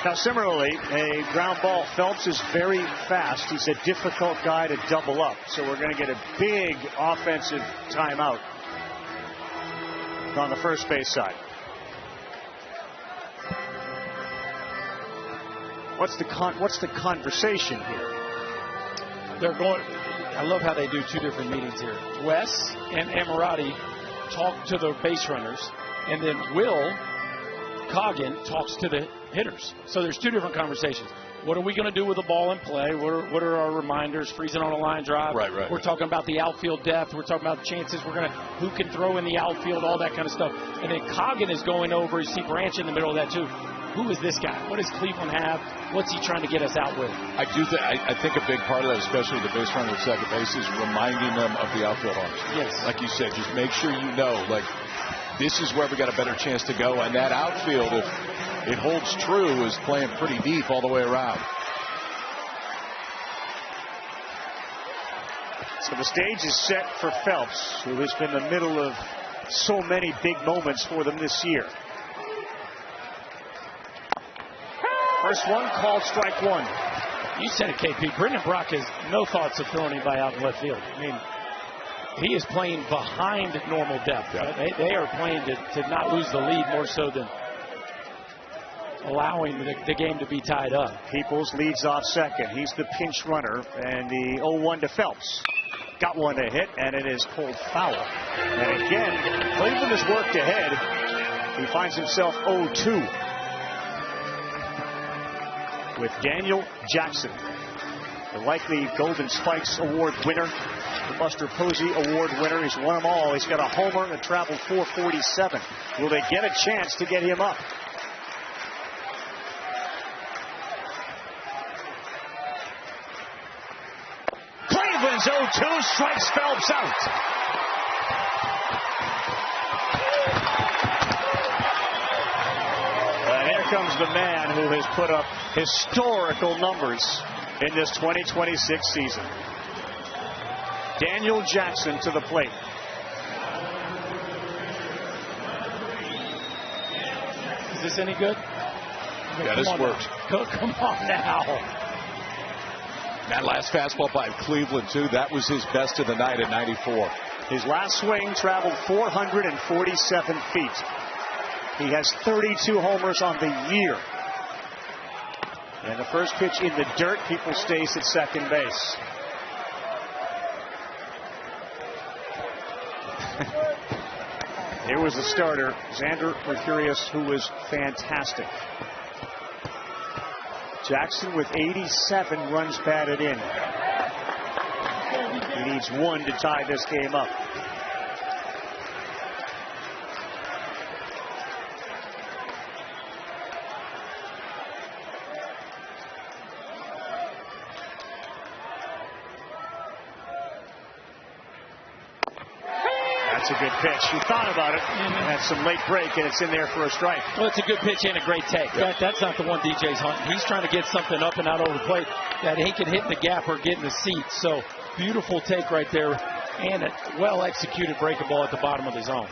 Now, similarly, a ground ball. Phelps is very fast. He's a difficult guy to double up. So we're going to get a big offensive timeout on the first base side. What's the conversation here? They're going. I love how they do 2 different meetings here. Wes and Ammirati talk to the base runners, and then Will Coggin talks to the hitters. So there's 2 different conversations. What are we going to do with the ball in play? What are our reminders? Freezing on a line drive. Right. We're talking about the outfield depth. We're talking about the chances. Who can throw in the outfield, all that kind of stuff. And then Coggin is going over. You see Branch in the middle of that too. Who is this guy? What does Cleveland have? What's he trying to get us out with? I think a big part of that, especially the base runner at second base, is reminding them of the outfield arms. Yes. Like you said, just make sure you know, like, this is where we got a better chance to go. And that outfield, if it holds true, is playing pretty deep all the way around. So the stage is set for Phelps, who has been in the middle of so many big moments for them this year. First one called strike 1. You said it, KP. Brendan Brock has no thoughts of throwing anybody out in left field. I mean, he is playing behind normal depth. Right? They are playing to not lose the lead more so than allowing the game to be tied up. Peoples leads off second. He's the pinch runner, and the 0-1 to Phelps. Got one to hit, and it is pulled foul. And again, Cleveland has worked ahead. He finds himself 0-2 with Daniel Jackson, the likely Golden Spikes Award winner, the Buster Posey Award winner. He's won them all. He's got a homer and traveled .447. Will they get a chance to get him up? Cleveland's 0-2 strikes Phelps out. Here comes the man who has put up historical numbers in this 2026 season. Daniel Jackson to the plate. Is this any good? Yeah, this works. Come on now. That last fastball by Cleveland, too, that was his best of the night at 94. His last swing traveled 447 feet. He has 32 homers on the year. And the first pitch in the dirt, people stays at second base. Here was the starter, Xander Mercurius, who was fantastic. Jackson with 87 runs batted in. He needs one to tie this game up. That's a good pitch. You thought about it. That's some late break, and it's in there for a strike. Well, it's a good pitch and a great take. That's not the one DJ's hunting. He's trying to get something up and out over the plate that he can hit in the gap or get in the seat. So, beautiful take right there, and a well-executed breaking ball at the bottom of the zone.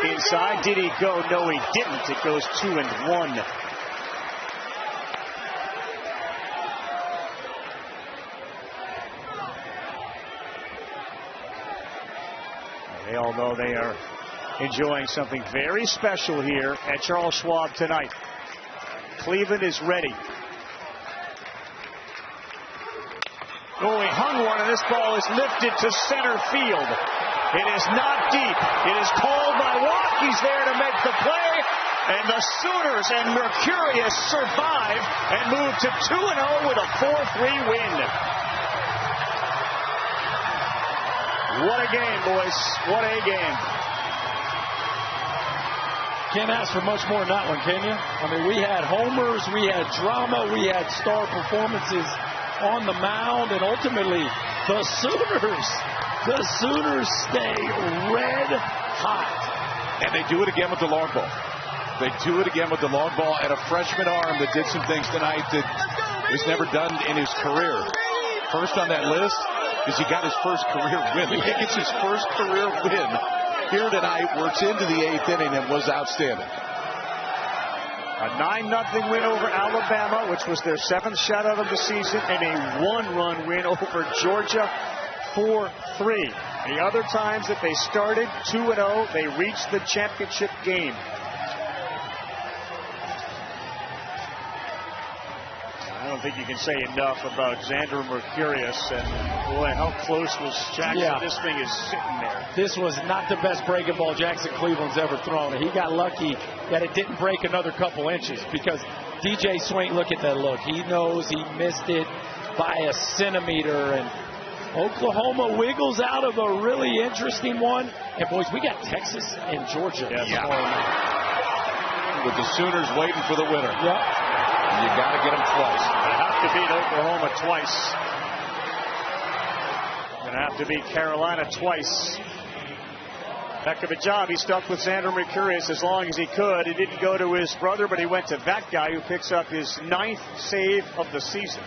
Inside, did he go? No, he didn't. It goes 2-1. They all know they are enjoying something very special here at Charles Schwab tonight. Cleveland is ready. Oh, he hung one, and this ball is lifted to center field. It is not deep. It is called by Watt. He's there to make the play. And the Sooners and Mercurius survive and move to 2-0 with a 4-3 win. What a game, boys. What a game. Can't ask for much more than that one, can you? I mean, we had homers, we had drama, we had star performances on the mound, and ultimately, the Sooners stay red hot. And they do it again with the long ball. They do it again with the long ball, and a freshman arm that did some things tonight that was never done in his career. First on that list is he got his first career win. He gets his first career win here tonight, works into the 8th inning, and was outstanding. A 9-0 win over Alabama, which was their 7th shutout of the season, and a 1-run win over Georgia, 4-3. The other times that they started 2-0, they reached the championship game. I don't think you can say enough about Xander Mercurius, and boy, how close was Jackson? Yeah. This thing is sitting there. This was not the best breaking ball Jackson Cleveland's ever thrown. He got lucky that it didn't break another couple inches, because DJ Swain, look at that look. He knows he missed it by a centimeter, and Oklahoma wiggles out of a really interesting one. And boys, we got Texas and Georgia. Yeah. With the Sooners waiting for the winner. Yeah. You got to get them twice. They have to beat Oklahoma twice. Going to have to beat Carolina twice. Heck of a job. He stuck with Xander Mercurius as long as he could. He didn't go to his brother, but he went to that guy who picks up his 9th save of the season.